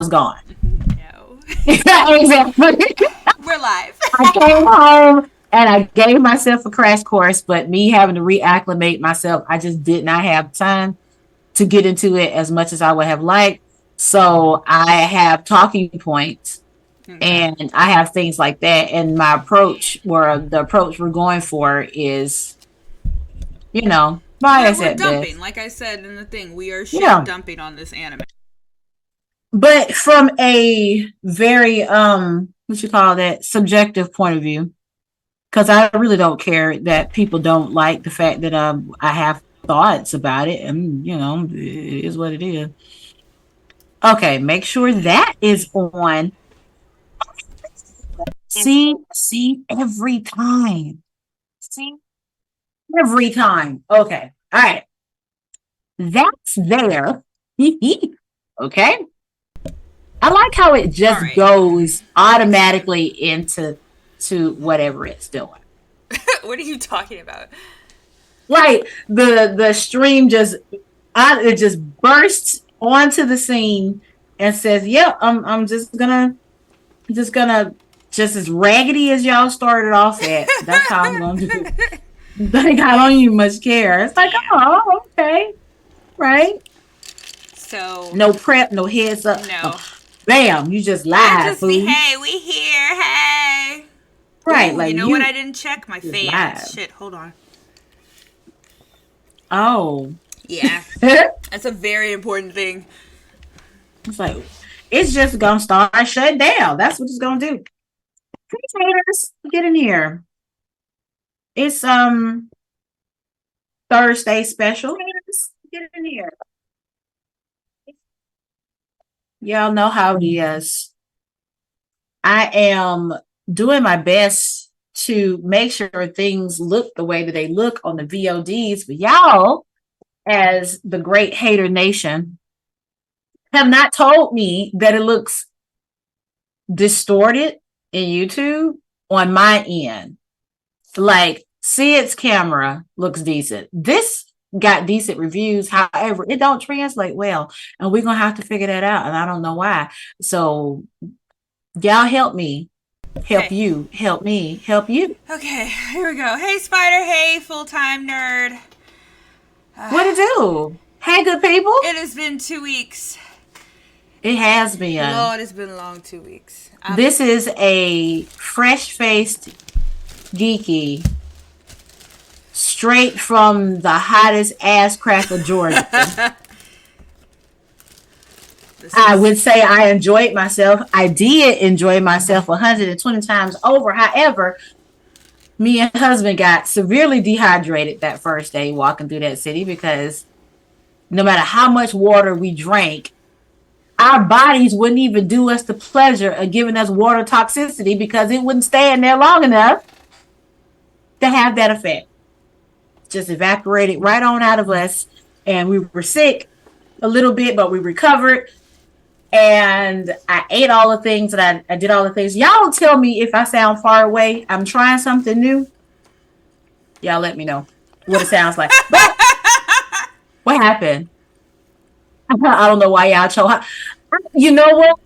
was gone. No. Exactly. We're live. I came home and I gave myself a crash course, but me having to reacclimate myself, I just did not have time to get into it as much as I would have liked. So I have talking points Okay. and I have things like that. And my approach, where the approach we're going for is, bias We're at dumping. best. Like I said in the thing, we are shit Yeah. dumping on this anime. But from a very, what you call that, subjective point of view, because I really don't care that people don't like the fact that I have thoughts about it, and it is what it is. Okay, make sure that is on. See every time. See every time. Okay, all right, that's there. Okay, I like how it All just right. goes automatically into whatever it's doing. What are you talking about? Like the stream it just bursts onto the scene and says, "Yep, I'm just gonna just as raggedy as y'all started off at. That's how I'm gonna do it. Like I don't even much care. It's like, Damn. oh, okay, right? So, No prep, no heads up. Oh, no. bam, you just I live, just be, fool. hey, we here, hey. Right, Ooh, you like know what? I you didn't check my just fans. live. Shit, hold on. Oh, Yeah, it's that's a very important thing. like it's just gonna start shut down. That's what it's gonna do. Haters, get in here. It's Thursday special. Haters, get in here. Y'all know how it is. I am doing my best to make sure things look the way that they look on the VODs, but y'all, as the great hater nation, have not told me that it looks distorted in YouTube on my end. Like, see, its camera looks decent. This got decent reviews. However, it don't translate well, and we're gonna have to figure that out. And I don't know why. So, y'all help me, help Okay. you, help me, help you. Okay, here we go. Hey, Spider. Hey, full time nerd. What to do? Hey, good people. It has been 2 weeks. It has been. Lord, it's been a long 2 weeks. This is a fresh-faced geeky straight from the hottest ass crack of Georgia. I would say I enjoyed myself. I did enjoy myself 120 times over. However, me and husband got severely dehydrated that first day walking through that city because no matter how much water we drank, our bodies wouldn't even do us the pleasure of giving us water toxicity because it wouldn't stay in there long enough to have that effect. Just evaporated right on out of us. And we were sick a little bit, but we recovered. And I ate all the things that I did all the things. Y'all tell me if I sound far away. I'm trying something new. Y'all let me know what it sounds like. But what happened? I don't know why y'all chose. You know what?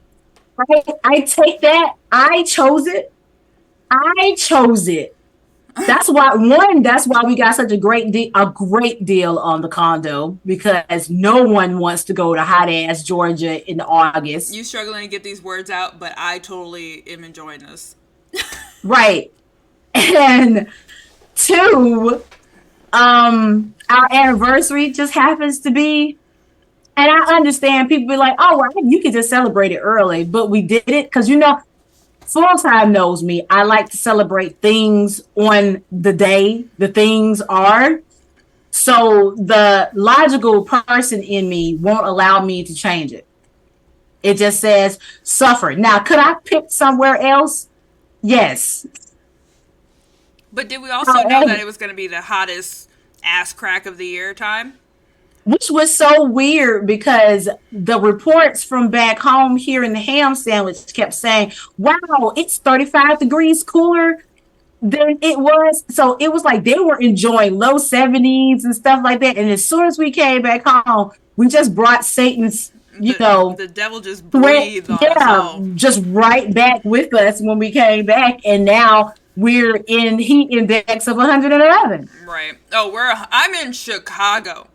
I take that. I chose it. I chose it. That's why we got such a great deal on the condo because no one wants to go to hot ass Georgia in August. You struggling to get these words out, but I totally am enjoying this. Right. And two, our anniversary just happens to be, and I understand people be like, oh, well, you could just celebrate it early, but we did it because full time knows me. I like to celebrate things on the day the things are. So the logical person in me won't allow me to change it. It just says suffer. Now, could I pick somewhere else? Yes. But did we also know that However, it was going to be the hottest ass crack of the year time? which was so weird because the reports from back home here in the ham sandwich kept saying, wow, it's 35 degrees cooler than it was. So it was like they were enjoying low 70s and stuff like that. And as soon as we came back home, we just brought Satan's you know, The devil just went, breathed on us yeah, all. just right back with us when we came back. And now we're in heat index of 111. Right. Oh, I'm in Chicago,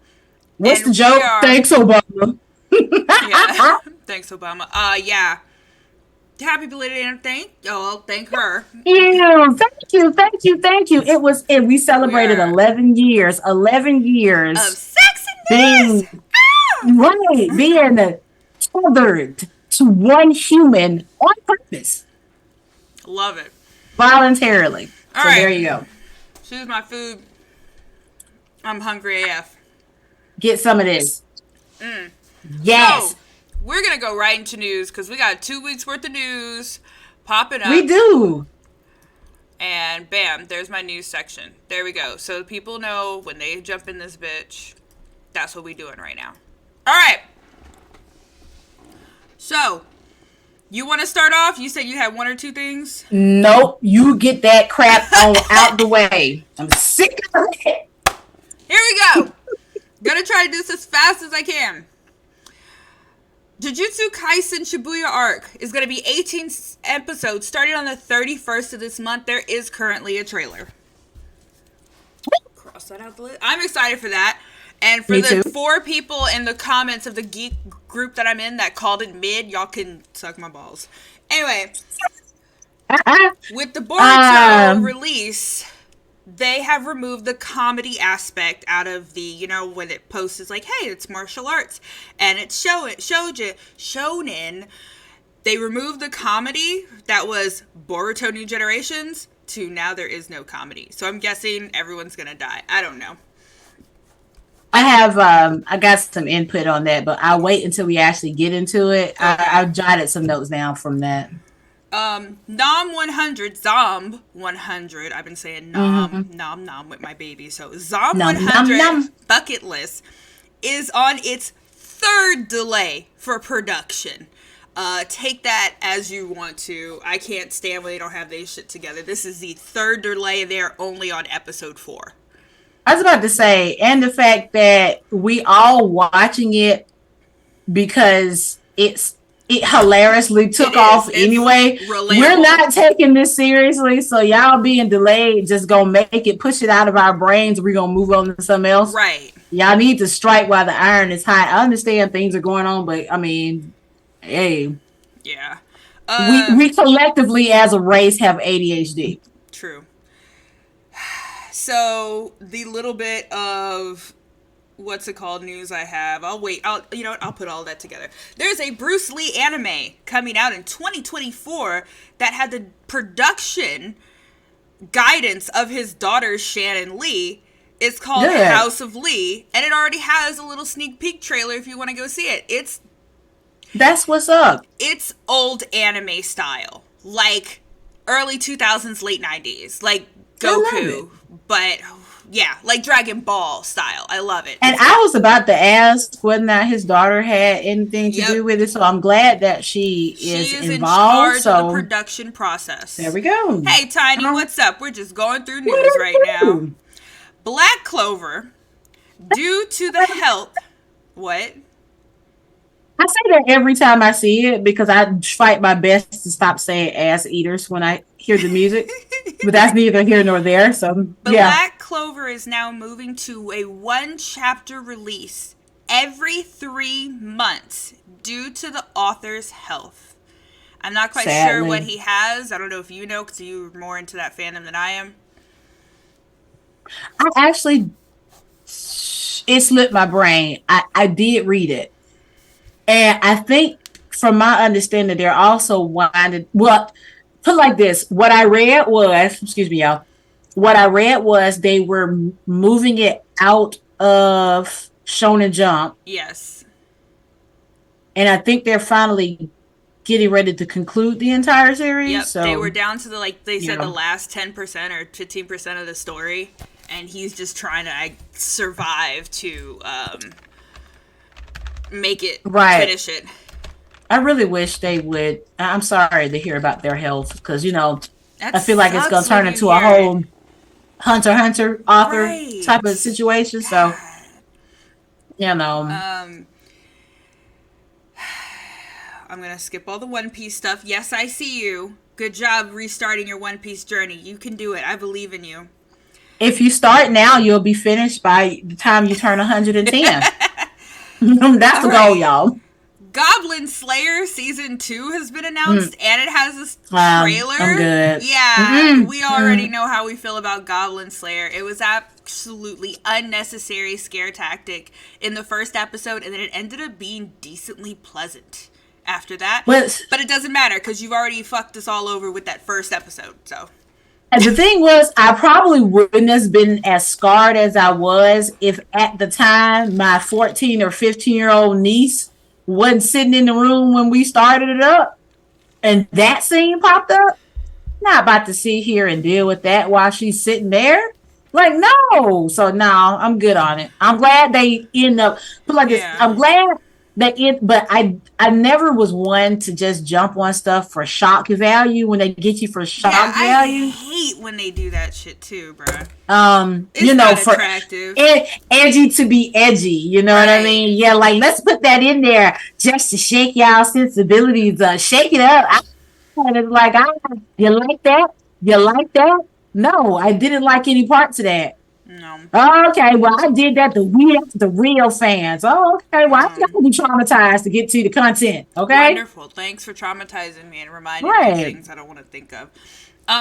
What's the and we joke? are. Thanks, Obama. Yeah. Thanks, Obama. Yeah. Happy belated and thank her. You. Thank you. Thank you. Thank you. And we We celebrated are 11 years, 11 of years sexiness. being right, being tethered to one human on purpose, Love it. voluntarily. All So there right. you go. Choose my food. I'm hungry AF. Get some of this. So Yes, we're gonna go right into news because we got 2 weeks worth of news popping we up. do. And bam, there's my news section. There we go. So people know when they jump in this bitch, that's what we doing right now. All right. So, you want to start off? You said you had one or two things. Nope, you get that crap on out the way. I'm sick of it. Here we go. Gonna try to do this as fast as I can. Jujutsu Kaisen Shibuya Arc is going to be 18 episodes starting on the 31st of this month. There is currently a trailer. Cross that out the list. I'm excited for that. And for Me the too. 4 people in the comments of the geek group that I'm in that called it mid, y'all can suck my balls. Anyway, with the Boruto Um, release, they have removed the comedy aspect out of the, when it posts is like, hey, it's martial arts and it's shonen. They removed the comedy that was Boruto New Generations to now there is no comedy. So I'm guessing everyone's gonna die. I don't know. I got some input on that, but I'll wait until we actually get into it. Okay. I jotted some notes down from that. Nom 100, Zomb 100. I've been saying Mm-hmm. nom with my baby. So Zomb Num num 100 num. bucket list is on its 3rd delay for production. Take that as you want to. I can't stand when they don't have their shit together. This is the 3rd delay. They're only on episode 4. I was about to say, and the fact that we all watching it because it hilariously It took is. off It's anyway. We're relatable. not taking this seriously, so y'all being delayed just gonna make it push it out of our brains. We're gonna move on to something else. Right. Y'all need to strike while the iron is hot. I understand things are going on, but I mean, hey, Yeah. we collectively as a race have ADHD. True. So the little bit of what's it called news I have, I'll wait. I'll put all that together. There's a Bruce Lee anime coming out in 2024 that had the production guidance of his daughter Shannon Lee. It's called Good. House of Lee, and it already has a little sneak peek trailer if you want to go see it. That's what's up. It's old anime style, like early 2000s, late 90s, like I love Goku, but yeah, like Dragon Ball style. I love it. And I was about to ask whether or not his daughter had anything to do with it, so I'm glad that she is in involved. charge of the production process. There we go. Hey, Tiny, what's up? We're just going through news right now. Black Clover, due to the health, what? I say that every time I see it because I fight my best to stop saying ass eaters when I hear the music. But that's neither here nor there. So yeah. Black Clover is now moving to a 1-chapter release every 3 months due to the author's health. I'm not quite sure what he has. I don't know if you know because you're more into that fandom than I am. I actually, it slipped my brain. I did read it. And I think from my understanding, they're also winded. Well, put it like this. What I read was, excuse me, y'all. What I read was they were moving it out of Shonen Jump. Yes. And I think they're finally getting ready to conclude the entire series. Yep. So they were down to the last 10% or 15% of the story. And he's just trying to survive to make it, finish it. I really wish they would. I'm sorry to hear about their health because, I feel like it's going to turn into a whole Hunter author type of situation. So, I'm gonna skip all the One Piece stuff. Yes, I see you. Good job restarting your One Piece journey. You can do it. I believe in you. If you start now, you'll be finished by the time you turn 110. That's All the goal, right. y'all. Goblin Slayer season 2 has been Mm, announced, and it has this trailer. I'm good. Yeah, Mm-mm, we already mm. know how we feel about Goblin Slayer. It was absolutely unnecessary scare tactic in the first episode, and then it ended up being decently pleasant after that. But But it doesn't matter because you've already fucked us all over with that first episode. So the thing was, I probably wouldn't have been as scarred as I was if at the time my 14 or 15-year-old niece wasn't sitting in the room when we started it up and that scene popped up. Not about to sit here and deal with that while she's sitting there. Like, no. So no, I'm good on it. I'm glad they end up put like this. yeah. I'm glad that it, but I never was one to just jump on stuff for shock value when they get you for Yeah, shock I value. hate when they do that shit too, bruh. You It's know, not for attractive. edgy to be edgy, you know what I Right. mean? Yeah, like let's put that in there just to shake y'all sensibilities, shake it up. And it's like, you like that? You like that? No, I didn't like any parts of that. No. Okay, well, I did that to we the real fans. Oh, okay, well, I got to be traumatized to get to the content. Okay, Wonderful. Thanks for traumatizing me and reminding me of right, things I don't want to think of.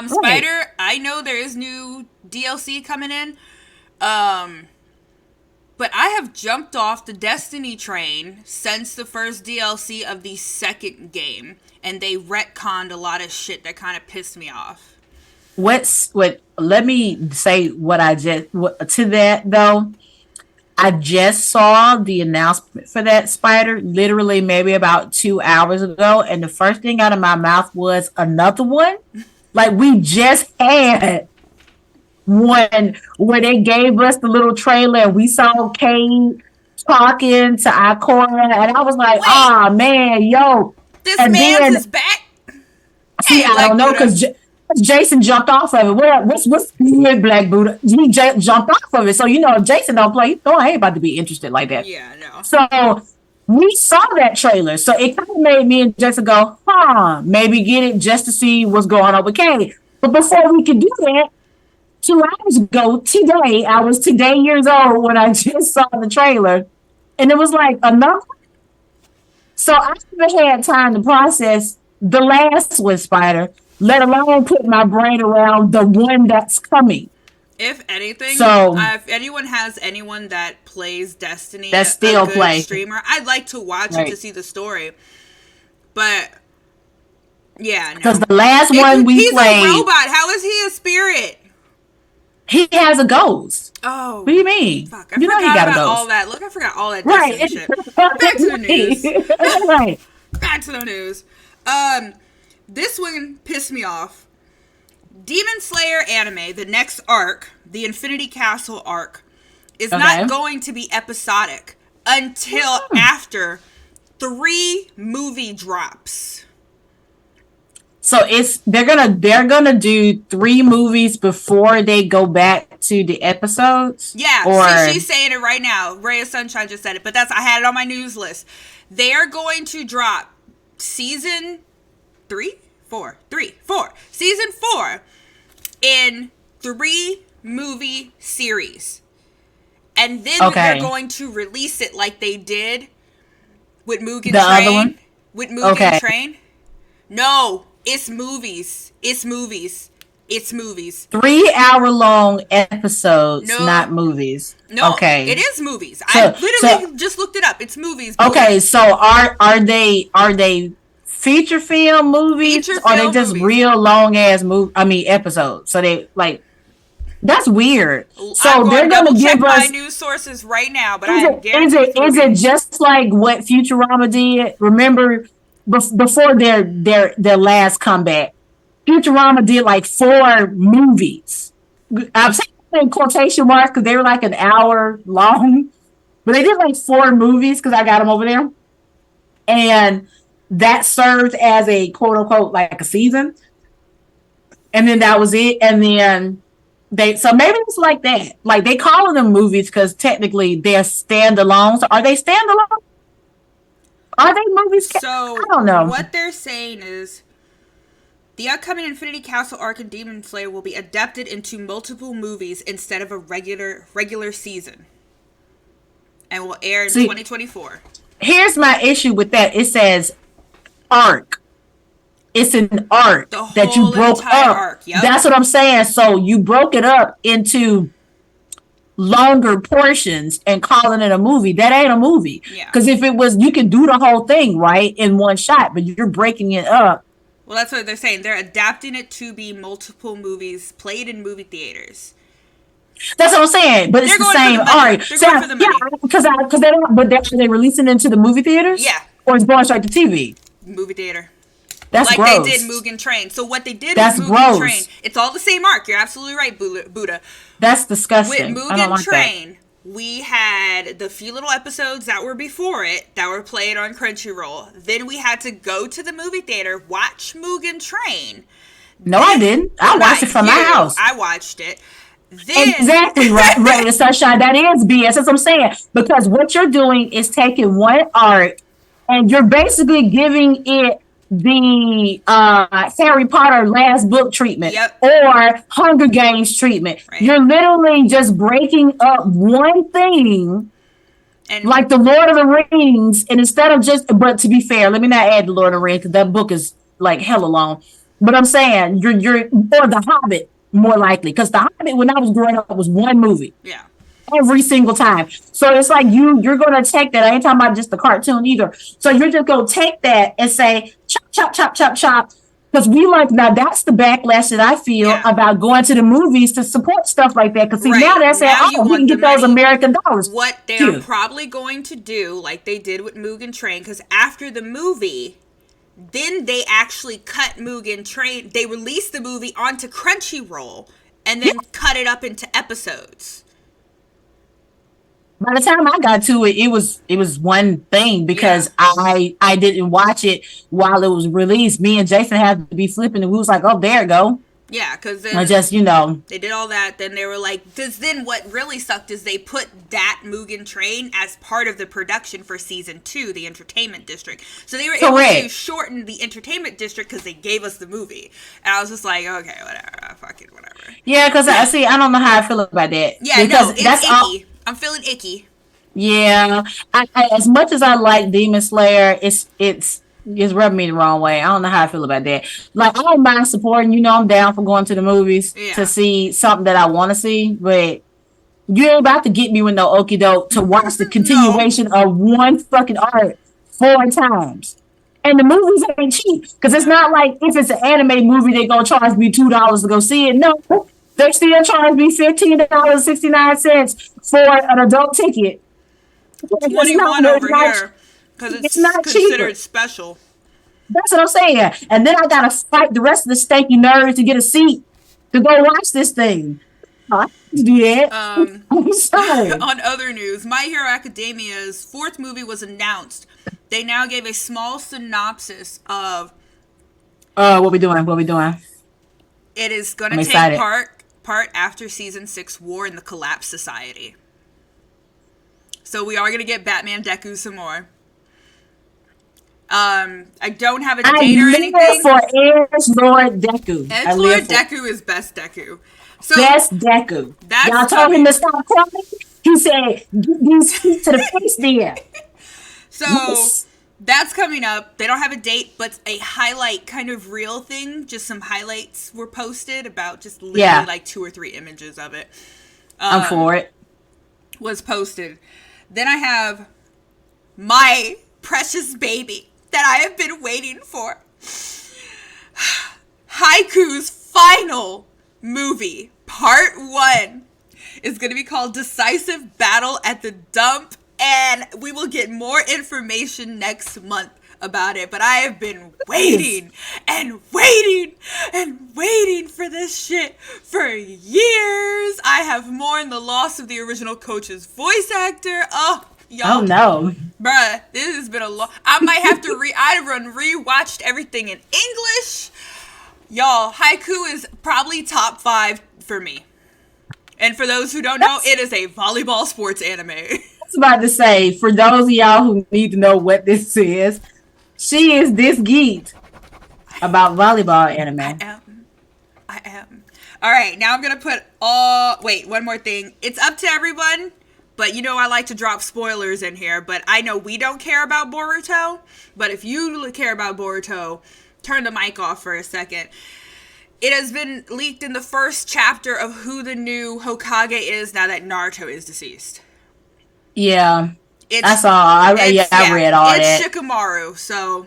right. Spider, I know there is new DLC coming in. Um, but I have jumped off the Destiny train since the first DLC of the second game, and they retconned a lot of shit that kind of pissed me off. What? Let me say what I just to that though. I just saw the announcement for that spider literally maybe about 2 hours ago, and the first thing out of my mouth was another one. Like we just had one where they gave us the little trailer and we saw Kate talking to Ikora, and I was like, Wait, ah, man, yo. this And man's is then back? see, Hey, I Black don't know Buddha. because Jason jumped off of it. What's good, Black Buddha? Jumped off of it, so you know if Jason don't play, no, I ain't about to be interested like that. Yeah, no. So we saw that trailer, so it kind of made me and Jason go, huh, maybe get it just to see what's going on with Kate. But before we could do that, 2 hours ago, today, I was today years old when I just saw the trailer, and it was like enough. So I haven't had time to process the last one, Spider, let alone put my brain around the one that's coming. If anything, So if anyone has anyone that plays Destiny, that's a still good play, streamer, I'd like to watch it to right? see the story. But yeah, Because no. the last one we He's a played, robot. How is he a spirit? he has a ghost. What Oh, do you mean? fuck. I You know he forgot got a about all ghost, that. Look, I forgot all that right? Destiny shit. Back to the news. Right. Back to the news. Um, this one pissed me off. Demon Slayer anime, the next arc, the Infinity Castle arc, is Okay. not going to be episodic until after 3 movie drops. So they're gonna do 3 movies before they go back to the episodes, Yeah, or she's saying it right now. Ray of Sunshine just said it, but I had it on my news list. They are going to drop season 4, season 4 in 3 movie series. And then they're okay, going to release it like they did with Mugen the other one, Train. With Mugen okay, Train. No, it's movies. It's movies. It's movies. 3 hour long episodes, not No, movies. no, it Okay, is movies. I so literally just looked it up. It's movies, Buddha. okay, so are they feature film movies, Feature or are they film just movies. real long ass movie? I mean episodes. So they like that's weird. I'm So going they're to gonna double check give my us. news sources right now, but I Is am it is guaranteed it it's is it movies. just like what Futurama did? Remember, before their last comeback, Futurama did like 4 movies. I'm saying in quotation marks because they were like an hour long, but they did like 4 movies because I got them over there, and that served as a quote unquote like a season, and then that was it, and then so maybe it's like that. Like they calling them movies because technically they're standalone. So are they standalone? Are they movies? I So don't know. what they're saying is the upcoming Infinity Castle arc in Demon Slayer will be adapted into multiple movies instead of a regular season, and will air in See, 2024. here's my issue with that. It says arc. It's an arc The that you whole broke entire up. arc. Yep. That's what I'm saying. So you broke it up into longer portions and calling it a movie. That ain't a movie. Yeah. Because if it was, you can do the whole thing, right, in one shot, but you're breaking it up. Well, that's what they're saying. They're adapting it to be multiple movies played in movie theaters. That's what I'm saying. But it's They're the going for same the money. art. They're So, going for the yeah, money. because they don't, but they releasing it into the movie theaters? Yeah. Or it's going straight to TV? Movie theater. That's Like gross. they did Mugen Train. So what they did That's with Mugen Train, gross. it's all the same arc. You're absolutely right, Buddha. That's With disgusting. I don't Mugen like that. Train, we had the few little episodes that were before it that were played on Crunchyroll. Then we had to go to the movie theater, watch Mugen Train. No, I didn't. I watched it from my house. I watched it. Then Exactly right, right. The sunshine. That is BS. That's what I'm saying. Because what you're doing is taking one art and you're basically giving it the Harry Potter last book treatment Yep. or Hunger Games treatment. Right. You're literally just breaking up one thing and like the Lord of the Rings, and instead of just, but to be fair, let me not add the Lord of the Rings because that book is like hella long. But I'm saying you're or the Hobbit more likely because the Hobbit when I was growing up was one movie yeah. every single time. So it's like you're gonna take that. I ain't talking about just the cartoon either. So you're just gonna take that and say chop chop chop chop chop. Because we like now that's the backlash that I feel Yeah. about going to the movies to support stuff like that. Because see Right. now they're saying, Now you oh, we want can the get those money. American dollars. What they're Cute. probably going to do, like they did with Mugen Train, because after the movie, then they actually cut Mugen Train. They released the movie onto Crunchyroll and then cut it up into episodes. By the time I got to it, it was one thing because I didn't watch it while it was released. Me and Jason had to be flipping, and we was like, "Oh, there you go." Yeah, because I then just they did all that. Then they were like, because then what really sucked is they put that Mugen Train as part of the production for season 2, the Entertainment District. So they were able to Correct. shorten the Entertainment District because they gave us the movie. And I was just like, okay, whatever, fucking whatever. Yeah, because I see. I don't know how I feel about that. Yeah, because no, it's that's icky. all. I'm feeling icky. Yeah, as much as I like Demon Slayer, it's rubbing me the wrong way. I don't know how I feel about that. Like I don't mind supporting. You know, I'm down for going to the movies Yeah. to see something that I want to see, but you ain't about to get me with no okie doke to watch the continuation of one fucking art 4 times. And the movies ain't cheap because it's not like if it's an anime movie, they gonna charge me $2 to go see it. No, they still charge me $15.69 for an adult ticket. It's 21 not, over here because it's not considered cheaper. special. That's what I'm saying. And then I gotta fight the rest of the stanky nerds to get a seat to go watch this thing. I have to do that. I'm sorry. On other news, My Hero Academia's 4th movie was announced. They now gave a small synopsis of What we doing? What we doing? it is going I'm to take excited. part after season 6 War in the Collapse Society. So we are going to get Batman Deku some more. I don't have a I date or live anything. for Edgelord Deku. I live Edgelord for Deku is best Deku. So best Deku. That's Y'all told coming. him to stop crying. He said, "Get these feet to the face there." So Yes. that's coming up. They don't have a date, but a highlight kind of reel thing. Just some highlights were posted about just literally like 2 or 3 images of it. I'm for it. Was posted. Then I have my precious baby that I have been waiting for. Haiku's final movie, part 1, is going to be called Decisive Battle at the Dump, and we will get more information next month about it. But I have been waiting and waiting and waiting for this shit for years. I have mourned the loss of the original Coach's voice actor. Oh, y'all. Oh no. Bruh, this has been a long. I might have to rewatched everything in English. Y'all, Haiku is probably top 5 for me. And for those who don't know, it is a volleyball sports anime. was about to say, for those of y'all who need to know what this is, she is this geeked about volleyball I anime. am. I am. All right, now I'm going to put all. Wait, one more thing. It's up to everyone, but you know I like to drop spoilers in here, but I know we don't care about Boruto, but if you care about Boruto, turn the mic off for a second. It has been leaked in the first chapter of who the new Hokage is now that Naruto is deceased. Yeah, I It's saw. I read all it's that. Shikamaru. So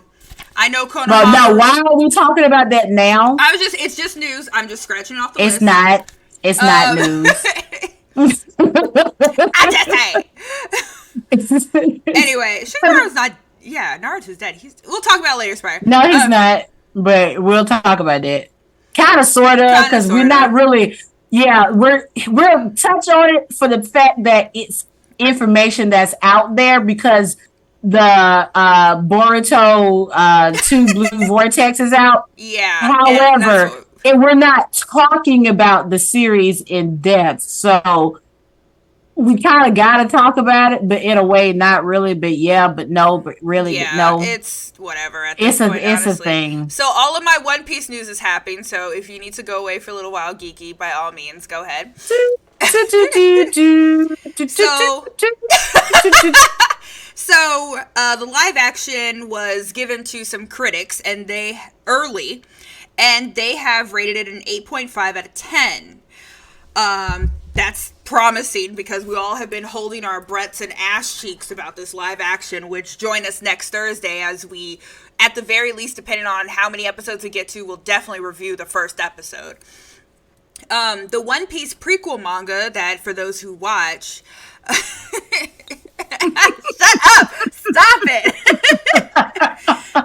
I know But no, Konohamaru. why are we talking about that now? It's just news. I'm just scratching off the It's list. not. It's not news. I just say. Anyway, Shikamaru's not. Yeah, Naruto's dead. We'll talk about it later, Spire. No, he's not. But we'll talk about that. Kind of, sort of, Kinda, because we're not sorta. really. Yeah, we'll touch on it for the fact that it's information that's out there because the Boruto two blue vortex is out. Yeah, and that's However, what. we're not talking about the series in depth, so we kind of got to talk about it, but in a way, not really. But yeah, but no, but really, but Yeah, no. it's whatever at this point, It's a honestly. thing. So all of my One Piece news is happening. So if you need to go away for a little while, geeky, by all means, go ahead. So the live action was given to some critics, and they have rated it an 8.5 out of 10. That's promising because we all have been holding our breaths and ass cheeks about this live action, which join us next Thursday as we, at the very least, depending on how many episodes we get to, we'll definitely review the first episode. The One Piece prequel manga that, for those who watch, shut up! Stop it!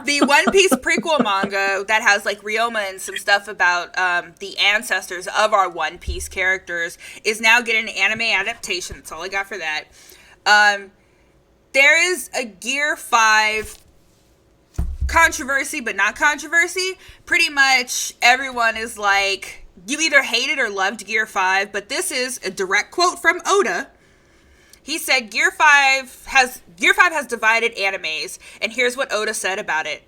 The One Piece prequel manga that has like Ryoma and some stuff about the ancestors of our One Piece characters is now getting an anime adaptation. That's all I got for that. There is a Gear 5 controversy, but not controversy. Pretty much everyone is like, you either hated or loved Gear 5, but this is a direct quote from Oda. He said Gear 5 has divided animes, and here's what Oda said about it.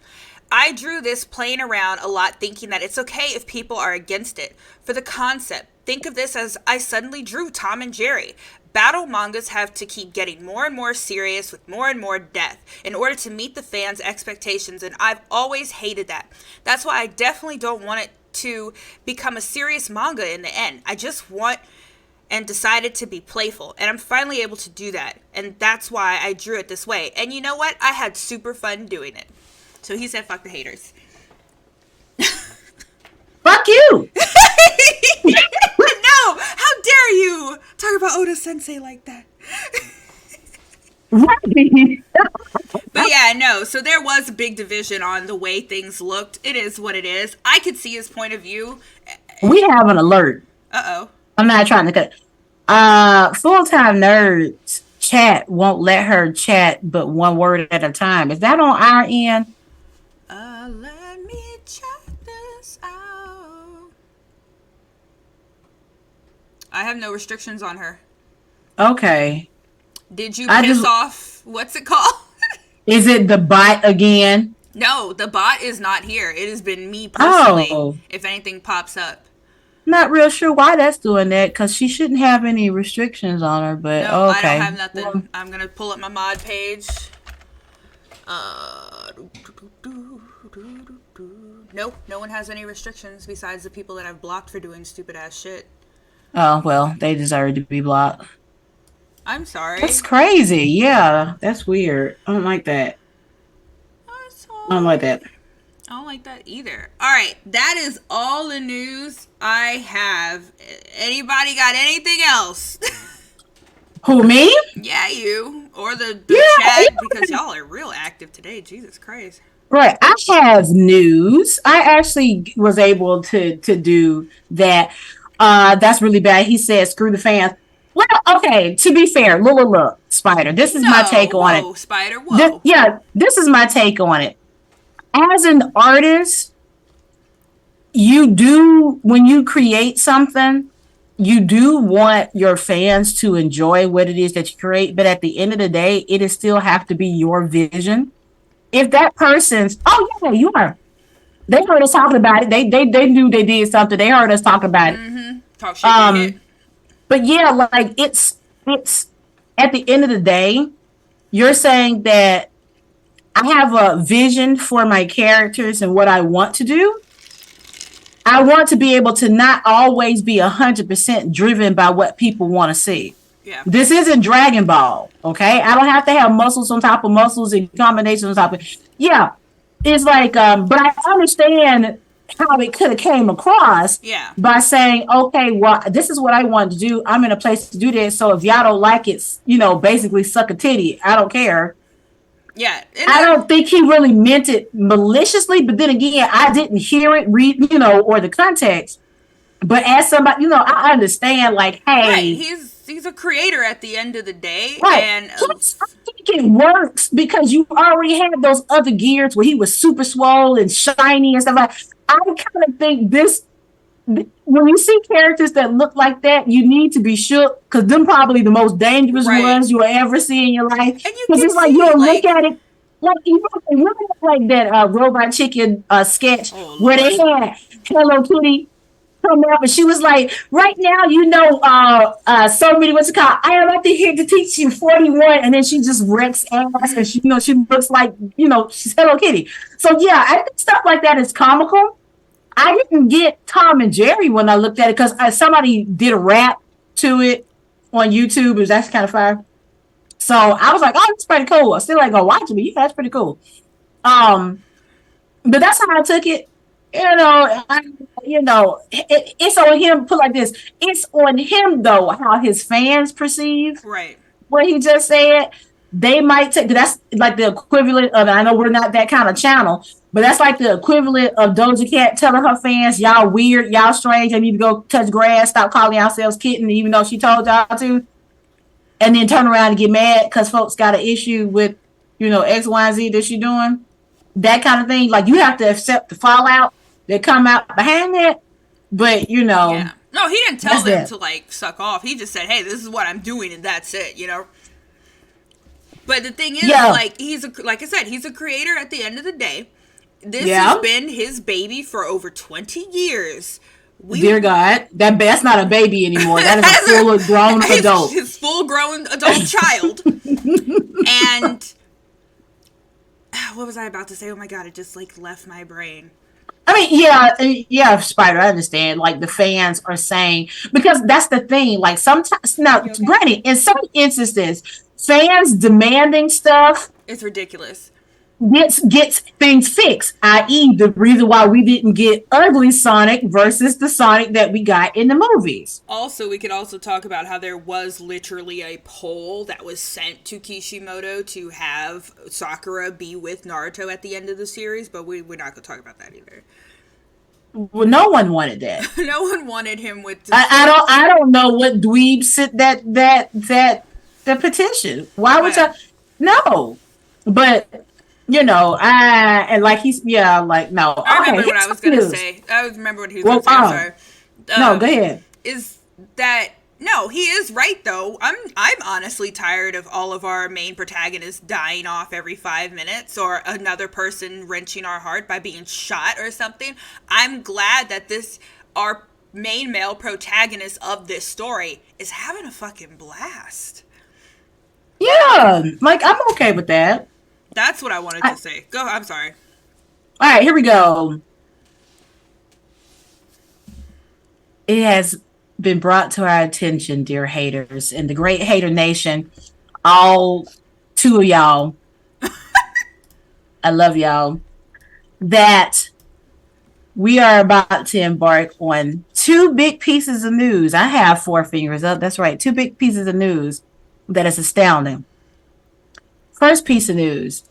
I drew this playing around a lot thinking that it's okay if people are against it. For the concept, think of this as I suddenly drew Tom and Jerry. Battle mangas have to keep getting more and more serious with more and more death in order to meet the fans' expectations, and I've always hated that. That's why I definitely don't want it to become a serious manga in the end. I just want and decided to be playful, and I'm finally able to do that, and that's why I drew it this way. And you know what? I had super fun doing it. So he said, fuck the haters. Fuck you! No! How dare you talk about Oda Sensei like that? But yeah, no. So there was a big division on the way things looked. It is what it is. I could see his point of view. We have an alert. Uh-oh. I'm not trying to cut. Full-time nerds chat won't let her chat but one word at a time. Is that on our end? Let me check this out. I have no restrictions on her. Okay. Did you piss off, what's it called? Is it the bot again? No, the bot is not here. It has been me personally, if anything pops up. Not real sure why that's doing that, because she shouldn't have any restrictions on her, but no, okay. I don't have nothing. Well, I'm going to pull up my mod page. Nope, no one has any restrictions besides the people that I've blocked for doing stupid ass shit. Oh, well, they deserve to be blocked. I'm sorry. That's crazy. Yeah, that's weird. I don't like that. I don't like that. I don't like that either. All right, that is all the news I have. Anybody got anything else? Who, me? Yeah, you. Or the chat, because y'all are real active today. Jesus Christ. Right. I have news. I actually was able to do that. That's really bad. He said, screw the fans. Well, okay, to be fair, look, Spider. This is my take on it. Spider, whoa. This is my take on it. As an artist, when you create something, you do want your fans to enjoy what it is that you create, but at the end of the day, it is still have to be your vision. If that person's, oh yeah, you are. They heard us talking about it. They knew they did something. They heard us talk about it. Talk shit, get hit. Um, but yeah, like it's at the end of the day, you're saying that I have a vision for my characters and what I want to do. I want to be able to not always be 100% driven by what people want to see. Yeah. This isn't Dragon Ball, okay? I don't have to have muscles on top of muscles and combinations on top of. Yeah, it's like, but I understand how it could have came across Yeah. by saying, okay, well, this is what I want to do. I'm in a place to do this. So if y'all don't like it, basically suck a titty. I don't care. Yeah. I don't think he really meant it maliciously, but then again, I didn't hear it, read, or the context. But as somebody, I understand, like, hey, right. He's a creator at the end of the day, right? and Plus, I think it works because you already had those other gears where he was super swole and shiny and stuff like. I kind of think this. When you see characters that look like that, you need to be shook because them probably the most dangerous right. ones you'll ever see in your life. Because it's like you'll look at it like you look like that Robot Chicken sketch where they had Hello Kitty come up and she was like, right now, so many what's it called? I am out here to teach you 41, and then she just wrecks ass and she looks like she's Hello Kitty. So yeah, I think stuff like that is comical. I didn't get Tom and Jerry when I looked at it because somebody did a rap to it on YouTube. It was actually kind of fire. So I was like, oh, that's pretty cool. I still like go watch it, but yeah, that's pretty cool. But that's how I took it. It's on him. Put like this, it's on him though how his fans perceive what he just said. They might take that's like the equivalent of. I know we're not that kind of channel, but that's like the equivalent of Doja Cat telling her fans, "Y'all weird, y'all strange. I need to go touch grass. Stop calling ourselves kitten, even though she told y'all to." And then turn around and get mad because folks got an issue with, X, Y, and Z that she doing. That kind of thing. Like you have to accept the fallout that come out behind that. But yeah. No, he didn't tell them to like suck off. He just said, "Hey, this is what I'm doing, and that's it." But the thing is, like like I said, he's a creator at the end of the day. This has been his baby for over 20 years. Dear God, that's not a baby anymore. That is a full grown adult. His full grown adult child. And what was I about to say? Oh my God, it just like left my brain. I mean, yeah, Spider, I understand. Like the fans are saying, because that's the thing. Like sometimes, now, granted, in some instances, fans demanding stuff, it's ridiculous. Gets things fixed, i.e. the reason why we didn't get ugly Sonic versus the Sonic that we got in the movies. Also, we could also talk about how there was literally a poll that was sent to Kishimoto to have Sakura be with Naruto at the end of the series, but we're not going to talk about that either. Well, no one wanted that. No one wanted him with. I don't know what dweeb sent that petition. Why would I? No, but. And like no. I remember what I was going to say. I remember what he was going to say. I'm sorry. No, go ahead. Is that, no, he is right, though. I'm honestly tired of all of our main protagonists dying off every 5 minutes or another person wrenching our heart by being shot or something. I'm glad that our main male protagonist of this story is having a fucking blast. Yeah, like, I'm okay with that. That's what I wanted to say. Go, I'm sorry. All right, here we go. It has been brought to our attention, dear haters, and the great hater nation, all 2 of y'all, I love y'all, that we are about to embark on 2 big pieces of news. I have 4 fingers up. That's right. 2 big pieces of news that is astounding. First piece of news.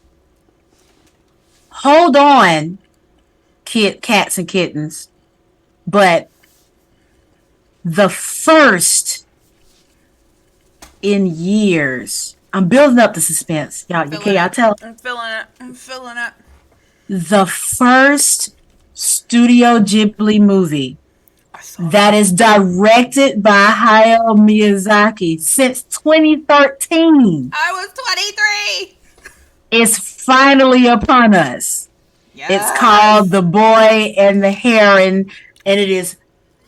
Hold on, cats and kittens. But the first in years. I'm building up the suspense. Y'all tell? I'm feeling it. The first Studio Ghibli movie that is directed by Hayao Miyazaki since 2013 I was 23. is finally upon us. It's called Yes. The Boy and the Heron, and it is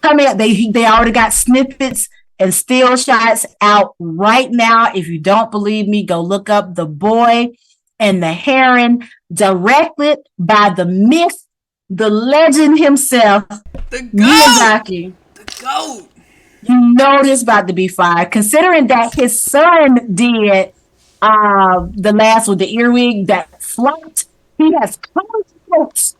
coming out. They already got snippets and still shots out right now. If you don't believe me, go look up The Boy and the Heron, directed by the myth, the legend himself, The goat. Miyazaki. The goat. You know this about to be fire, considering that his son did the last with the earwig that flopped. He has quotes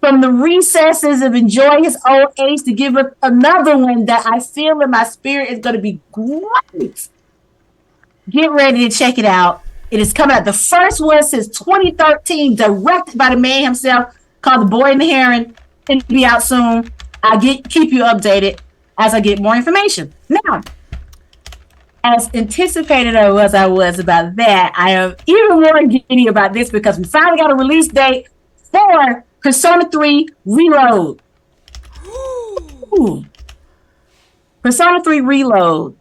from the recesses of enjoying his old age to give us another one that I feel in my spirit is going to be great. Get ready to check it out. It is coming out. The first one since 2013, directed by the man himself, called The Boy and the Heron. It'll be out soon. Keep you updated as I get more information. Now, as anticipated as I was about that, I am even more giddy about this because we finally got a release date for Persona 3 Reload. Ooh. Persona 3 Reload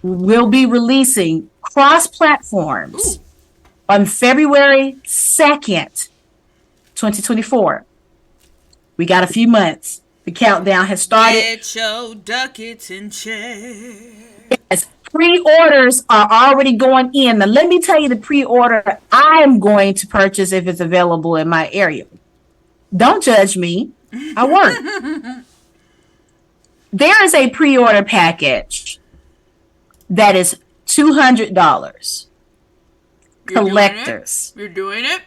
will be releasing cross platforms on February 2nd, 2024. We got a few months. The countdown has started. Get your ducats in check. Yes, pre-orders are already going in. Now, let me tell you the pre-order I am going to purchase if it's available in my area. Don't judge me. I work. There is a pre-order package that is $200. Collectors. You're doing it?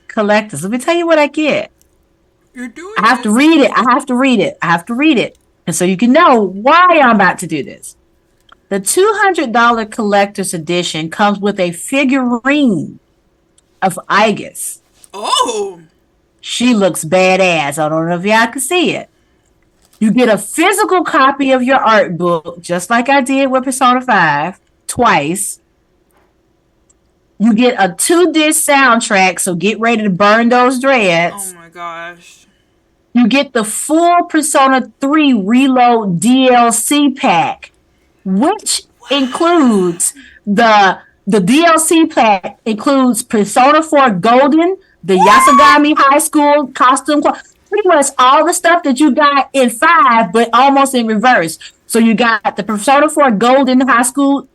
Collectors. Let me tell you what I get. You're doing I have to read it. I have to read it. And so you can know why I'm about to do this. The $200 collector's edition comes with a figurine of Aegis. Oh. She looks badass. I don't know if y'all can see it. You get a physical copy of your art book, just like I did with Persona 5, twice. You get a 2-disc soundtrack, so get ready to burn those dreads. Oh my gosh. You get the full Persona 3 Reload DLC pack, which includes the DLC pack includes Persona 4 Golden, the Yasagami High School costume, pretty much all the stuff that you got in 5, but almost in reverse. So you got the Persona 4 Golden High School,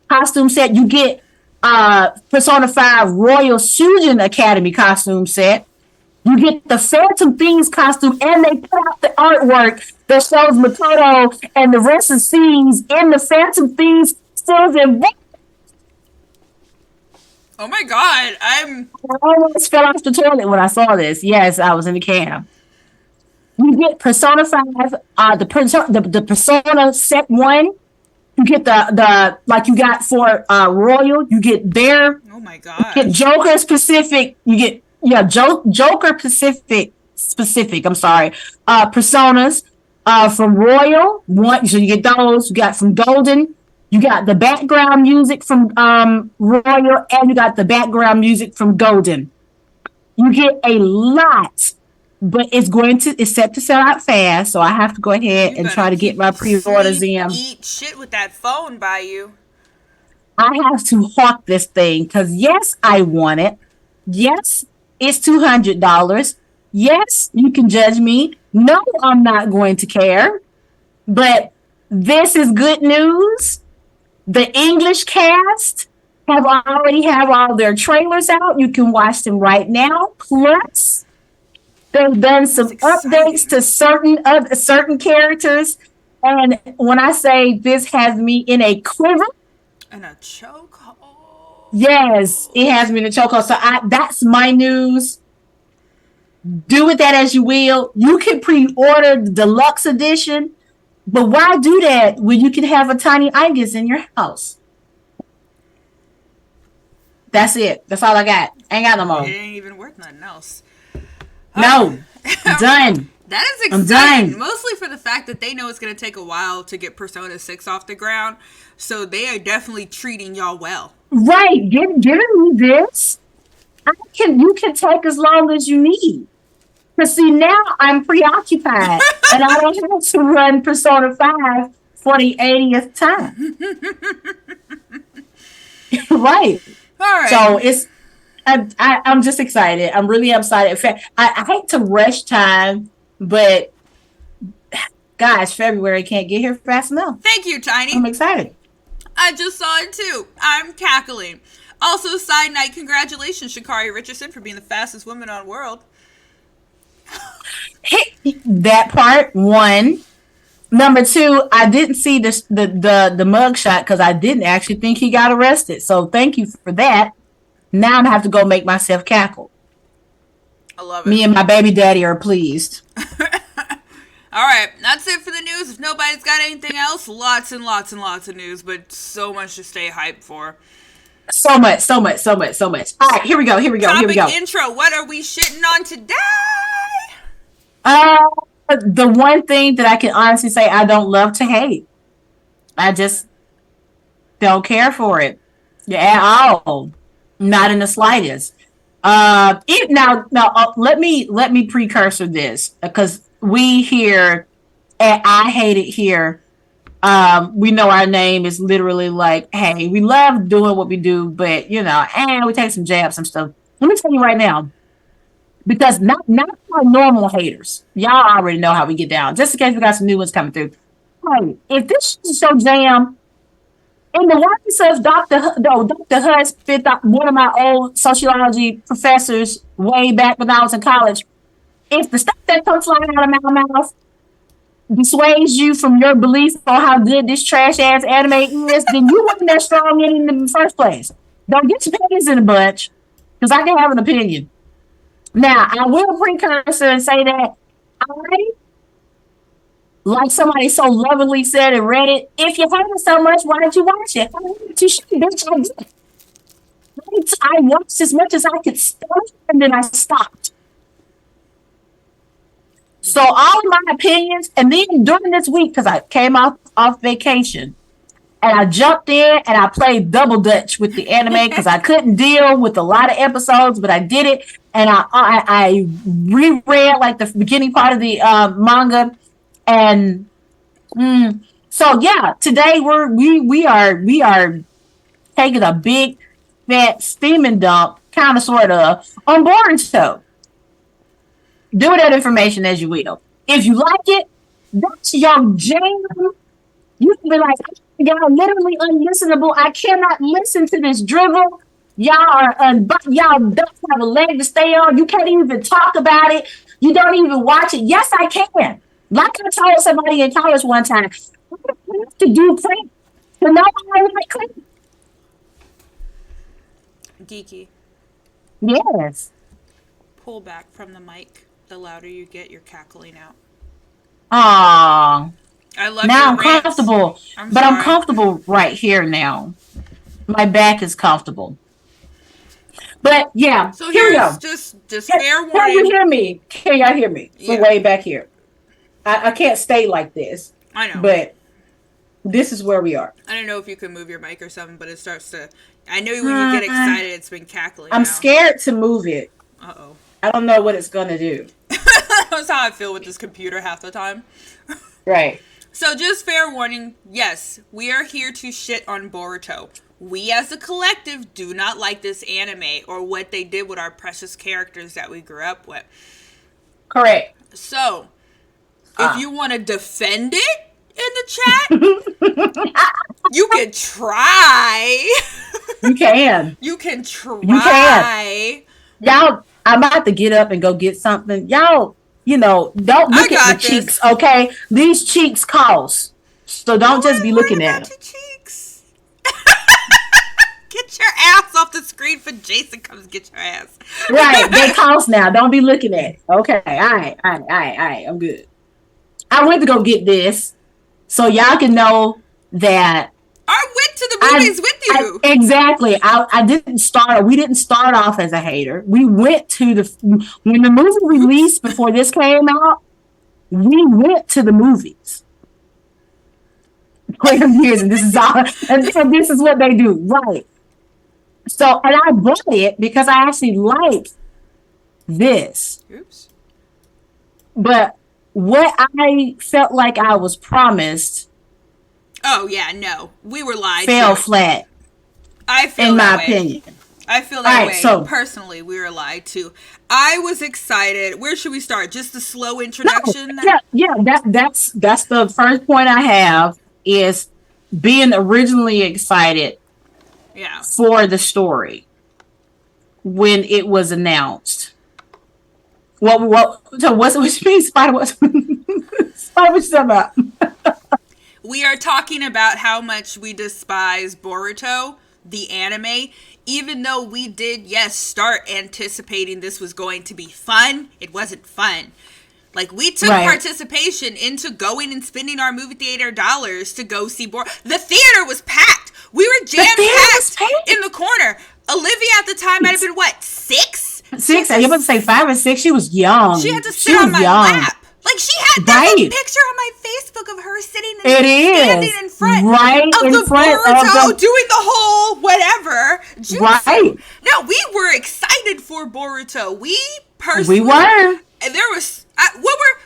costume set. You get Persona 5 Royal Shujin Academy costume set. You get the Phantom Thieves costume, and they put out the artwork that shows Makoto and the rest of scenes in the Phantom Thieves stills and books. Oh my god, I almost fell off the toilet when I saw this. Yes, I was in the cam. You get Persona 5, the Persona Set 1. You get the like you got for Royal. You get their. Oh my god. You get Joker specific. You get Joker specific. I'm sorry. Personas from Royal. So you get those. You got from Golden. You got the background music from Royal, and you got the background music from Golden. You get a lot, but it's set to sell out fast, so I have to go ahead and try to get my pre-orders in. Eat shit with that phone by you. I have to hawk this thing because yes, I want it. Yes, it's $200. Yes, you can judge me. No, I'm not going to care. But this is good news. The English cast already have all their trailers out. You can watch them right now. Plus, they've done some updates to certain characters. And when I say this has me in a quiver, in a chokehold. Yes, it has me in a chokehold. So that's my news. Do with that as you will. You can pre-order the deluxe edition, but why do that when you can have a tiny Aegis in your house? That's it. That's all I got. Ain't got no more. It ain't even worth nothing else. No, done. That is exciting. Mostly for the fact that they know it's going to take a while to get Persona 6 off the ground. So they are definitely treating y'all well. Right. Giving me this. You can take as long as you need. Because see, now I'm preoccupied and I don't have to run Persona 5 for the 80th time. Right. All right. So I'm just excited. I'm really excited. In fact, I hate to rush time, but guys, February can't get here fast enough. Thank you, I'm Tiny. excited. I just saw it too. I'm cackling. Also, side note, congratulations, Sha'Carri Richardson, for being the fastest woman on the world. That part one. Number two, I didn't see the mug shot because I didn't actually think he got arrested. So thank you for that. Now I have to go make myself cackle. I love it. Me and my baby daddy are pleased. All right, that's it for the news. If nobody's got anything else, lots and lots and lots of news, but so much to stay hyped for. So much, so much, so much, so much. All right, here we go, here we go, here we go. Topic intro. What are we shitting on today? Uh, the one thing that I can honestly say I don't love to hate. I just don't care for it at all. Not in the slightest. Let me precursor this because we here at I Hate It Here. We know our name is literally like, hey, we love doing what we do, but and we take some jabs and stuff. Let me tell you right now, because not our normal haters. Y'all already know how we get down. Just in case we got some new ones coming through. Hey, if this is so jam, in the words of Dr. Hudspeth, one of my old sociology professors way back when I was in college, if the stuff that comes flying out of my mouth dissuades you from your belief on how good this trash ass anime is, then you weren't that strong in the first place. Don't get your panties in a bunch, because I can have an opinion. Now, I will precursor and say that I, like somebody so lovingly said in Reddit, if you hate it so much, why don't you watch it? I watched as much as I could stand, and then I stopped. So all of my opinions, and then during this week, because I came off vacation, and I jumped in and I played double dutch with the anime because I couldn't deal with a lot of episodes, but I did it, and I reread like the beginning part of the manga, and so yeah, today we are taking a big fat steaming dump, kind of sort of, on Boruto. Do with that information as you will. If you like it, that's your jam. You can be like, y'all literally unlistenable. I cannot listen to this drivel. Y'all don't have a leg to stay on. You can't even talk about it. You don't even watch it. Yes, I can. Like I told somebody in college one time, I have to do print to know I like clean. Geeky. Yes. Pull back from the mic. The louder you get, you're cackling out. Aww. I love now your I'm rants. comfortable, I'm comfortable right here now. My back is comfortable. But yeah, So here we go. Just fair warning. Can you hear me? Can y'all hear me? From way back here. I can't stay like this. I know. But this is where we are. I don't know if you can move your mic or something, but it starts to... I know when you get excited, it's been cackling. I'm scared to move it. Uh-oh. I don't know what it's going to do. That's how I feel with this computer half the time. Right. So just fair warning, yes, we are here to shit on Boruto. We as a collective do not like this anime or what they did with our precious characters that we grew up with. Correct. So, if you want to defend it in the chat, you can try. You can. You can try. You can. Y'all, I'm about to get up and go get something. Y'all, don't look at the cheeks, okay? These cheeks cost. So don't just be looking at them. Cheeks. Get your ass off the screen for Jason comes get your ass. Right, they cost now. Don't be looking at it. Okay, all right. I'm good. I went to go get this so y'all can know that I went to the movies with you. Exactly. We didn't start off as a hater. We went to when the movie released before this came out, we went to the movies. Years, and this is all, and this is what they do. Right. So, and I bought it because I actually like this. Oops. But what I felt like I was promised Oh yeah, no, we were lied fell to. flat, I feel in that my way. opinion. I feel All that right, way. so Personally, we were lied to. I was excited. Where should we start? Just the slow no, introduction? yeah, that's the first point I have is being originally excited Yeah. for the story when it was announced. What you mean, Spider? What Spider? What you talking about? We are talking about how much we despise Boruto, the anime, even though we did, yes, start anticipating this was going to be fun. It wasn't fun. Like, we took Right. participation into going and spending our movie theater dollars to go see Boruto. The theater was packed. We were The jam theater was packed in packed. the corner. Olivia at the time might have been, what, six? She had Six. to You're about to say 5 or 6. She was she had young. to sit She on was my young. lap. Like there's a Right. picture on my Facebook of her sitting and It standing is in front right of in the front of Boruto the doing the whole whatever jutsu. right. No, we were excited for Boruto. We We personally, were. and there was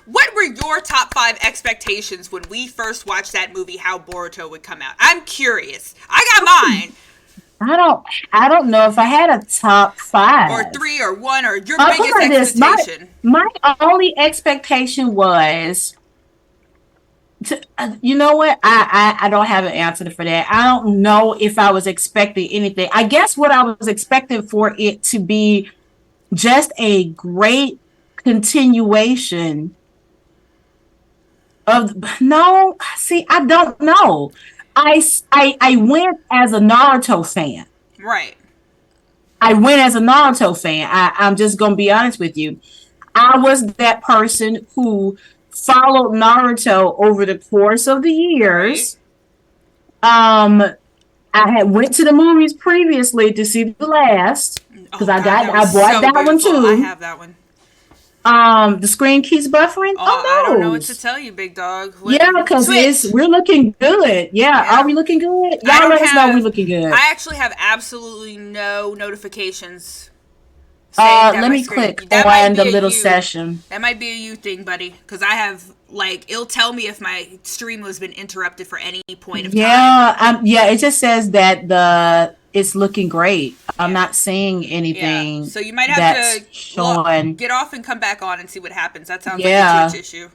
what were your top 5 expectations when we first watched that movie? How Boruto would come out? I'm curious. I got mine. I don't. I don't know if I had a top Or five. 3 or 1 or your I'll put it biggest like this. My expectation. my only expectation was you know what? I don't have an answer for that. I don't know if I was expecting anything. I guess what I was expecting for it to be just a great continuation of no. See, I don't know. I went as a Naruto fan. Right. I went as a Naruto fan. I'm just gonna be honest with you. I was that person who followed Naruto over the course of the Right. years. Um, I had went to the movies previously to see the last because Oh god, that was I bought so that one beautiful. I too. have that one. The screen keeps buffering Oh, I on don't know what to those. tell you, big dog. What Yeah, because switch? we're looking good. Yeah, are Yeah. we looking good? I Y'all don't let us know we're have. looking good. I actually have absolutely no notifications saying that Let my me click screen. That might on the be a little you. session. That might be a you thing, buddy. Because I have it'll tell me if my stream has been interrupted for any point of time. Yeah, it just says that the it's looking great. I'm Yeah. not seeing Yeah. anything So you might have that's to showing. get off and come back on and see what happens. That sounds like a Twitch Yeah, issue.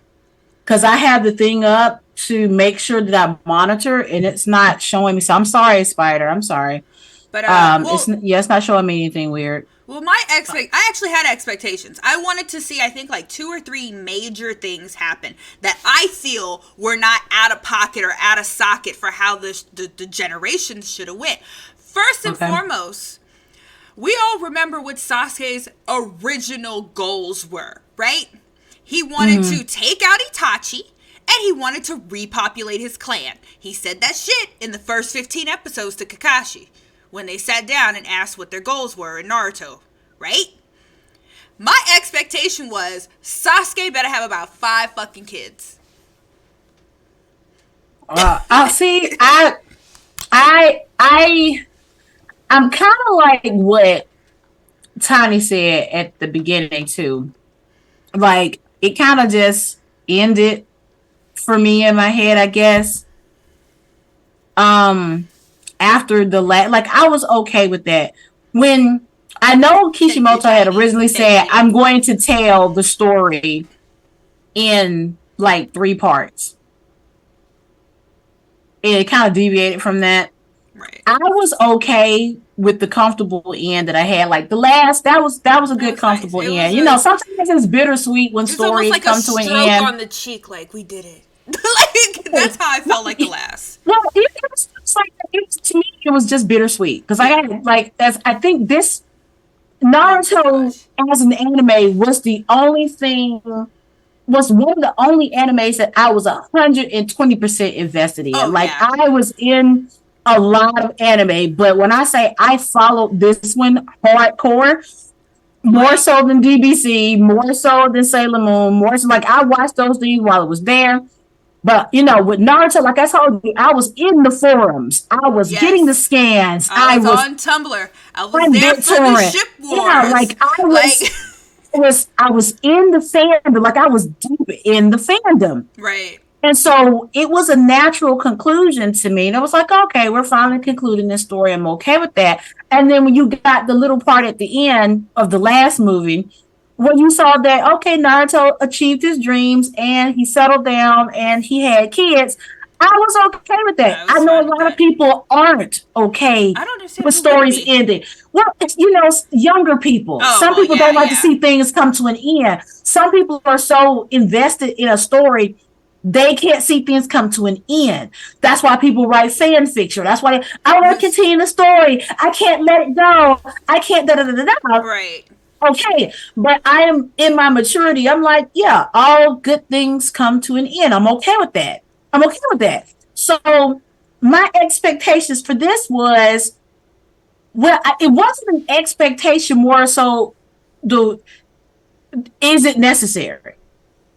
because I have the thing up to make sure that I monitor, and it's not showing me. So I'm sorry, Spider. I'm sorry. But It's not showing me anything weird. I actually had expectations. I wanted to see, I think, like 2 or 3 major things happen that I feel were not out of pocket or out of socket for how the generations should have went. First and Okay. foremost, we all remember what Sasuke's original goals were, right? He wanted to take out Itachi and he wanted to repopulate his clan. He said that shit in the first 15 episodes to Kakashi when they sat down and asked what their goals were in Naruto, right? My expectation was Sasuke better have about 5 fucking kids. I see. I I'm kind of like what Tiny said at the beginning too. Like it kind of just ended for me in my head, I guess. Um, after the like I was okay with that when I know Thank you, Kishimoto had Tiny. originally Thank said you. I'm going to tell the story in like 3 parts. And it kind of deviated from that. Right. I was okay with the comfortable end that I had. Like the last, that was a That good was nice. comfortable It was end. a Sometimes it's bittersweet when It's almost stories like a come to an stroke end. on the cheek, like we did it. Like that's how I felt like the last. Well, it's like to me, it was just bittersweet because I Yeah. had like as I think this Oh my Naruto gosh. as an anime was one of the only animes that I was 120% invested in. Oh Like yeah. I was in a lot of anime, but when I say I followed this one hardcore, more Like so than DBC, more so than Sailor Moon, more so like I watched those things while it was there. But with Naruto, like I told you, I was in the forums. I was getting the yes. scans. I I was was on Tumblr. I was on there for the BitTorrent. ship Yeah, wars. like I Like was I was in the fandom, like I was deep in the fandom. Right. And so it was a natural conclusion to me. And I was like, okay, we're finally concluding this story. I'm okay with that. And then when you got the little part at the end of the last movie, when you saw that, okay, Naruto achieved his dreams and he settled down and he had kids, I was okay with that. I I was know a fine with lot of that. people aren't okay I don't understand with who wouldn't stories be. ending. Well, it's, younger people. Oh Some well, people yeah, don't like to yeah. see things come to an end. Some people are so invested in a story they can't see things come to an end. That's why people write fan fiction. That's why I want to continue the story. I can't let it go. I can't da da da da da. Right. Okay, but I am in my maturity. I'm like, yeah, all good things come to an end. I'm okay with that. I'm okay with that. So my expectations for this was, well, it wasn't an expectation more so the is it necessary?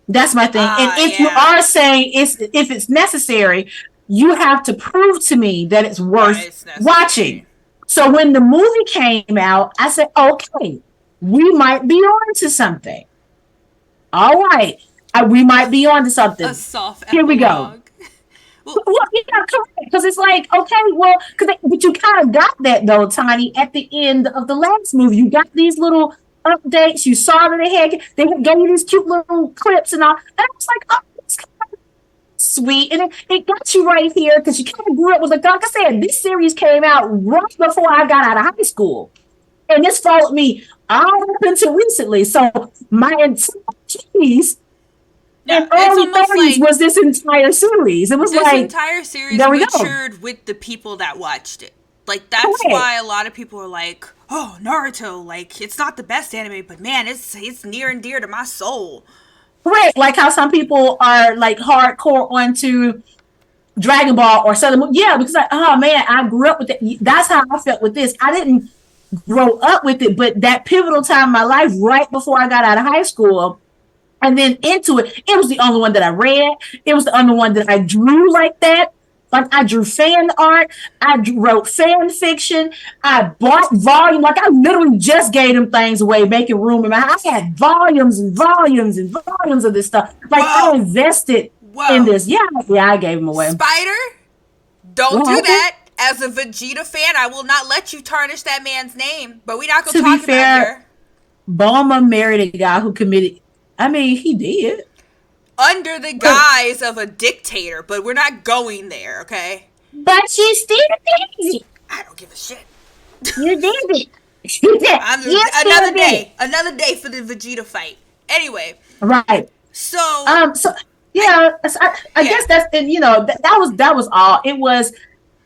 That's my thing. And Ah, if you yeah. are saying if it's necessary, you have to prove to me that it's Why worth it's necessary. watching. So when the movie came out, I said, okay, we might be on to something. All right. We might be on to A something. soft Here we go. epilogue. Well, Well, yeah, correct. Because it's like, okay, well, but you kind of got that though, Tiny, at the end of the last movie. You got these little updates. You saw that they gave you these cute little clips and all. And I was like, oh, it's kind of sweet. And it got you right here because you kind of grew up with, like I said, this series came out right before I got out of high school. And this followed me all up until recently. So my entire 20s no, and it's early almost 30s like was this entire series. It was this like, entire series there we go. matured with the people that watched it. Like that's Correct. why a lot of people are like, "Oh, Naruto, like it's not the best anime, but man, it's near and dear to my soul." Correct. Like how some people are like hardcore onto Dragon Ball or Southern Moon. Yeah, because like, oh man, I grew up with it. That's how I felt with this. I didn't grow up with it, but that pivotal time in my life, right before I got out of high school, and then into it, it was the only one that I read. It was the only one that I drew like that. Like I drew fan art, wrote fan fiction, I bought volume. Like I literally just gave them things away, making room in my house. I had volumes and volumes and volumes of this stuff. Like I Whoa, invested in whoa, this. Yeah, yeah, I gave them away. Spider, don't What do happened? that. As a Vegeta fan, I will not let you tarnish that man's name. But we're not gonna To be talk about it fair, here. Bulma married a guy who committed. I mean, he did, Under the but guise of a dictator, but we're not going there, okay? she's still busy. I don't give a shit. You did it. You did. You still did it. Another day for the Vegeta fight. Anyway, Right. so So yeah, I yeah, guess that's and that was all. It was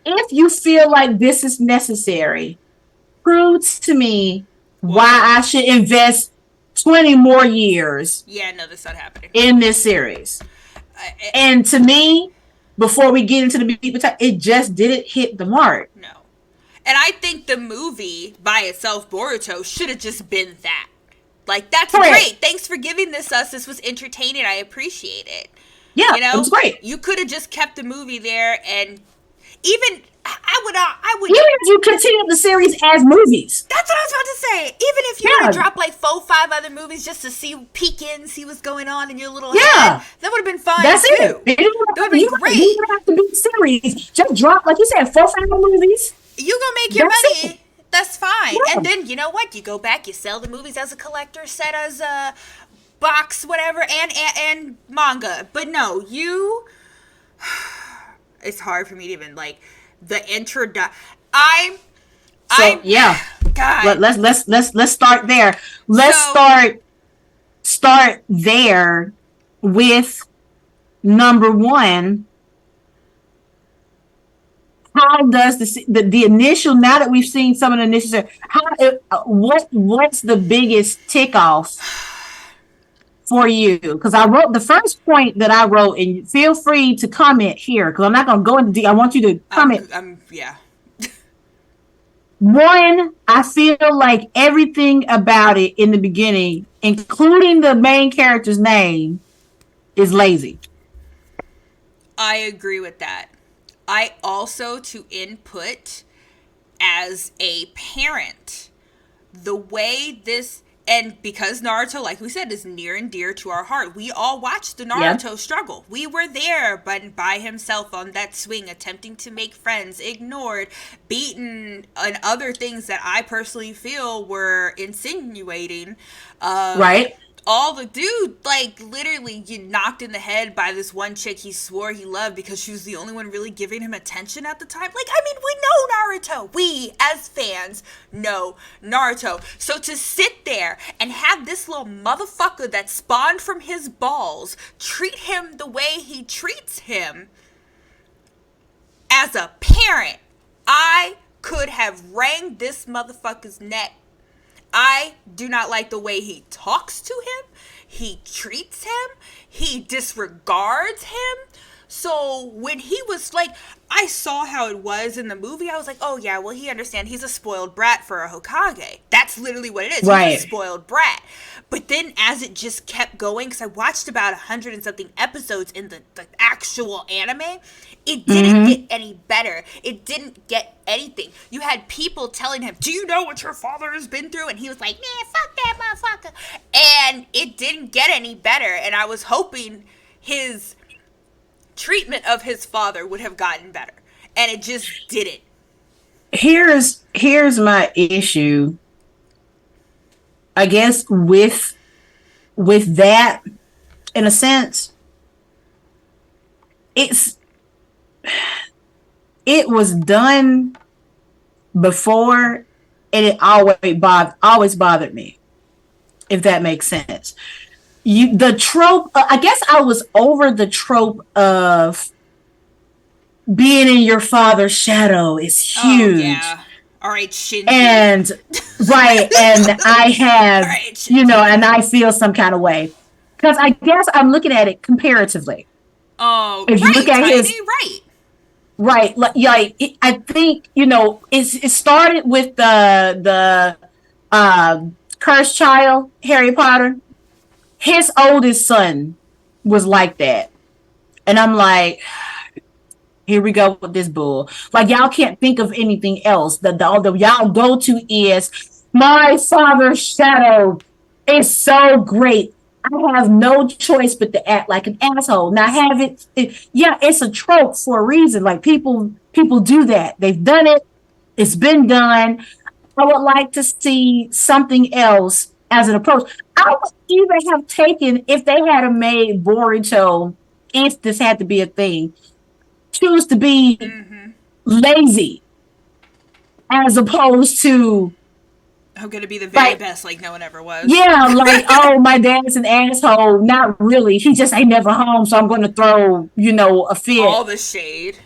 if you feel like this is necessary, prove to me well, why I should invest 20 more years yeah, no, that's not happening. in this series. And to me, before we get into the meat potato, it just didn't hit the mark. No, and I think the movie by itself, Boruto, should have just been that. Like that's Correct. great. Thanks for giving this us. This was entertaining. I appreciate it. Yeah, You it was know, great. you could have just kept the movie there, and even I would. Even if you continue the series as movies. That's what I was about to say. Even if you would have Yeah, dropped like 4, 5 other movies just to see, peek in, see what's going on in your little head, yeah. that would have been fine That's too. it. It didn't That would have have, been you great. didn't have to be series. Just drop, like you said, 4 5 movies. You gonna make your That's it. money. That's fine. Yeah. And then you know what? You go back, you sell the movies as a collector set, as a box, whatever, and manga. But no, you. It's hard for me to even like the intro. I So I yeah, God. let's start there. Let's So start there with number one. How does the initial, now that we've seen some of the initial, what's the biggest tick off for you? Because I wrote the first point that I wrote, and feel free to comment here because I'm not going to go into. I want you to comment. I'm yeah. One, I feel like everything about it in the beginning, including the main character's name, is lazy. I agree with that. I also, to input as a parent, the way this, And because Naruto, like we said, is near and dear to our heart, we all watched the Yeah. Naruto struggle. We were there, but by himself on that swing, attempting to make friends, ignored, beaten, and other things that I personally feel were insinuating. Um, Right. all the dude, like, literally get knocked in the head by this one chick he swore he loved because she was the only one really giving him attention at the time. Like, I mean, we know Naruto. We, as fans, know Naruto. So to sit there and have this little motherfucker that spawned from his balls treat him the way he treats him, as a parent, I could have wrung this motherfucker's neck. I do not like the way he talks to him. He treats him. He disregards him. So when he was like, I saw how it was in the movie. I was like, oh yeah, well he understands. He's a spoiled brat for a Hokage. That's literally what it is. Right. He's a spoiled brat. But then as it just kept going, because I watched about 100 and something episodes in the actual anime, it didn't get any better. It didn't get anything. You had people telling him, do you know what your father has been through? And he was like, man, fuck that motherfucker. And it didn't get any better. And I was hoping his treatment of his father would have gotten better. And it just didn't. Here's my issue, I guess, with that, in a sense. It was done before, and it always bothered me, if that makes sense. The trope, I guess I was over the trope of being in your father's shadow is huge. Oh, yeah. All right, Shinji. And right, and I have, right, and I feel some kind of way, because I guess I'm looking at it comparatively. Oh, if you right, look at Tiny, his right. Right, like I think it started with the cursed child, Harry Potter. His oldest son was like that, and I'm like, here we go with this bull. Like, y'all can't think of anything else. The y'all go to is my father's shadow is so great. I have no choice but to act like an asshole. Now, yeah, it's a trope for a reason. Like, people do that. They've done it. It's been done. I would like to see something else as an approach. I would even have taken, if they had made Boruto, if this had to be a thing, choose to be lazy as opposed to I'm gonna be the very best, like no one ever was. Yeah, like, oh, my dad's an asshole. Not really. He just ain't never home, so I'm going to throw, a fit. All the shade.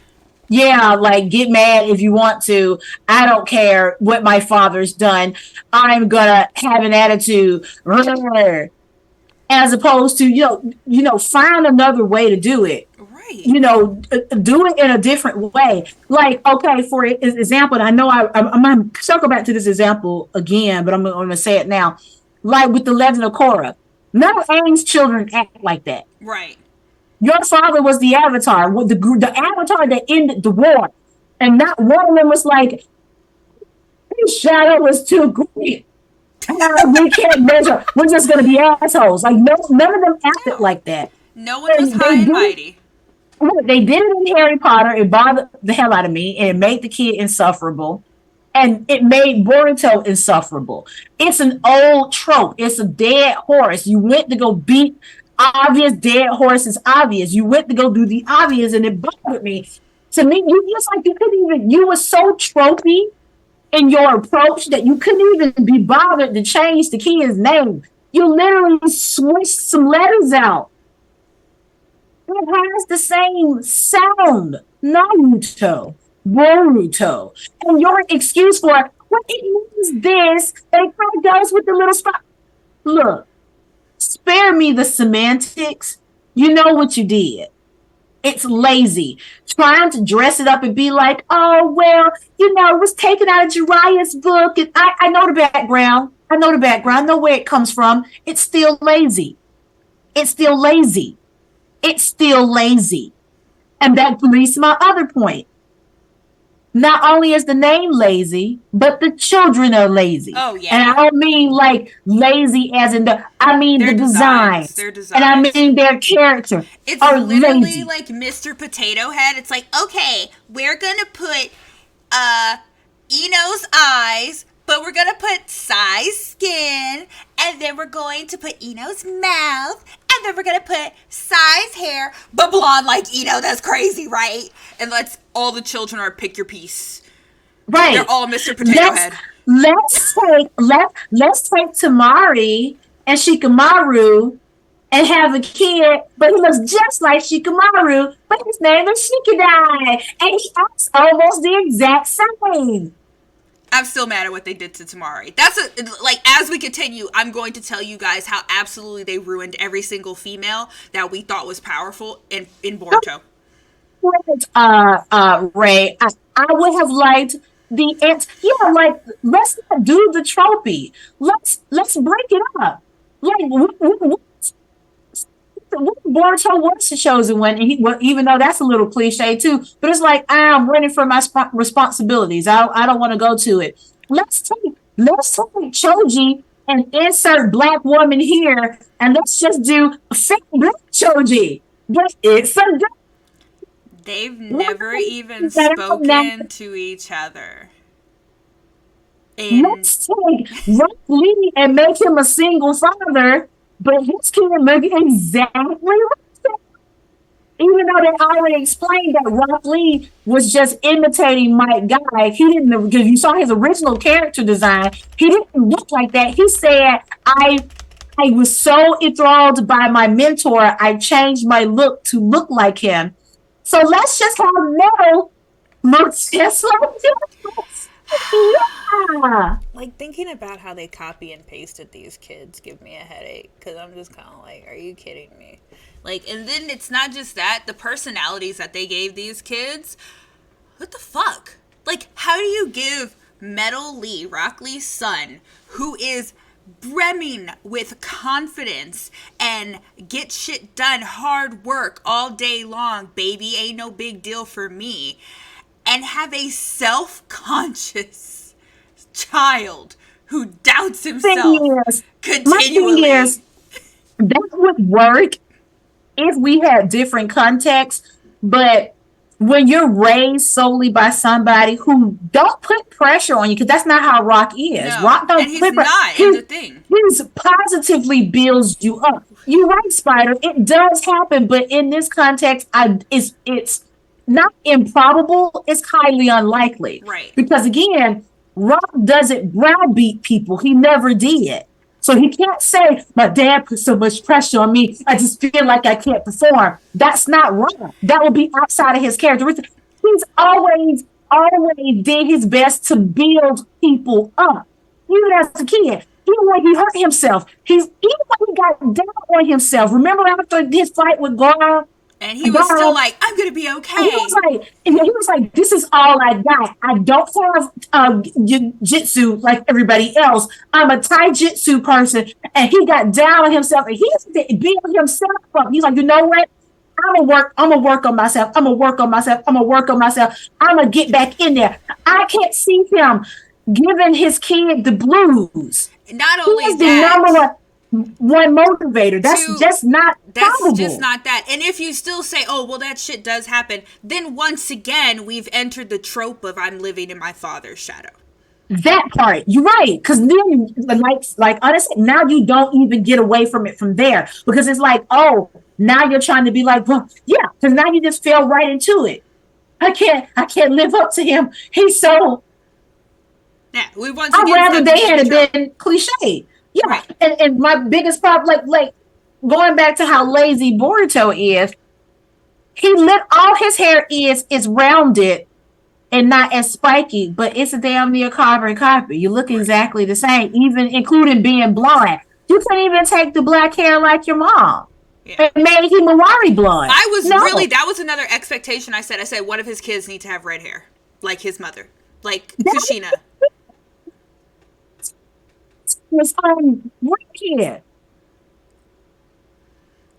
Yeah, like, get mad if you want to. I don't care what my father's done. I'm going to have an attitude. As opposed to, find another way to do it. Right. Do it in a different way. Like, okay, for example, and I know I'm going to circle back to this example again, but I'm going to say it now. Like with the Legend of Korra. None of Aang's children act like that. Right. Your father was the Avatar, the Avatar that ended the war. And not one of them was like, his shadow was too great. We can't measure. We're just going to be assholes. Like, none of them acted like that. No one was high and mighty. They did it in Harry Potter. It bothered the hell out of me, and it made the kid insufferable. And it made Boruto insufferable. It's an old trope. It's a dead horse. You went to go beat obvious dead horse is obvious. You went to go do the obvious, and it bothered me. To me, you were so tropey in your approach that you couldn't even be bothered to change the kid's name. You literally switched some letters out. It has the same sound. Naruto, Boruto. And your excuse for it means this, and it kind of goes with the little spot. Look, spare me the semantics. You know what you did. It's lazy. Trying to dress it up and be like, oh, well, it was taken out of Jiraiya's book. And I know the background. I know where it comes from. It's still lazy. And that leads to my other point. not only is the name lazy, but the children are lazy. Oh And I yeah, don't mean like lazy as in I mean the their designs, designs. their And I designs. mean their character It's are literally lazy. like Mr. Potato Head. It's like, okay, we're gonna put uh Eno's eyes, but we're gonna put Sai's skin, and then we're going to put Eno's mouth, and then we're gonna put Sai's hair, but blonde like Eno. That's crazy, right? And let's all the children are pick your piece. They're Right. all Mr. Potato Let's Head. let's take Tamari and Shikamaru and have a kid, but he looks just like Shikamaru, but his name is Shikidai. And he acts almost the exact same. I'm still mad at what they did to Tamari. That's like, as we continue, I'm going to tell you guys how absolutely they ruined every single female that we thought was powerful in Boruto. Ray, I would have liked the ant. Yeah, like let's not do the trophy. Let's break it up. Like Boruto was the chosen one, and well, even though that's a little cliche too, but it's like I'm running from my responsibilities. I don't want to go to it. Let's take Choji and insert black woman here, and let's just do fake black Choji. But it's a They've good never even now. spoken to each other. In Let's take Rock Lee and make him a single father, but his kid look exactly like him. Even though they already explained that Rock Lee was just imitating Mike Guy, he didn't, because you saw his original character design, he didn't look like that. He said, I was so enthralled by my mentor, I changed my look to look like him. So let's just have Metal look just like him. Yeah. like, thinking about how they copy and pasted these kids give me a headache, because I'm just kind of like, are you kidding me? Like, and then it's not just that, the personalities that they gave these kids, what the fuck? Like, how do you give Metal Lee, Rock Lee's son, who is brimming with confidence and get shit done, hard work all day long, baby, ain't no big deal for me, and have a self-conscious child who doubts himself Thing is, my thing continually? is, that would work if we had different contexts, but when you're raised solely by somebody who don't put pressure on you, because that's not how Rock is. No, Rock and don't he's put pressure. not in the thing. He's positively builds you up. You're right, Spider. It does happen, but in this context, it's not improbable. It's highly unlikely Right. because again, Rock doesn't browbeat people. He never did. So he can't say, my dad put so much pressure on me. I just feel like I can't perform. That's not wrong. That would be outside of his characteristics. He's always did his best to build people up. Even as a kid. Even when he hurt himself. Even when he got down on himself. Remember after his fight with Gara? And he was still Gara like, I'm gonna be and okay. he was like, this is all I got. I don't have jitsu like everybody else. I'm a taijutsu person. And he got down on himself and he's building himself up. He's like, you know what? I'm gonna work on myself. I'm gonna work on myself. I'm gonna work on myself. I'm gonna get back in there. I can't see him giving his kid the blues. Not He only is the that, number one motivator. That's to just not that's just probable. not that. And if you still say, oh, well, that shit does happen, then once again, we've entered the trope of I'm living in my father's shadow. That part, you're right. Because then, like honestly, now you don't even get away from it from there because it's like, oh, now you're trying to be like, well, yeah, because now you just fell right into it. I can't live up to him. He's so. Yeah, we once I'd again rather stepped they into the had trope. been cliche. Yeah, Right. and my biggest problem, like going back to how lazy Boruto is, he lit all his hair is rounded and not as spiky, but it's a damn near carbon copy. You look Right. exactly the same, even including being blonde. You can't even take the black hair like your mom Yeah. and make him Mawari blonde. I was really, No, that was another expectation I said. I said, one of his kids need to have red hair, like his mother, like that Kushina. was red hair.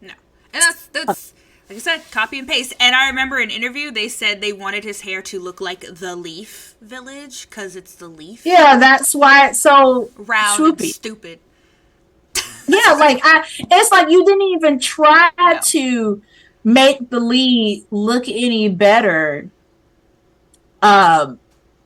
No. And that's Like I said, copy and paste. And I remember in an interview they said they wanted his hair to look like the Leaf Village because it's the leaf. Yeah, that's why it's so Round and swoopy. stupid. Yeah, it's like you didn't even try No. to make the lead look any better um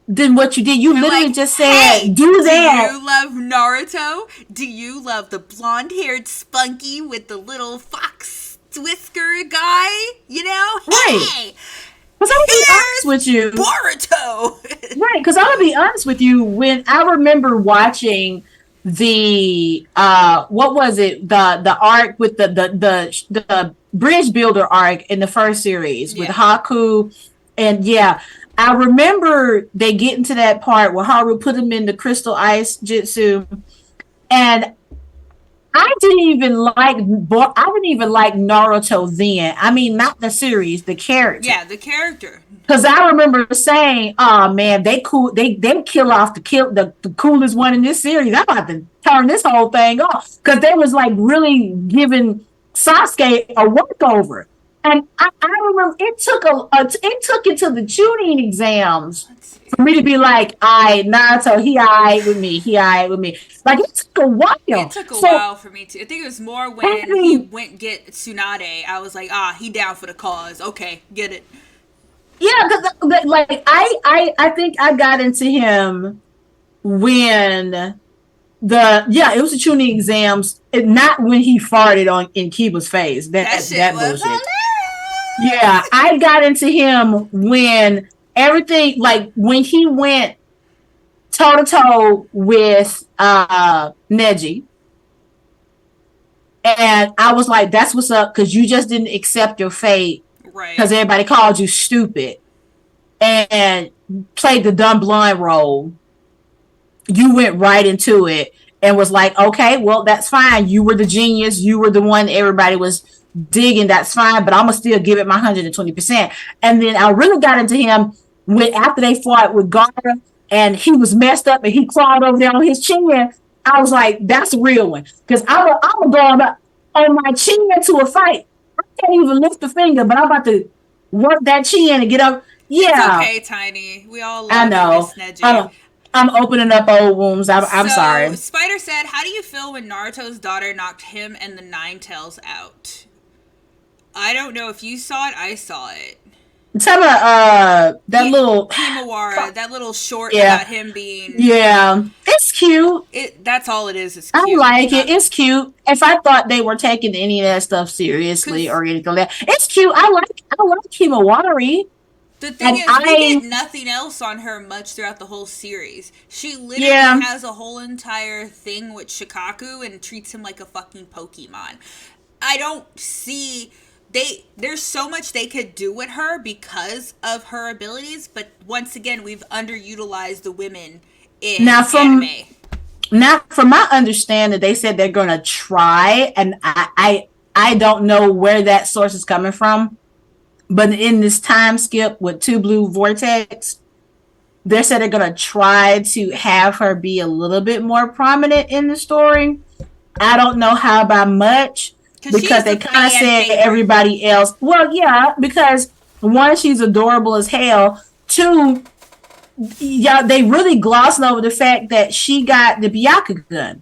than what you did. You They're literally like, just hey, said, do do that. you love Naruto? Do you love the blonde haired spunky with the little fox whisker guy? You know? Right. Hey! Because I'm gonna be honest Here's with you. Boruto! Right, because I'm gonna be honest with you, when I remember watching the what was it? The arc with the bridge builder arc in the first series with Yeah. Haku, and yeah, I remember they get into that part where Haru put him in the crystal ice jutsu, and I didn't even like Naruto then. I mean, not the series, the character. Yeah, the character. Because I remember saying, "Oh man, they cool. They kill off the coolest one in this series. I'm about to turn this whole thing off." Because they was like really giving Sasuke a workover, and I remember it took into the tuning exams Let's see. for me to be like, "I Naruto, he alright with me. He alright with me." Like it took a It while. took a So while for me to. I think it was more when he having went get Tsunade. I was like, he down for the cause. Okay, get it. yeah, because like I think I got into him when it was the tuning exams, not when he farted on in Kiba's face. That That shit that was bullshit. hilarious. Yeah, I got into him when everything like when he went toe to toe with Neji. And I was like, that's what's up, because you just didn't accept your fate Right. because everybody called you stupid and played the dumb blind role. You went right into it and was like, okay, well, that's fine. You were the genius. You were the one everybody was digging. That's fine, but I'm gonna still give it my 120%. And then I really got into him when after they fought with Gara and he was messed up and he crawled over there on his chin. I was like, that's a real one, because I'm going up on my chin to a fight. I can't even lift a finger, but I'm about to work that chin and get up. It's Yeah, okay, Tiny. We all I love and know. miss Neji. I'm opening up old wounds. I'm So, sorry. Spider said, how do you feel when Naruto's daughter knocked him and the Nine Tails out? I don't know if you saw it. I saw it. Tell me, that little, Himawara, that little short yeah, about him being yeah, it's cute. it. That's all it is. It's I cute. like it. Not It's cute. If I thought they were taking any of that stuff seriously because or anything like that, it's cute. I like Himawari, the thing and is, we I get nothing else on her much throughout the whole series. She literally yeah. has a whole entire thing with Shikaku and treats him like a fucking Pokemon. I don't see there's so much they could do with her because of her abilities, but once again, we've underutilized the women Now in from anime. now from my understanding, they said they're gonna try, and I don't know where that source is coming from, but in this time skip with Two Blue Vortex, they said they're gonna try to have her be a little bit more prominent in the story. I don't know how by much, Because she because is they the kind of fan said favorite. everybody else. Well, yeah, because one, she's adorable as hell. Two, yeah, they really glossed over the fact that she got the Byakugan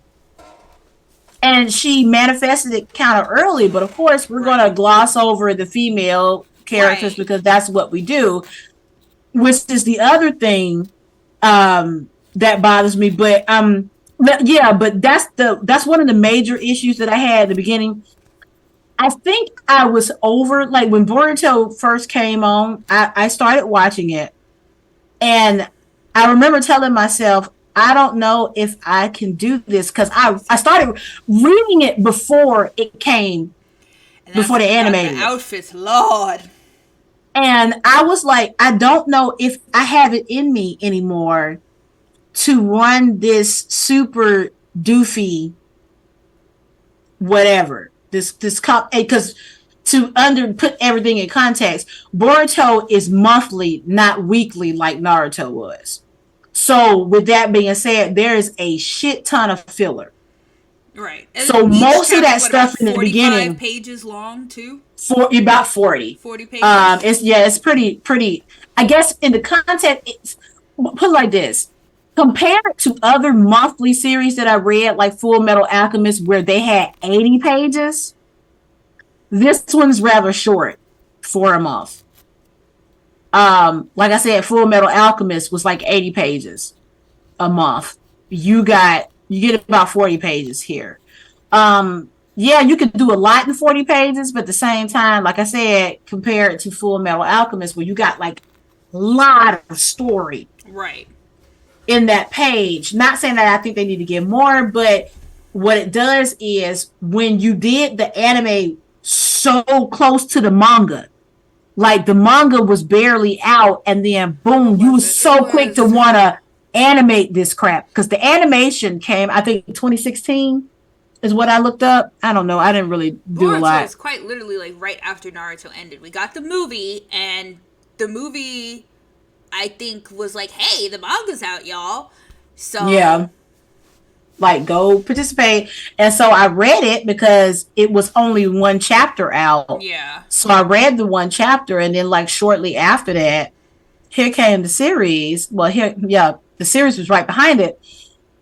and she manifested it kind of early. But of course, we're going Right. to gloss over the female characters Right. because that's what we do, which is the other thing that bothers me. But that's one of the major issues that I had at the beginning. I think I was over, like when Boruto first came on, I started watching it, and I remember telling myself, I don't know if I can do this, because I started reading it And I before they forgot the animated it. outfits, Lord. And I was like, I don't know if I have it in me anymore to run this super doofy whatever. This comp, because to under put everything in context, Boruto is monthly, not weekly like Naruto was. So with that being said, there is a shit ton of filler. Right. And So each most of chapter, that what, about stuff in the 45 beginning, pages long, too? for about 40. 40 pages? It's pretty. I guess in the content, it's put it like this: compared to other monthly series that I read, like Full Metal Alchemist, where they had 80 pages, this one's rather short for a month. Like I said, Full Metal Alchemist was like 80 pages a month. You get about 40 pages here. Yeah, you could do a lot in 40 pages, but at the same time, like I said, compared to Full Metal Alchemist, where you got like a lot of story Right. in that page. Not saying that I think they need to get more, but what it does is when you did the anime so close to the manga, like the manga was barely out, and then What boom, you was was it? It so quick to was want to animate this crap because the animation came, I think, 2016 is what I looked up. I don't know. I didn't really do a Boruto lot. is quite literally like right after Naruto ended. We got the movie, and the movie, I think, was like, hey, the manga's out, y'all. So, Yeah, like go participate. And so I read it because it was only one chapter out. yeah. So I read the one chapter, and then like shortly after that, here came the series. Well, here, yeah, the series was right behind it,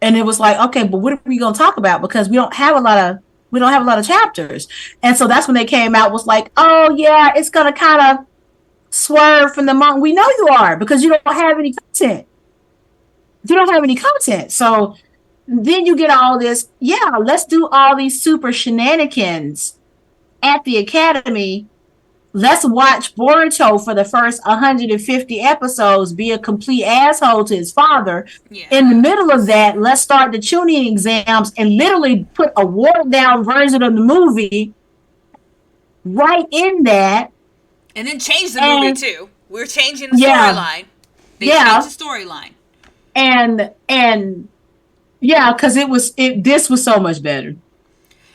and it was like, okay, but what are we going to talk about? Because we don't have a lot of chapters, and so that's when they came out. Was like, oh yeah, it's going to kind of swerve from the monk. We know you are because you don't have any content. You don't have any content, so then you get all this. Yeah, let's do all these super shenanigans at the academy. Let's watch Boruto for the first 150 episodes be a complete asshole to his father. In the Yeah. middle of that, let's start the tuning exams and literally put a watered down version of the movie right in that. And then change the movie, And too. We're changing the yeah, storyline. They changed yeah, the storyline. and yeah, because this was so much better.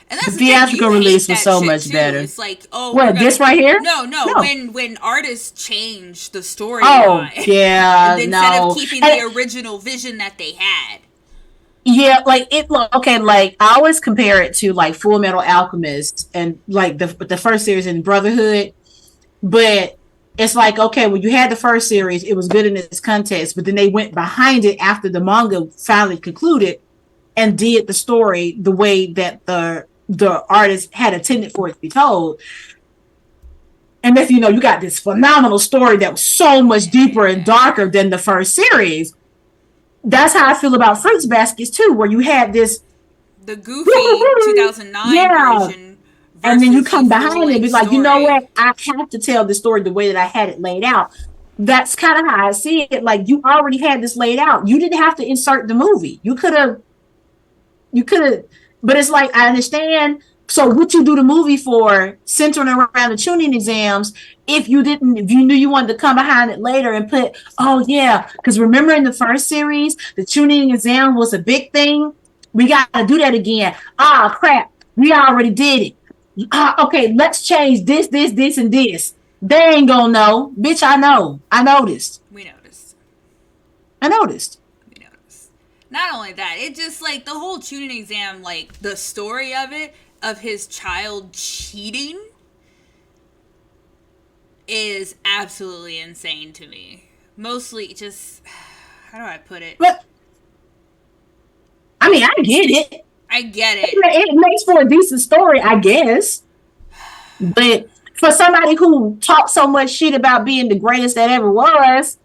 And The that's the thing. theatrical You hate release was that so shit much too. better. It's like, oh, we're What, gonna this right here? no. No. When artists change the Oh, storyline, and yeah, instead of no. keeping the And original vision that they had. yeah, like it look okay, like I always compare it to like Full Metal Alchemist and like the first series in Brotherhood, but it's like okay, when you had the first series, it was good in its context, but then they went behind it after the manga finally concluded and did the story the way that the artist had intended for it to be told. And if you know, you got this phenomenal story that was so much deeper and darker than the first series. That's how I feel about Fruits Baskets too, where you had this, The goofy 2009 yeah, version and then you versus the come full behind it and length be like, you know story. what? I have to tell the story the way that I had it laid out. That's kind of how I see it. Like you already had this laid out. You didn't have to insert the movie. You could have, but it's like I understand. So what you do the movie for, centering around the tuning exams, if you knew you wanted to come behind it later and put, oh yeah, because remember in the first series, the tuning exam was a big thing. We got to do that again. Ah, crap, we already did it. Okay, let's change this, and this. They ain't gonna know, bitch. I know. I noticed. We noticed. I noticed. We noticed. Not only that, it just like the whole tuning exam, like the story of it, of his child cheating, is absolutely insane to me. Mostly just, how do I put it? But I mean, I get it. I get it. It makes for a decent story, I guess. But for somebody who talked so much shit about being the greatest that ever was,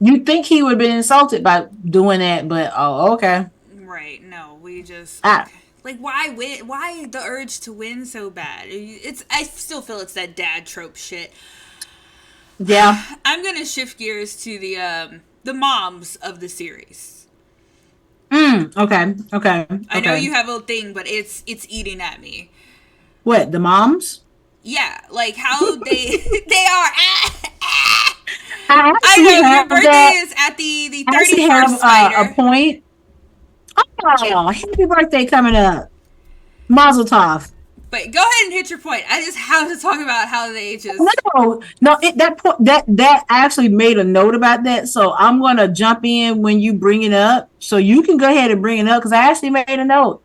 you'd think he would have been insulted by doing that. But oh, okay. Right, no, we just Ah, like why win, why the urge to win so bad? It's, I still feel it's that dad trope shit. yeah. I'm gonna shift gears to the moms of the series. Okay. Okay. I know Okay. you have a thing, but it's eating at me. What, the moms? Yeah, like how they they are. I I actually know your have birthday that. is at the I actually 31st have a spider. point. Oh, happy birthday coming up. Mazel tov. But go ahead and hit your point. I just have to talk about how they just No. That point that I actually made a note about that, so I'm gonna jump in when you bring it up. So you can go ahead and bring it up because I actually made a note.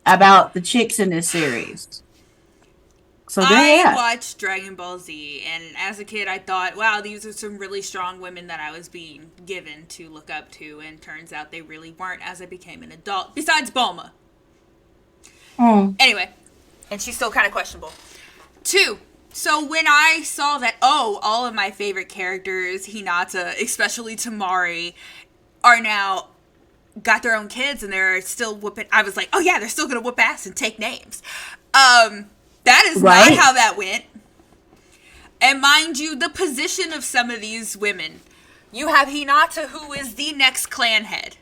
about the chicks in this series. So there you I have. watched Dragon Ball Z, and as a kid, I thought, wow, these are some really strong women that I was being given to look up to, and turns out they really weren't as I became an adult, besides Bulma. Mm. Anyway, and she's still kind of questionable. Two, so when I saw that, oh, all of my favorite characters, Hinata, especially Tamari, are now got their own kids and they're still whooping, I was like, oh yeah, they're still gonna whoop ass and take names. That is not Right. how that went. And mind you, the position of some of these women, you have Hinata, who is the next clan head,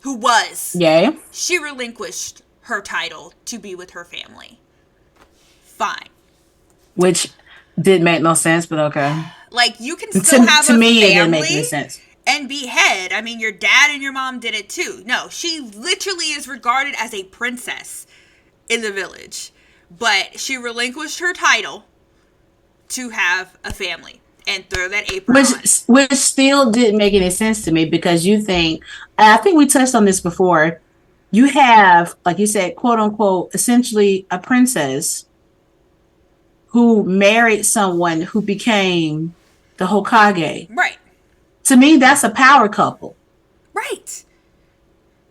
who was. Yay. She relinquished her title to be with her family. Fine. Which didn't make no sense, but okay. Like, you can still have To a me, it didn't make any family sense. and be head. I mean, your dad and your mom did it too. No, she literally is regarded as a princess in the village. But she relinquished her title to have a family and throw that apron Which on. which still didn't make any sense to me because you think, and I think we touched on this before. You have, like you said, quote unquote, essentially a princess who married someone who became the Hokage. Right. To me, that's a power couple. Right.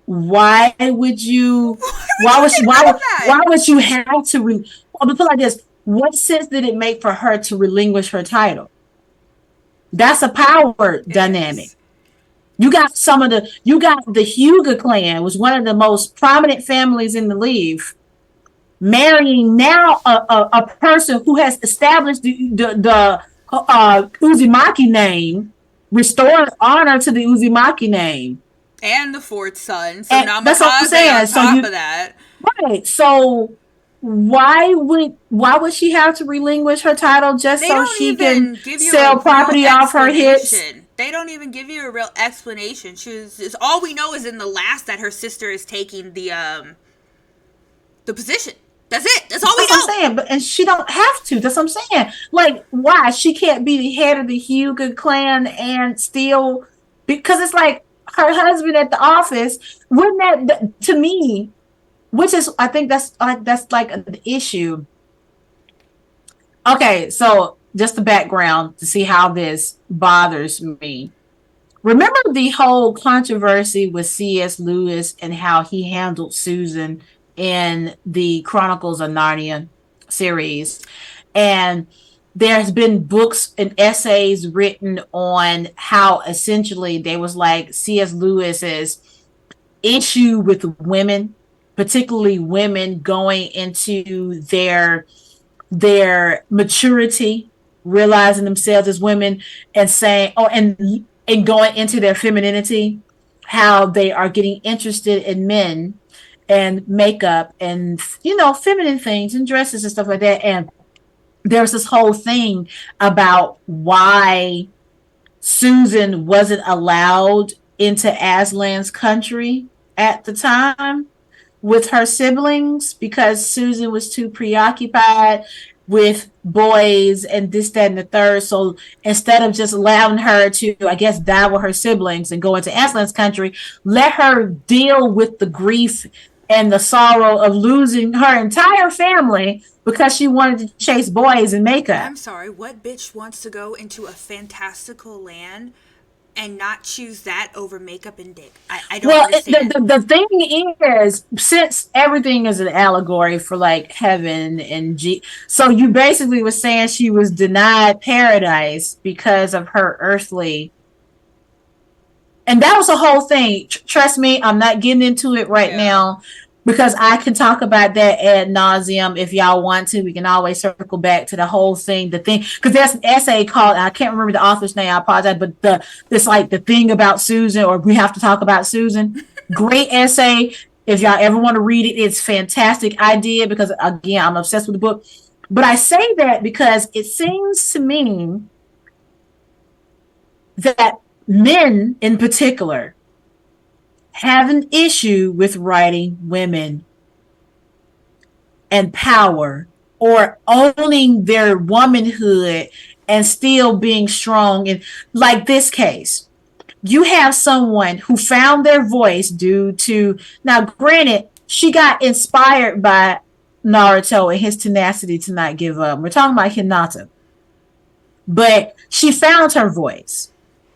Why would you? Why would you get rid of Why that? would you have to? Well, but put it like this: what sense did it make for her to relinquish her title? That's a power It dynamic. is. You got the Hyuga clan, was one of the most prominent families in the leaf, marrying now a person who has established the Uzumaki name, restored honor to the Uzumaki name. And the fourth son. So And that's what I'm Namikaze on saying. So top you of that. right. So why would she have to relinquish her title just They so don't she can even give you a sell real property off her hips? explanation. They don't even give you a real explanation. All we know is in the last that her sister is taking the position. That's it. That's all we That's what I'm know. saying. But and she don't have to. That's what I'm saying. Like, why? She can't be the head of the Hyuga clan and still because it's like her husband at the office. Wouldn't that to me, which is I think that's like an issue. Okay, so just the background to see how this bothers me. Remember the whole controversy with C.S. Lewis and how he handled Susan in the Chronicles of Narnia series. And there's been books and essays written on how essentially there was like C.S. Lewis's issue with women, particularly women going into their maturity, realizing themselves as women and saying, oh, and going into their femininity, how they are getting interested in men and makeup and feminine things and dresses and stuff like that. And there's this whole thing about why Susan wasn't allowed into Aslan's country at the time with her siblings because Susan was too preoccupied with boys and this, that, and the third. So instead of just allowing her to, I guess, die with her siblings and go into Aslan's country, let her deal with the grief and the sorrow of losing her entire family because she wanted to chase boys and makeup. I'm sorry, what bitch wants to go into a fantastical land and not choose that over makeup and dick? I don't Well, understand. the thing is, since everything is an allegory for like heaven and so you basically were saying she was denied paradise because of her earthly, and that was a whole thing. Trust me, I'm not getting into it right now because I can talk about that ad nauseum if y'all want to. We can always circle back to the whole thing, because there's an essay called, I can't remember the author's name, I apologize, but it's like the thing about Susan, or we have to talk about Susan. Great essay. If y'all ever want to read it, it's fantastic idea because again, I'm obsessed with the book. But I say that because it seems to me that men in particular have an issue with writing women and power or owning their womanhood and still being strong. In like this case, you have someone who found their voice due to, now granted, she got inspired by Naruto and his tenacity to not give up. We're talking about Hinata, but she found her voice.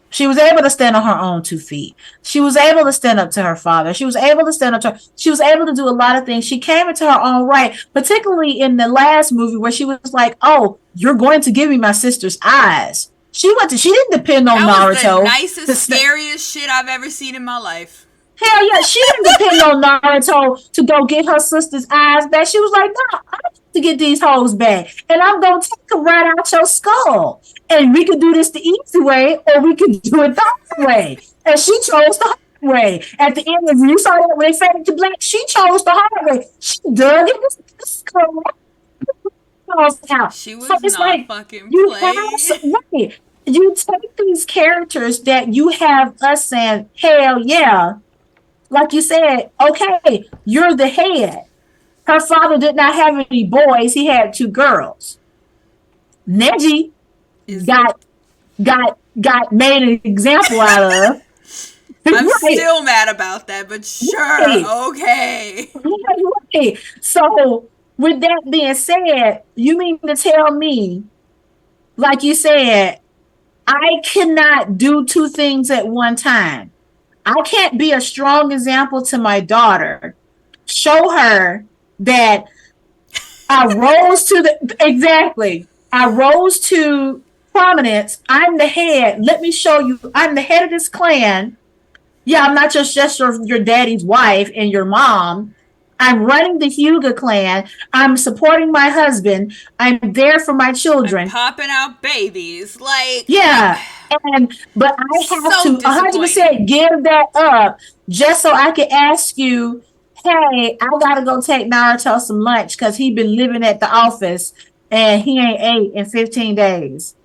She was able to stand on her own 2 feet. She was able to stand up to her father. She was able to stand up to her. She was able to do a lot of things. She came into her own right, particularly in the last movie where she was like, "Oh, you're going to give me my sister's eyes." She didn't depend on That was the Naruto nicest, scariest shit I've ever seen in my life. hell yeah, she didn't depend on Naruto to go get her sister's eyes back. She was like, "No, I have to get these hoes back, and I'm gonna take them right out your skull. And we could do this the easy way, or we could do it the hard way." And she chose the hard way. At the end, if you saw that when they faded to black, she chose the hard way. She dug in the skull out. She So was it's not like fucking you have playing. right. You take these characters that you have us saying, hell yeah, like you said, okay, you're the head. Her father did not have any boys; he had 2 girls. Neji Is got got made an example out of. I'm Right, still mad about that, but right, sure, okay. right. So, with that being said, you mean to tell me, like you said, I cannot do 2 things at one time? I can't be a strong example to my daughter, show her that I rose to the exactly. I rose to prominence. I'm the head. Let me show you. I'm the head of this clan. Yeah, I'm not just your daddy's wife and your mom. I'm running the Hyuga clan. I'm supporting my husband. I'm there for my I'm children. popping out babies. Like, Yeah. And but I have so to disappointing. 100% give that up just so I can ask you, hey, I gotta go take Naruto some lunch because he been living at the office and he ain't ate in 15 days.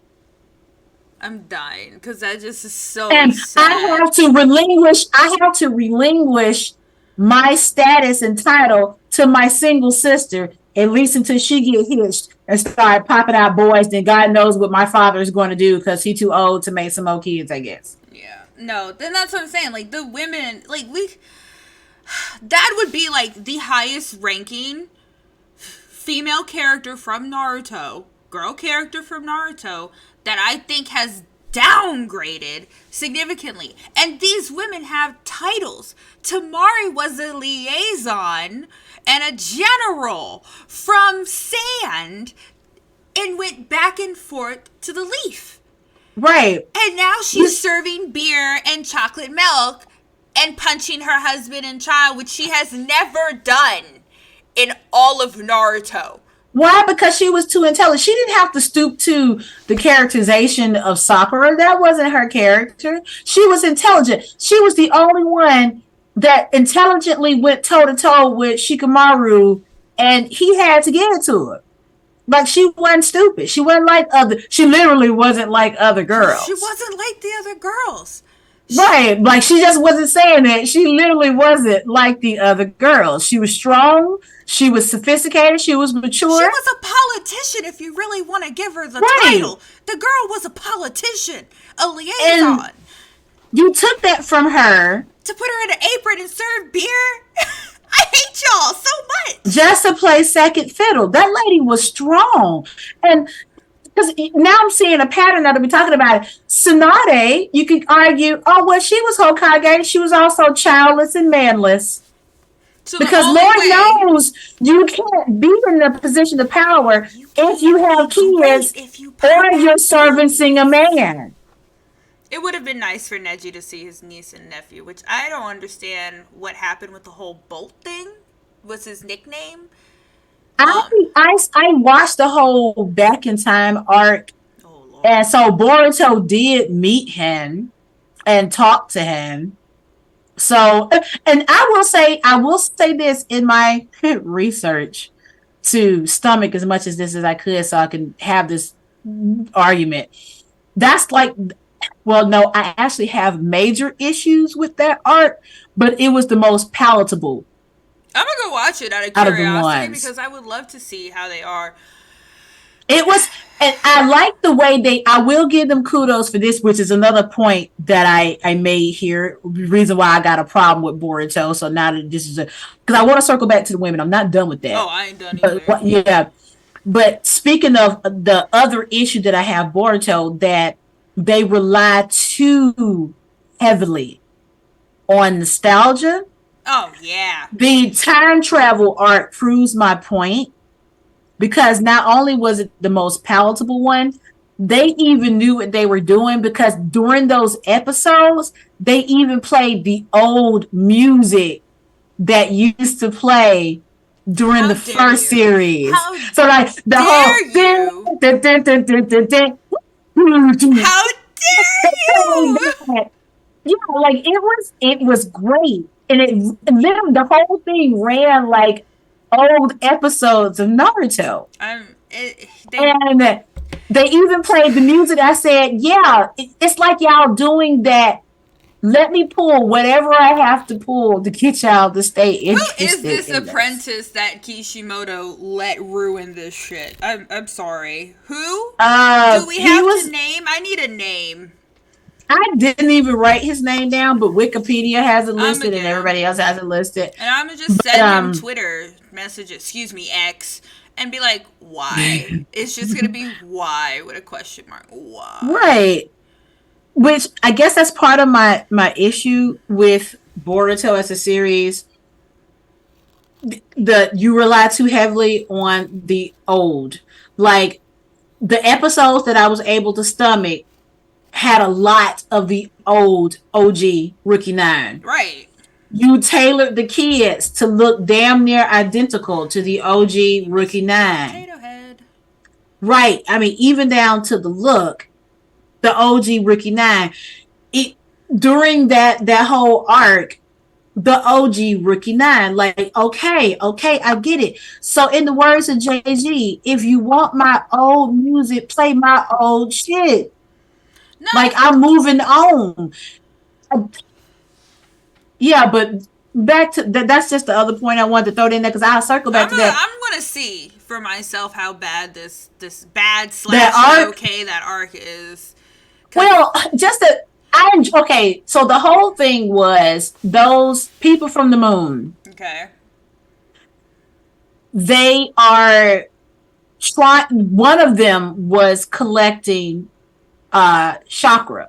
I'm dying because that just is so And sad. I have to relinquish my status and title to my single sister, at least until she get hitched and start popping out boys. Then God knows what my father is going to do because he too old to make some more kids, I guess. Yeah. No, then that's what I'm saying. Like, the women, like, that would be, like, the highest ranking female character from Naruto, girl character from Naruto, that I think has downgraded significantly. And these women have titles. Tamari was a liaison and a general from Sand and went back and forth to the Leaf. Right. And now she's serving beer and chocolate milk and punching her husband and child, which she has never done in all of Naruto. Why? Because she was too intelligent. She didn't have to stoop to the characterization of Sakura. That wasn't her character. She was intelligent. She was the only one that intelligently went toe to toe with Shikamaru, and he had to give it to her. Like she wasn't stupid. She wasn't like other. She literally wasn't like other She girls. wasn't like the other girls. Right. Like she just wasn't saying that. She literally wasn't like the other girls. She was strong. She was sophisticated. She was She mature. was a politician, if you really want to give her the Right. title. The girl was a politician, a And liaison. you took that from her To put her in an apron and serve beer? I hate y'all so much. just to play second fiddle. That lady was strong. And because now I'm seeing a pattern that we're talking about. Tsunade, you could argue, oh, well, she was Hokage. She was also childless and manless. So the Because only Lord way knows you can't be in the position of power if you have kids if you pop or you're out servicing a man. It would have been nice for Neji to see his niece and nephew, which I don't understand what happened with the whole Bolt thing. Was his nickname? I, Um. I watched the whole Back in Time arc, Oh and Lord. so Boruto did meet him and talk to him. So, and I will say this in my research to stomach as much as this as I could so I can have this argument. That's like, well, no, I actually have major issues with that art, but it was the most palatable I'm gonna go watch it out of out of the curiosity ones. because I would love to see how they are. It was, and I like the way I will give them kudos for this, which is another point that I made here. Reason why I got a problem with Boruto. So now that this is because I want to circle back to the women. I'm not done with Oh, that. I ain't done But either. yeah, but speaking of the other issue that I have, Boruto, that they rely too heavily on nostalgia. Oh yeah. The time travel arc proves my point because not only was it the most palatable one, they even knew what they were doing because during those episodes, they even played the old music that used to play during How the dare first you? series. How So like the whole dare you? How dare you? yeah, like it was great. And literally the whole thing ran like old episodes of Naruto. They And they even played the music. I said, yeah, it's like y'all doing that. Let me pull whatever I have to pull to get y'all to stay Who is interested this in this. apprentice that Kishimoto let ruin this shit? I'm sorry. Who? Do we He have to was. name? I need a name. I didn't even write his name down, but Wikipedia has it I'm gonna listed, and get him. everybody else has it listed. And I'm gonna just But send him Twitter message, excuse me, X, and be like, why? It's just gonna be why with a question mark. Why? right, which I guess that's part of my issue with Boruto as a series. You rely too heavily on the old, like the episodes that I was able to stomach had a lot of the old OG Rookie Nine. Right. You tailored the kids to look damn near identical to the OG Rookie Nine. Potato Head. Right. I mean, even down to the look, the OG Rookie Nine. It during that whole arc, the OG Rookie Nine. Like, okay, I get it. So, in the words of Jay Z, if you want my old music, play my old shit. Like, No, I'm moving on. Yeah, but back to that. That's just the other point I wanted to throw in there because I'll circle back to that. I'm gonna see for myself how bad this bad That slash arc. okay that arc is. Cause Well, just that okay. So the whole thing was those people from the moon. okay. They are trying. One of them was collecting chakra.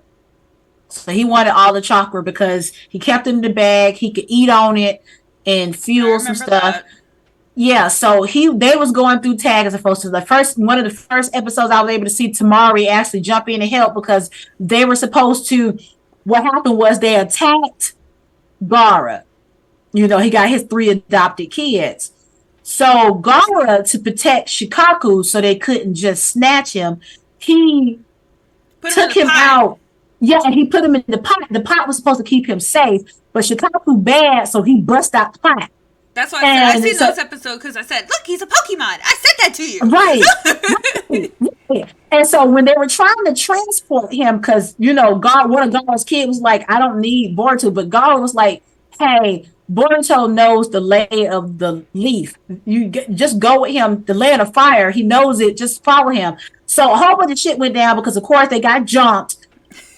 So he wanted all the chakra because he kept it in the bag. He could eat on it and I fuel some remember stuff. that. Yeah, so they was going through tag as opposed to the first one of the first episodes I was able to see Tamari actually jump in and help because they were supposed to. What happened was they attacked Gara. He got his three adopted kids. So Gara, to protect Shikaku so they couldn't just snatch him, he Put him in took the him pot. out. Yeah, and he put him in the pot. The pot was supposed to keep him safe, but Shikaku bad, so he bust out the pot. That's why I said I And seen so those episodes because I said, look, he's a Pokemon. I said that to you. right, right, right. And so when they were trying to transport him, because God, one of God's kids was like, I don't need Boruto, but God was like, hey, Boruto knows the lay of the leaf. Just go with him. The lay of the fire, he knows it. Just follow him. So a whole bunch of shit went down because, of course, they got jumped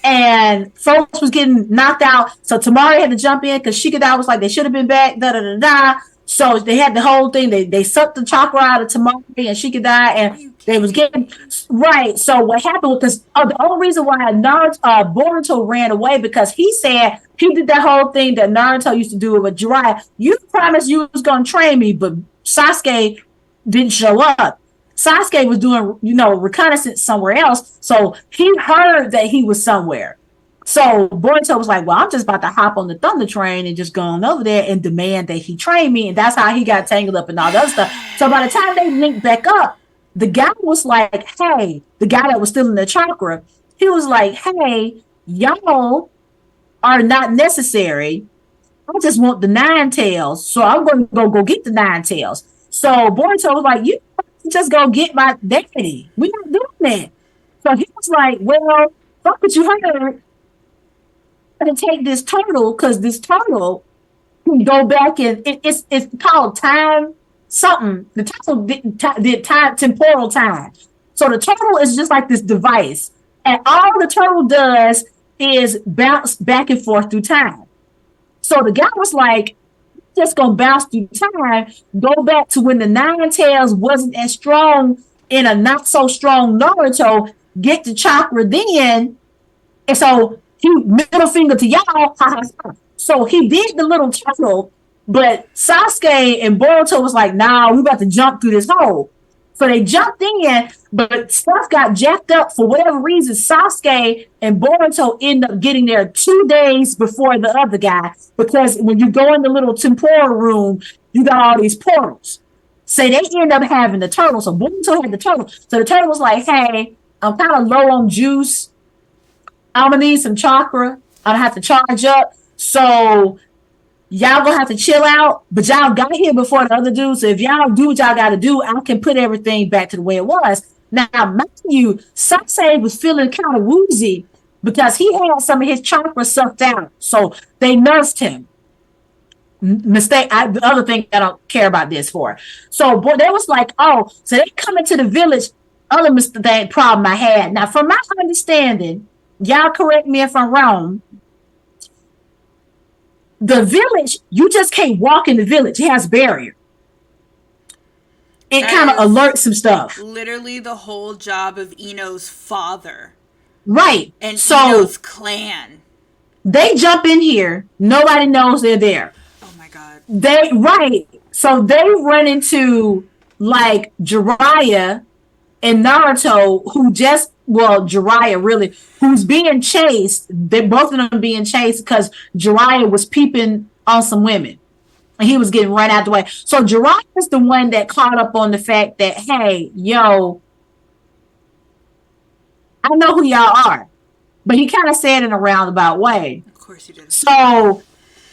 and folks was getting knocked out. So Tamari had to jump in because Shikadai was like, they should have been back, da da da da. So they had the whole thing. They sucked the chakra out of Tamari and Shikadai, Are and you they was kidding getting me? right. So what happened was because the only reason why Naruto Boruto ran away because he said he did that whole thing that Naruto used to do with Jiraiya. You promised you was gonna train me, but Sasuke didn't show up. Sasuke was doing, reconnaissance somewhere else. So he heard that he was somewhere. So Boruto was like, well, I'm just about to hop on the Thunder train and just go on over there and demand that he train me. And that's how he got tangled up and all that other stuff. So by the time they linked back up, the guy was like, hey, the guy that was still in the chakra, he was like, hey, y'all are not necessary. I just want the nine tails. So I'm going to go get the nine tails. So Boruto was like, you just go get my daddy. We're not doing that. So he was like, well, fuck what you heard. I'm going to take this turtle because this turtle can go back and it's called time something. The turtle did time, temporal time. So the turtle is just like this device. And all the turtle does is bounce back and forth through time. So the guy was like, just gonna bounce through time, go back to when the Nine Tails wasn't as strong in a not so strong Naruto, get the chakra then. And so he middle finger to y'all. So he did the little turtle, but Sasuke and Boruto was like, nah, we about to jump through this hole. So they jumped in, but stuff got jacked up for whatever reason. Sasuke and Boruto end up getting there 2 days before the other guy, because when you go in the little temporal room, you got all these portals. So they end up having the turtle. So Boruto had the turtle. So the turtle was like, hey, I'm kind of low on juice. I'm gonna need some chakra. I'm gonna have to charge up. So y'all gonna have to chill out, but y'all got here before the other dudes. So if y'all do what y'all gotta do, I can put everything back to the way it was. Now, mind you, Sasei was feeling kind of woozy because he had some of his chakra sucked out. So they nursed him. The other thing I don't care about this for. So boy, they was like, oh, so they come into the village. Other mistake problem I had. Now, from my understanding, y'all correct me if I'm wrong, the village, you just can't walk in the village. It has barrier. It kind of alerts some stuff. Literally the whole job of Ino's father. Right. And so Ino's clan. They jump in here. Nobody knows they're there. Oh my God. Right. So they run into like Jiraiya and Naruto, who Jiraiya really, who's being chased. They both of them being chased because Jiraiya was peeping on some women. And he was getting run out the way. So Jiraiya is the one that caught up on the fact that, hey, yo, I know who y'all are. But he kind of said in a roundabout way. Of course he did. So,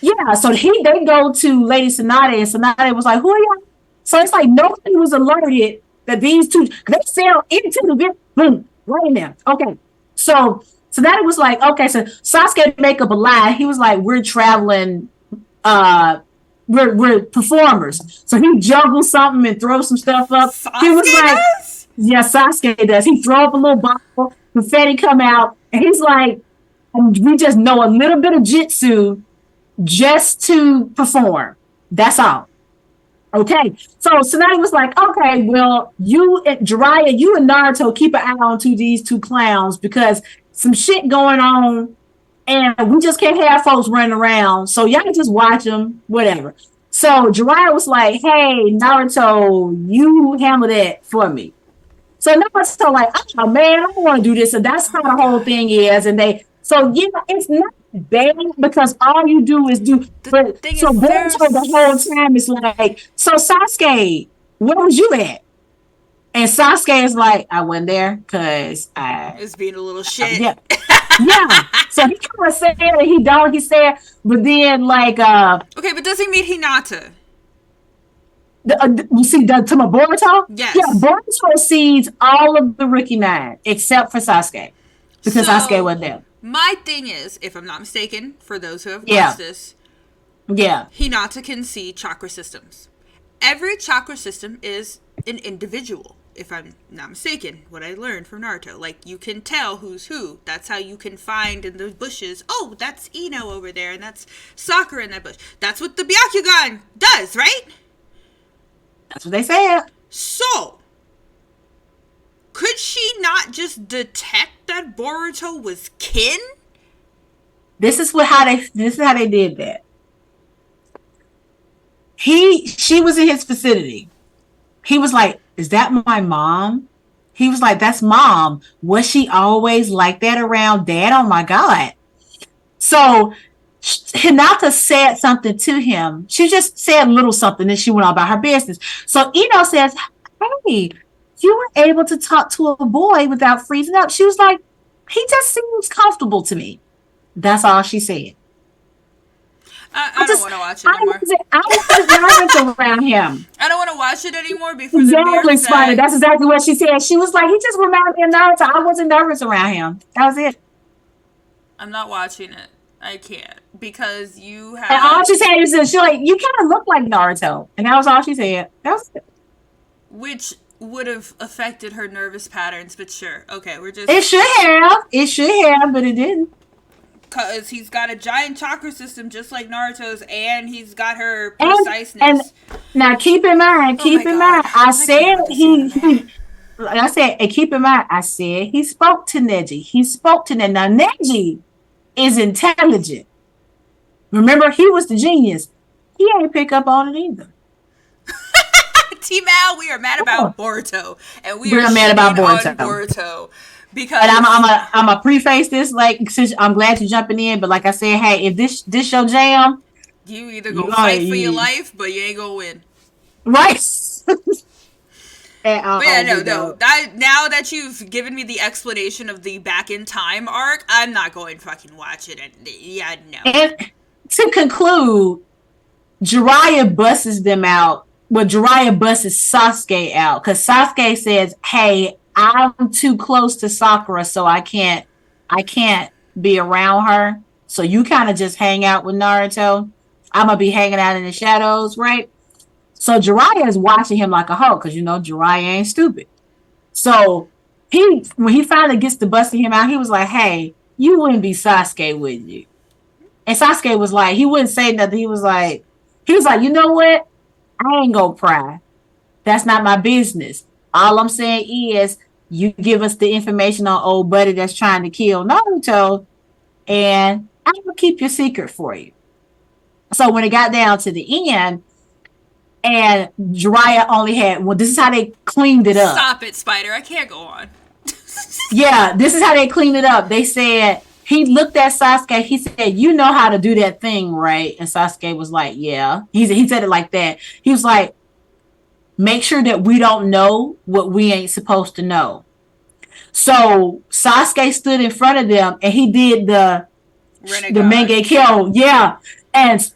yeah, so they go to Lady Tsunade, and Tsunade was like, who are y'all? So it's like nobody was alerted that these two, they fell into the village, boom, right in there. Okay. So Tsunade was like, okay, so Sasuke make up a lie. He was like, we're traveling, we're performers. So he juggles something and throws some stuff up. Sasuke He was like, does? yeah, Sasuke does. He throw up a little bottle, confetti come out, and he's like, we just know a little bit of jitsu just to perform. That's all. Okay. So Tsunade was like, okay, well, Jiraiya, you and Naruto keep an eye on these two clowns because some shit going on and we just can't have folks running around. So y'all just watch them, whatever. So Jiraiya was like, hey, Naruto, you handle that for me. So Naruto like, oh man, I don't want to do this. So that's how the whole thing is. And it's not bad because all you do is do. But so Boruto the whole time is like, so Sasuke, where was you at? And Sasuke is like, I went there because I was being a little shit. Yeah. So he kind of said that he said, but then like okay, but does he meet Hinata? You see to my Boruto? Yes. Yeah, Boruto sees all of the Rookie Nine except for Sasuke. Because Sasuke wasn't there. My thing is, if I'm not mistaken, for those who have watched this, Hinata can see chakra systems. Every chakra system is an individual, if I'm not mistaken, what I learned from Naruto. Like, you can tell who's who. That's how you can find in the bushes, oh, that's Ino over there, and that's Sakura in that bush. That's what the Byakugan does, right? That's what they said. So, could she not just detect that Boruto was kin? This is how they did that. She was in his vicinity. He was like, is that my mom? He was like, that's mom. Was she always like that around dad? Oh my God. So Hinata said something to him. She just said a little something and she went on about her business. So Ino says, hey, you were able to talk to a boy without freezing up. She was like, he just seems comfortable to me. That's all she said. I don't want to watch it anymore. I was nervous around him. I don't want to watch it anymore because exactly, Spider. That's exactly what she said. She was like, he just reminded me of Naruto. I wasn't nervous around him. That was it. I'm not watching it. I can't because you have. And all she said is, she like, you kind of look like Naruto, and that was all she said. That was it. Which would have affected her nervous patterns, but sure. Okay, we're just. It should have. It should have, but it didn't. Because he's got a giant chakra system just like Naruto's, and he's got her And preciseness. now keep in mind, I said like I said, and keep in mind, I said he spoke to Neji. He spoke to Neji. Now Neji is intelligent. Remember, he was the genius. He ain't pick up on it either. T-Mal, we are mad about Boruto, and we We're are mad about Boruto because. And I'm a preface this, like, since I'm glad you're jumping in, but like I said, hey, if this your jam, you either gonna fight for your life, but you ain't gonna win. Right. But yeah, no. Now that you've given me the explanation of the back in time arc, I'm not going to fucking watch it. And yeah, no. And to conclude, Jiraiya busts them out. Well, Jiraiya busts Sasuke out because Sasuke says, "Hey, I'm too close to Sakura, so I can't be around her. So you kind of just hang out with Naruto. I'm gonna be hanging out in the shadows, right?" So Jiraiya is watching him like a hoe because Jiraiya ain't stupid. So when he finally gets to busting him out, he was like, "Hey, you wouldn't be Sasuke, would you?" And Sasuke was like, he wouldn't say nothing. He was like, you know what? I ain't gonna pry. That's not my business. All I'm saying is you give us the information on old buddy that's trying to kill Naruto, and I'm gonna keep your secret for you. So when it got down to the end, and Jiraiya only had, well, this is how they cleaned it up. Stop it, Spider. I can't go on. Yeah, this is how they cleaned it up. They said, he looked at Sasuke. He said, "You know how to do that thing, right?" And Sasuke was like, "Yeah." He said it like that. He was like, "Make sure that we don't know what we ain't supposed to know." So Sasuke stood in front of them and he did the Mangekyo. Yeah. And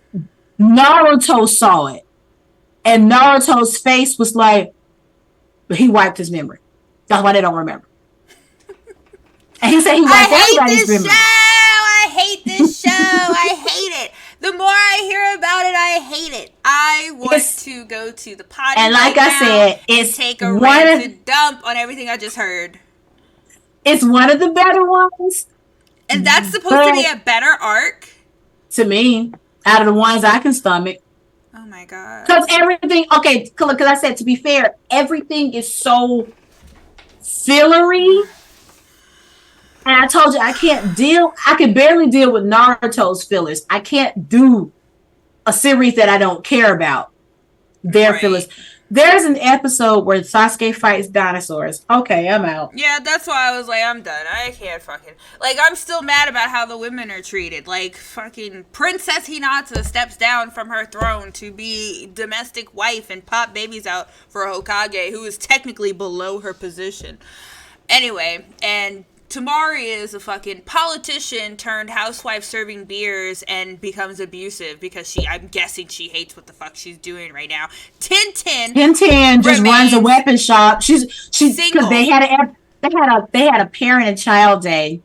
Naruto saw it. And Naruto's face was like, but he wiped his memory. That's why they don't remember. And he said he wiped everybody's memory. I hate this show. I hate it. The more I hear about it, I hate it. I want to go to the potty. And like I said, it's take a rancid dump on everything I just heard. It's one of the better ones. And that's supposed to be a better arc? To me, out of the ones I can stomach. Oh my God. Because everything, okay, because I said, to be fair, everything is so fillery. And I told you, I can barely deal with Naruto's fillers. I can't do a series that I don't care about. Their fillers. There's an episode where Sasuke fights dinosaurs. Okay, I'm out. Yeah, that's why I was like, I'm done. I can't fucking... Like, I'm still mad about how the women are treated. Like, fucking Princess Hinata steps down from her throne to be domestic wife and pop babies out for a Hokage who is technically below her position. Anyway, and Tamari is a fucking politician turned housewife serving beers and becomes abusive because I'm guessing she hates what the fuck she's doing right now. Tintin just runs a weapon shop. She's single. They had a parent and child day,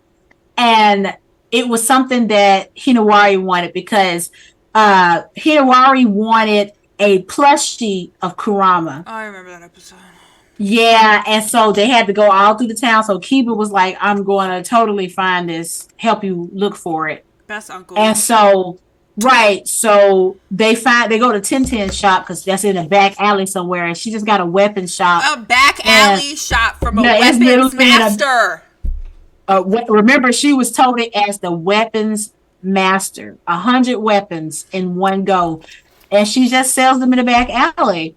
and it was something that Hinawari wanted because Hinawari wanted a plushie of Kurama. Oh, I remember that episode. Yeah, and so they had to go all through the town. So Kiba was like, "I'm going to totally find this, help you look for it." Best uncle. And so, so they go to Tintin's shop because that's in a back alley somewhere, and she just got a weapon shop. A back alley shop from a weapons master. Remember, she was told it as the weapons master, 100 weapons in one go, and she just sells them in the back alley.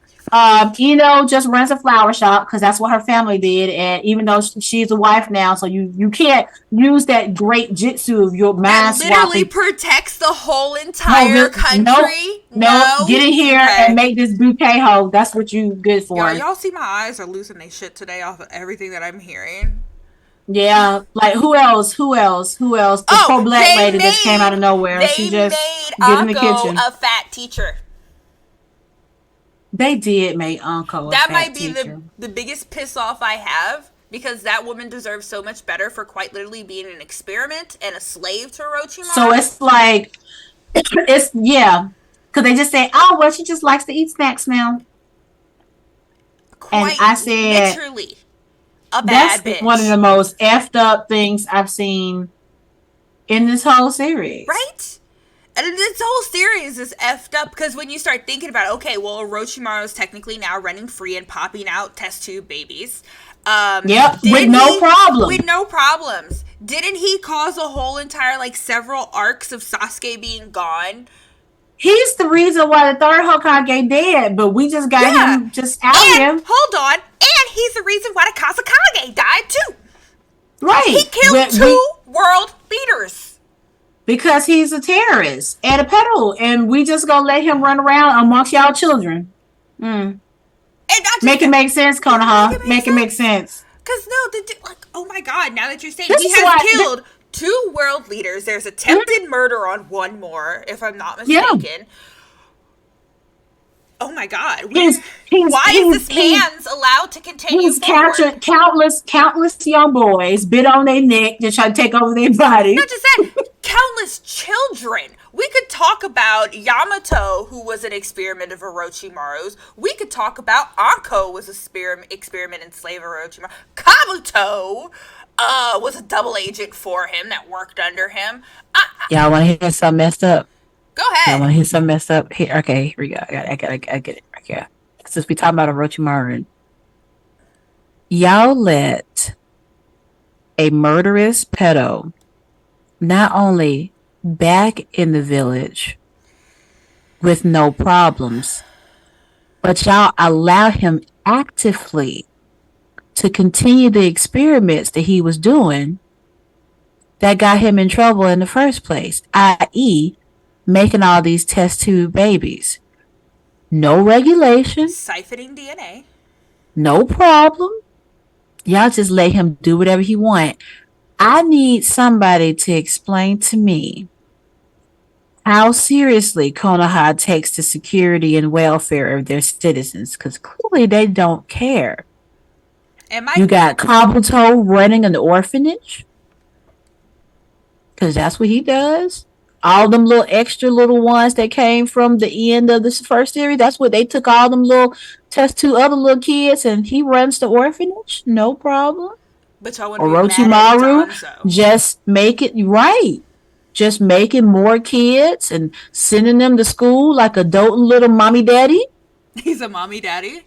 Just runs a flower shop because that's what her family did, and even though she's a wife now, so you can't use that great jitsu of your mind swapping. Literally protects the whole entire country. No, get in here and make this bouquet hoe. That's what you good for. Y'all see my eyes are losing their shit today off of everything that I'm hearing. Yeah, like who else? The poor black lady that came out of nowhere. She just get in the kitchen. A fat teacher. They did make Uncle. That might be the biggest piss off I have, because that woman deserves so much better for quite literally being an experiment and a slave to Orochimaru. So it's like, because they just say, "Oh, well, she just likes to eat snacks now." And quite I said, literally a that's bad one of bitch. the most effed up things I've seen in this whole series. Right? And this whole series is effed up because when you start thinking about it, okay, well, Orochimaru is technically now running free and popping out test tube babies. Yep, with Didn't no he? problem. With no problems. Didn't he cause a whole entire, like, several arcs of Sasuke being gone? He's the reason why the third Hokage dead, but we just got Yeah. him just out And, here. hold on, and he's the reason why the Kazakage died, too. He Right. killed two world leaders. Because he's a terrorist and a pedo, and we just gonna let him run around amongst y'all children. Mm. And not just Make it that. make sense, Make Konoha. it make Make it make sense. sense. Because, no, like, oh my god, now that you're saying This he is has why. killed two world leaders, there's attempted murder on one more, if I'm not Yeah, mistaken. Oh my god, he's he's why is he's this he's man's allowed to continue he's forward? captured countless young boys, bit on their neck to try to take over their Not body. just that, countless children. We could talk about Yamato, who was an experiment of Orochimaru's. We could talk about Anko was a experiment in slave Orochimaru. Kabuto was a double agent for him that worked under him. Y'all want to hear something messed up? Go Y'all ahead. want to hear something messed up? Here, okay, here we go. I get it. Okay, since we talking about Orochimaru, y'all let a murderous pedo not only back in the village with no problems, but y'all allow him actively to continue the experiments that he was doing that got him in trouble in the first place, i.e., making all these test tube babies. No regulation, Siphoning DNA. no problem. Y'all just let him do whatever he want. I need somebody to explain to me how seriously Konoha takes the security and welfare of their citizens, because clearly they don't care. You got Kabuto running an orphanage, because that's what he does. All them little extra little ones that came from the end of this first series, that's what they took all them little test two other little kids, and he runs the orphanage, no problem. But y'all wouldn't be mad at Orochimaru, Danzo. just make it right. Just making more kids and sending them to school like a doting little mommy daddy. He's a mommy daddy.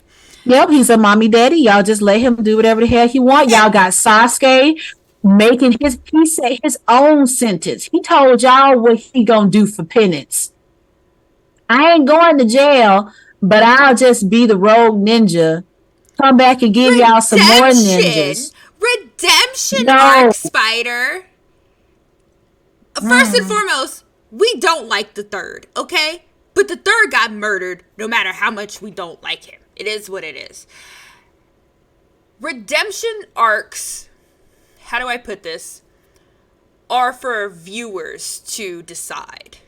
Yep, he's a mommy daddy. Y'all just let him do whatever the hell he want. Y'all got Sasuke making he said his own sentence. He told y'all what he gonna do for penance. I ain't going to jail, but I'll just be the rogue ninja. Come back and give y'all some more ninjas. Redemption No. arc, Spider. First and foremost, we don't like the third, okay? But the third got murdered no matter how much we don't like him. It is what it is. Redemption arcs, how do I put this, are for viewers to decide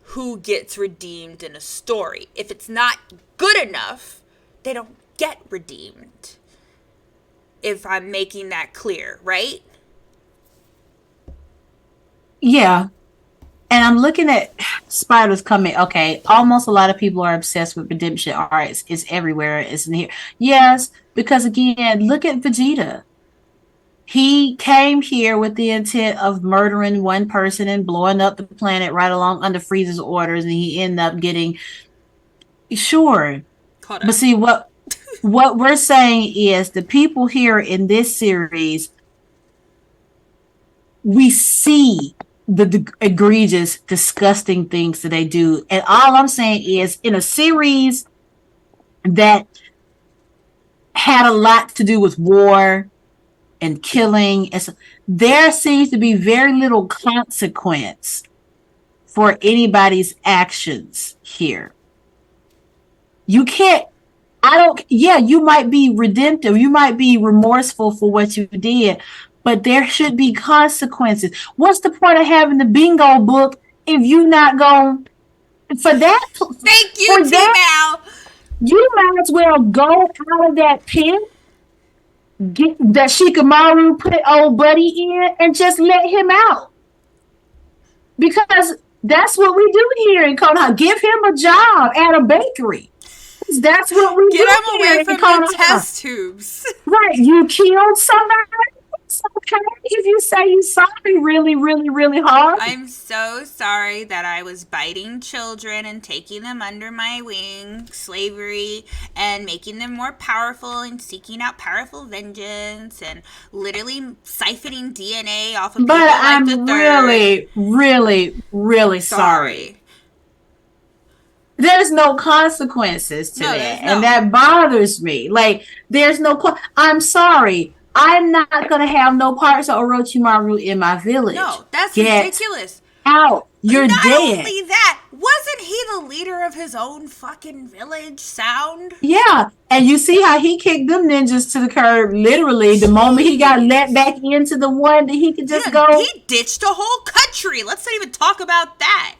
who gets redeemed in a story. If it's not good enough, they don't get redeemed. If I'm making that clear, right? Yeah. And I'm looking at spiders coming. Okay, almost a lot of people are obsessed with redemption arcs. It's everywhere. It's in here. Yes, because again, look at Vegeta. He came here with the intent of murdering one person and blowing up the planet right along under Frieza's orders, and he ended up getting sure. Caught But up. see what we're saying is the people here in this series, we see the egregious, disgusting things that they do. And all I'm saying is in a series that had a lot to do with war and killing, and so, there seems to be very little consequence for anybody's actions here. You can't, I don't, yeah, you might be redemptive, you might be remorseful for what you did, but there should be consequences. What's the point of having the bingo book if you not going for that? Thank you, For that, T-Mal. you might as well go out of that pit, get that Shikamaru put old buddy in, and just let him out. Because that's what we do here in Konoha. Give him a job at a bakery. That's what we Get do him here away in from the Konoha. test tubes. Right, you killed somebody. It's okay if you say you sorry really, really, really hard. I'm so sorry that I was biting children and taking them under my wing, slavery, and making them more powerful and seeking out powerful vengeance and literally siphoning DNA off of people But like the I'm third. really, really, really sorry. Sorry. There's no consequences to No, that. there's And no. that bothers me. Like, there's no, I'm sorry. I'm not going to have no parts of Orochimaru in my village. No, that's Get ridiculous. out. You're Not dead. only that, wasn't he the leader of his own fucking village, Sound? Yeah. And you see how he kicked them ninjas to the curb, literally, the moment he got let Jeez. back into the one that he could just Yeah, go. he ditched a whole country. Let's not even talk about that.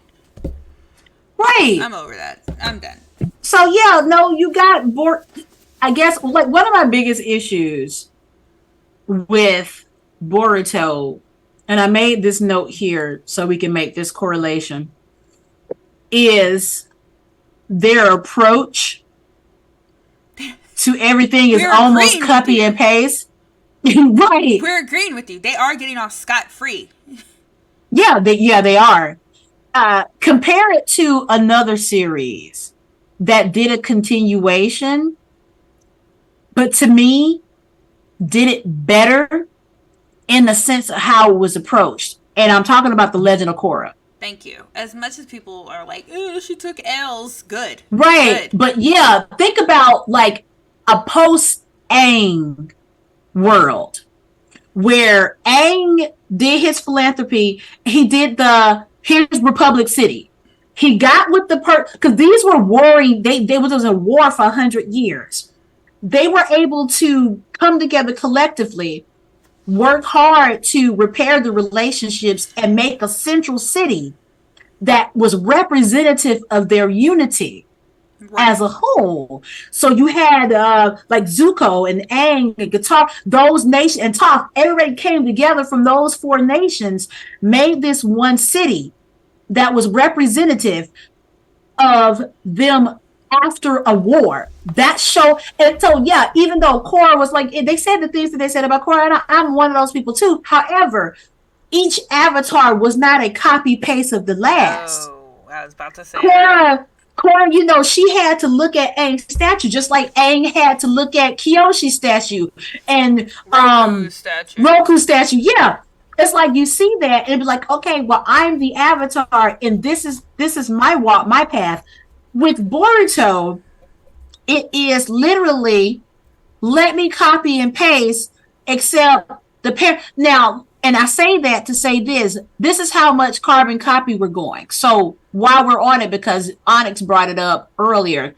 Right. I'm over that. I'm done. So, yeah, no, you got bored. I guess, like, one of my biggest issues with Boruto, and I made this note here so we can make this correlation, is their approach to everything is We're almost agreeing with copy you. and paste. Right. We're agreeing with you. They are getting off scot-free. Yeah, they are. Compare it to another series that did a continuation, but to me, did it better in the sense of how it was approached. And I'm talking about The Legend of Korra. Thank you. As much as people are like, oh, she took L's. Good. Right. Good. But yeah, think about like a post Aang world where Aang did his philanthropy. He did here's Republic City. He got with the because these were warring, they was a war for 100 years. They were able to come together collectively, work hard to repair the relationships and make a central city that was representative of their unity Right. as a whole. So you had like Zuko and Aang and Guitar, those nations, and Toph, everybody came together from those four nations, made this one city that was representative of them after a war. That show, and so yeah, even though Korra was like, they said the things that they said about Korra, and I'm one of those people too. However, each avatar was not a copy paste of the last. Oh, I was about to say that. Korra, you know, she had to look at Aang's statue, just like Aang had to look at Kyoshi's statue and Roku's statue. Roku's statue. Yeah. It's like you see that and be like, okay, well, I'm the avatar, and this is my walk, my path. With Boruto, it is literally let me copy and paste, except the pair. Now, and I say that to say this is how much carbon copy we're going. So while we're on it, because Onyx brought it up earlier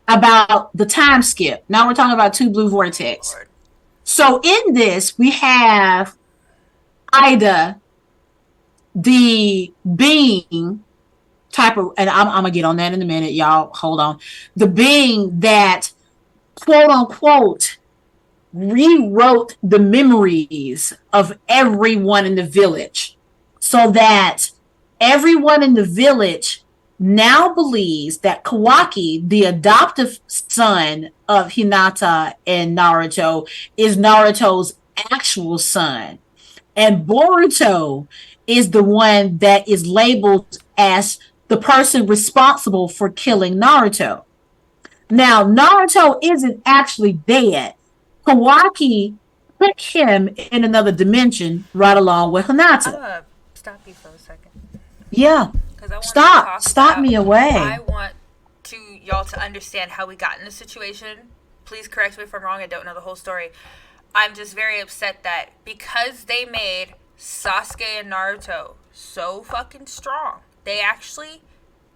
about the time skip. Now we're talking about Two Blue Vortex. Lord. So in this, we have Ida, the being type of, and I'm gonna get on that in a minute, y'all. Hold on. The being that quote unquote rewrote the memories of everyone in the village so that everyone in the village now believes that Kawaki, the adoptive son of Hinata and Naruto, is Naruto's actual son. And Boruto is the one that is labeled as the person responsible for killing Naruto. Now, Naruto isn't actually dead. Kawaki put him in another dimension right along with I'm Hinata. gonna stop you for a second. Yeah. Because I want Stop me away. I want y'all to understand how we got in this situation. Please correct me if I'm wrong. I don't know the whole story. I'm just very upset that because they made Sasuke and Naruto so fucking strong, they actually,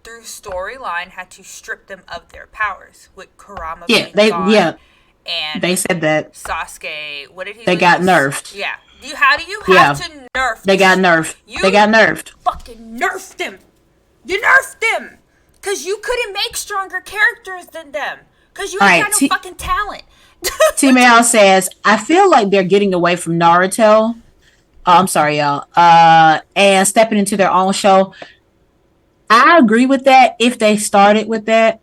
through storyline, had to strip them of their powers with Kurama being gone. And they said that Sasuke, what did he? They lose? got nerfed. Yeah. How do you have to nerf? They got nerfed. They got nerfed. Fucking nerfed them. You nerfed them because you couldn't make stronger characters than them because you ain't got no fucking talent. T-Mail says, I feel like they're getting away from Naruto. Oh, I'm sorry, y'all. And stepping into their own show. I agree with that if they started with that.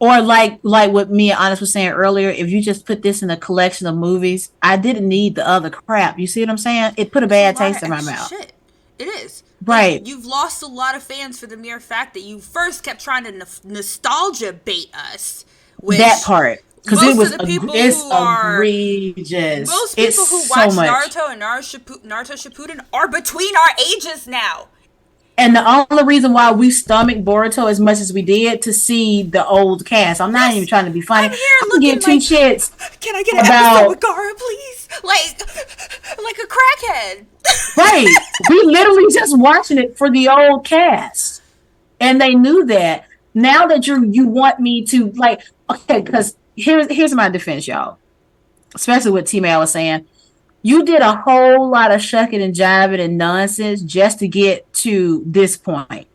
Or like what me and Honest was saying earlier, if you just put this in a collection of movies, I didn't need the other crap. You see what I'm saying? It put a It's a bad lot of taste in my extra mouth. shit. It is. Like, Right. you've lost a lot of fans for the mere fact that you first kept trying to nostalgia bait us, That which part. Because it most of was the people it's who are egregious. most It's people who so watch much. Naruto and Naruto Shippuden are between our ages now. And the only reason why we stomach Boruto as much as we did to see the old cast. I'm not even Yes, trying to be funny. I'm I here don't give looking two like, shits can I get an episode with about Gara, please? Like a crackhead. right. We literally just watching it for the old cast. And they knew that. Now that you want me to like okay, because here's my defense, y'all. Especially what T Mail was saying. You did a whole lot of shucking and jiving and nonsense just to get to this point.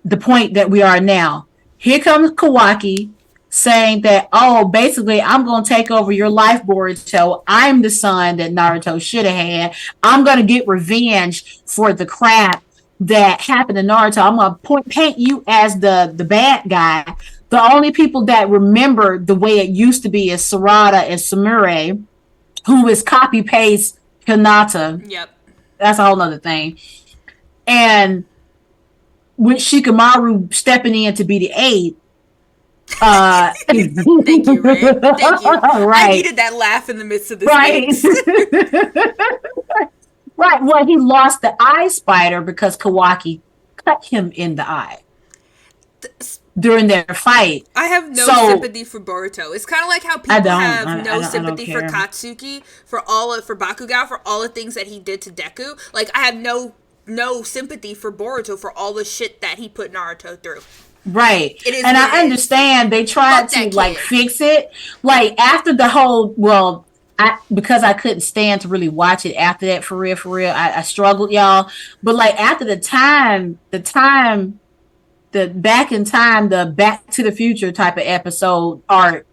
The point that we are now. Here comes Kawaki saying that, oh, basically, I'm going to take over your life, Boruto. I'm the son that Naruto should have had. I'm going to get revenge for the crap that happened to Naruto. I'm going to paint you as the bad guy. The only people that remember the way it used to be is Sarada and Samure, who is copy paste Hinata. Yep. That's a whole nother thing. And with Shikamaru stepping in to be the aide. Thank you, Ray. Thank you. I Right. needed that laugh in the midst of this Right. angst. Right. Well, he lost the eye spider because Kawaki cut him in the eye during their fight. I have no So sympathy for Boruto. It's kind of like how I people don't. have no I don't sympathy for care. Katsuki for Bakugou for all the things that he did to Deku. Like, I have no sympathy for Boruto for all the shit that he put Naruto through. Right. It is And what I it is. understand they tried Fuck to that like kid. fix it. Like after the whole because I couldn't stand to really watch it after that for real. I struggled, y'all. But like after the back in time, the Back to the Future type of episode art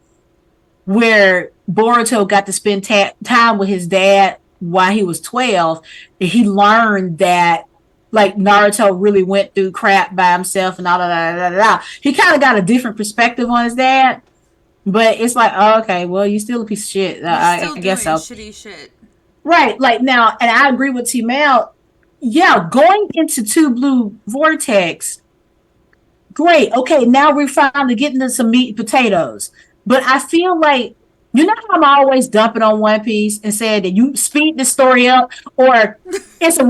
where Boruto got to spend time with his dad while he was 12, and he learned that like Naruto really went through crap by himself and all that. He kind of got a different perspective on his dad, but it's like, oh, okay, well, you're still a piece of shit. He's still I guess doing so. shitty shit. Right. Like now, and I agree with T Mel. Yeah, going into Two Blue Vortex, great. Okay, now we're finally getting to some meat and potatoes. But I feel like you know how I'm always dumping on One Piece and saying that you speed the story up, or it's a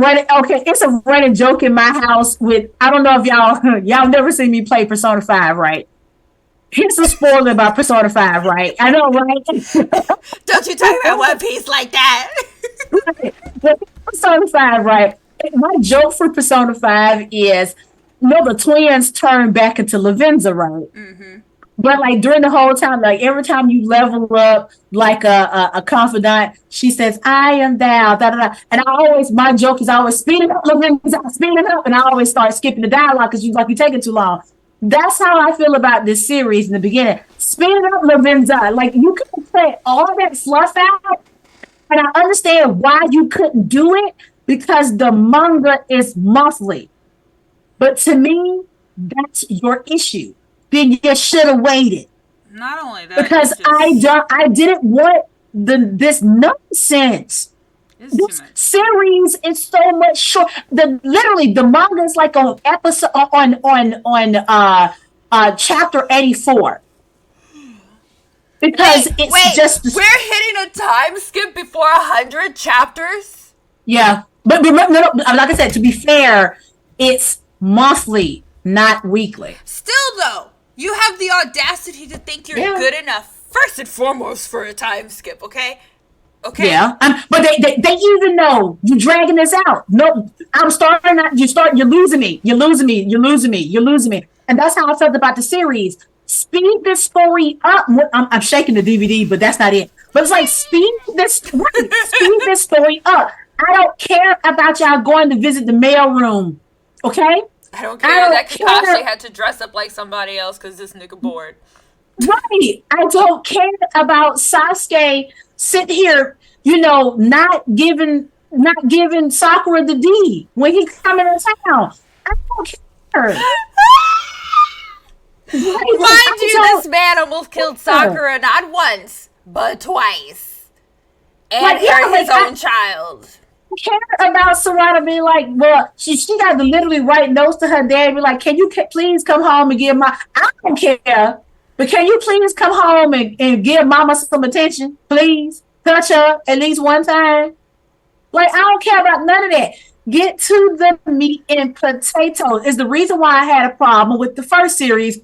running joke in my house with I don't know if y'all never seen me play Persona 5, right? Here's a spoiler about Persona 5, right? I know, right? Don't you talk about One Piece like that. Persona 5, right? My joke for Persona 5 is the twins turn back into Lavenza, right? Mm-hmm. But like during the whole time, like every time you level up like a confidant, she says, I am thou, da, da, da. And my joke is always speed it up, Lavenza, speed it up. And I always start skipping the dialogue because you're taking too long. That's how I feel about this series in the beginning. Speed it up, Lavenza. Like you could play all that fluff out. And I understand why you couldn't do it because the manga is monthly. But to me, that's your issue. Then you should have waited. Not only that, Because I didn't want this nonsense. This series is so much short. Literally the manga is like on episode on chapter 84. Because we're hitting a time skip before 100 chapters. Yeah, but remember, no, like I said, to be fair, it's monthly, not weekly. Still, though, you have the audacity to think you're good enough. First and foremost, for a time skip, okay? Okay. Yeah, but they even know you're dragging this out. No, I'm starting. You're losing me. You're losing me. You're losing me. You're losing me. And that's how I felt about the series. Speed this story up. I'm shaking the DVD, but that's not it. But it's like speed this story up. I don't care about y'all going to visit the mail room. Okay? I don't care that Kakashi had to dress up like somebody else because this nigga bored. Right. I don't care about Sasuke sitting here, not giving Sakura the D when he coming to town. I don't care. Right, like Mind I you, this man almost killed told Sakura not once, but twice. And like yeah, hurt like his I own child. care about Serrata being like, well, she got to literally write notes to her dad and be like, can you please come home and give my, I don't care, but can you please come home and give mama some attention, please? Touch her at least one time. Like, I don't care about none of that. Get to the meat and potatoes is the reason why I had a problem with the first series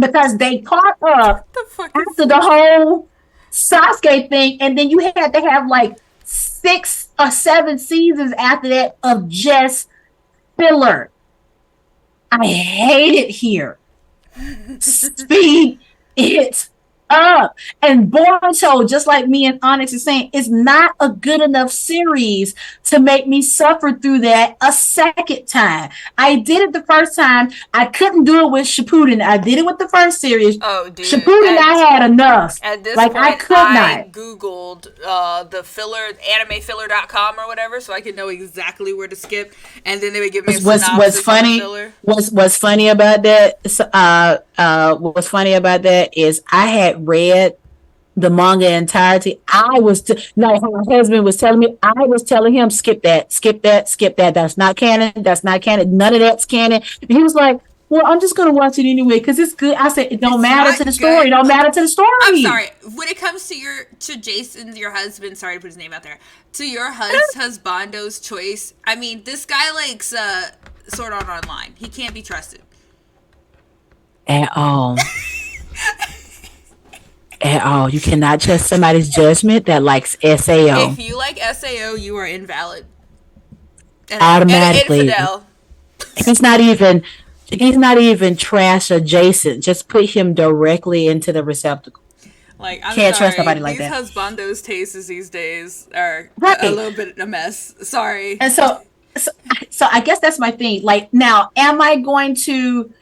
because they caught up The fuck is after the whole Sasuke thing, and then you had to have like 6 or 7 seasons after that of just filler. I hate it here. Speed it up. And Boruto, just like me and Onyx is saying, is not a good enough series to make me suffer through that a second time. I did it the first time. I couldn't do it with Shippuden. I did it with the first series. Oh, dude. Shippuden, I had enough. At this Like I point, could I not. Googled the filler, animefiller.com or whatever, so I could know exactly where to skip. And then they would give me a What's synopsis on the funny? filler. What's funny about that? What's funny about that is I had read the manga entirety. I was like my husband was telling me. I was telling him skip that, skip that, skip that. That's not canon. That's not canon. None of that's canon. And he was like, "Well, I'm just gonna watch it anyway because it's good." I said, "It don't It's matter not to the good. story. It don't matter to the story." I'm sorry. When it comes to Jason, your husband, sorry to put his name out there, to your husbando's choice, I mean, this guy likes Sword Art Online. He can't be trusted. At all. At all. You cannot trust somebody's judgment that likes SAO. If you like SAO, you are invalid. And an Automatically. infidel. He's not even he's not even trash adjacent. Just put him directly into the receptacle. Like, I'm Can't sorry. trust nobody like These that. husbandos' tastes these days are a Right. little bit a mess. Sorry. And so, so I guess that's my thing. Like now, am I going to?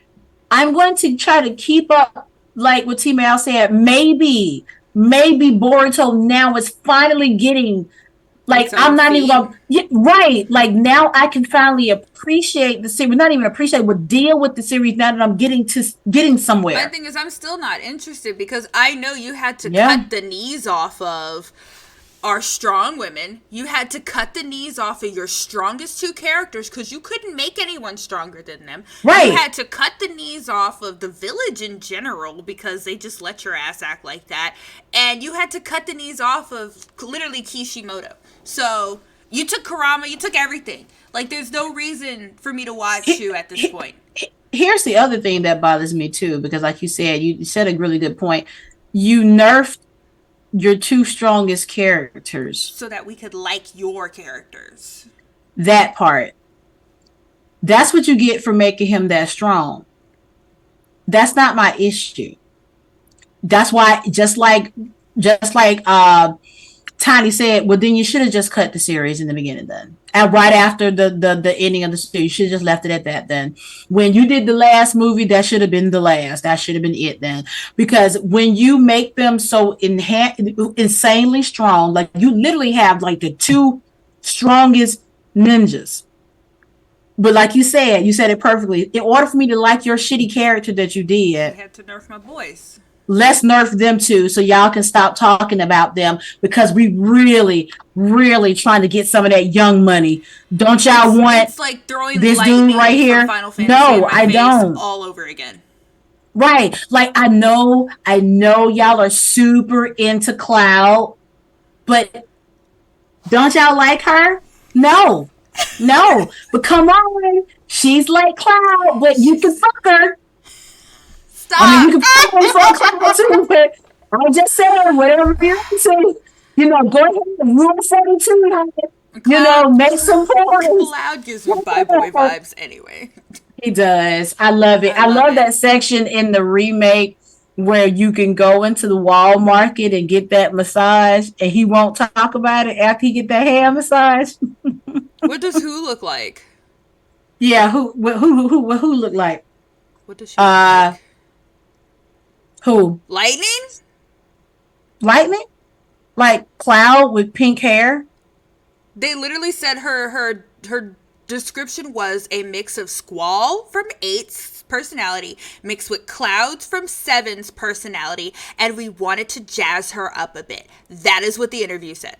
I'm going to try to keep up, like what T Mal said. Maybe Boruto now is finally getting. Like Its I'm own not even feet. gonna, yeah, right. Like now I can finally appreciate the series. Not even appreciate, but deal with the series now that I'm getting My somewhere. thing is, I'm still not interested because I know you had to Yeah. cut the knees off of our strong women. You had to cut the knees off of your strongest two characters because you couldn't make anyone stronger than them. Right. You had to cut the knees off of the village in general because they just let your ass act like that. And you had to cut the knees off of literally Kishimoto. So you took Kurama, you took everything. Like, there's no reason for me to watch you at this point. Here's the other thing that bothers me too, because like you said a really good point. You nerfed your two strongest characters. So that we could like your characters. That part. That's what you get for making him that strong. That's not my issue. That's why just like Tiny said, well then you should have just cut the series in the beginning then. And right after the ending of the series, you should have just left it at that then. When you did the last movie, that should have been the last. That should have been it then. Because when you make them so insanely strong, like you literally have like the two strongest ninjas. But like you said it perfectly. In order for me to like your shitty character that you I did, had to nerf my boys. let's nerf them too so y'all can stop talking about them because we really trying to get some of that young money. Don't y'all want It's like throwing this lightning dude right from here? Final Fantasy No, in my I face don't. all over again. Right. Like I know y'all are super into Cloud, but don't y'all like her? No. No. But come on. She's like Cloud, but you can fuck her. Stop! I mean, you can probably fuck Cloud too, but I'm just saying, whatever you're into, go ahead and rule 42, honey. Make some points. Cloud gives me bye boy vibes anyway. He does. I love it. I love love it. that section in the remake where you can go into the wall market and get that massage, and he won't talk about it after he get that hand massage. What does who look like? Yeah, who look like? What does she look like? Who? Lightning? Lightning? Like Cloud with pink hair? They literally said her description was a mix of Squall from 8's personality mixed with Cloud's from Seven's personality, and we wanted to jazz her up a bit. That is what the interview said.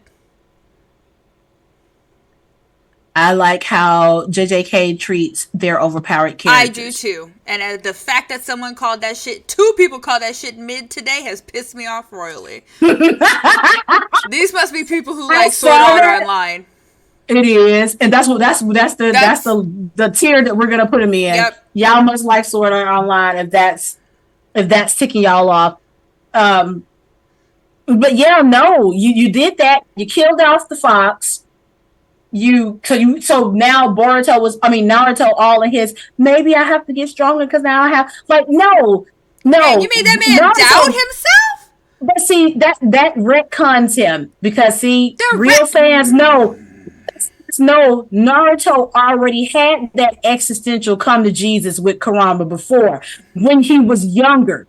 I like how JJK treats their overpowered characters. I do too. And the fact that someone called that shit, 2 people called that shit mid today, has pissed me off royally. These must be people who like Sword Art Online. It is, and that's the tier that we're gonna put him in. Yep. Y'all must like Sword Art Online if that's ticking y'all off. But yeah, no, you did that. You killed off the fox. So now Naruto all in his, maybe I have to get stronger because now I have, like, no. Man, you made that man doubt himself? But see, that retcons him, because real fans know Naruto already had that existential come to Jesus with Kurama before, when he was younger.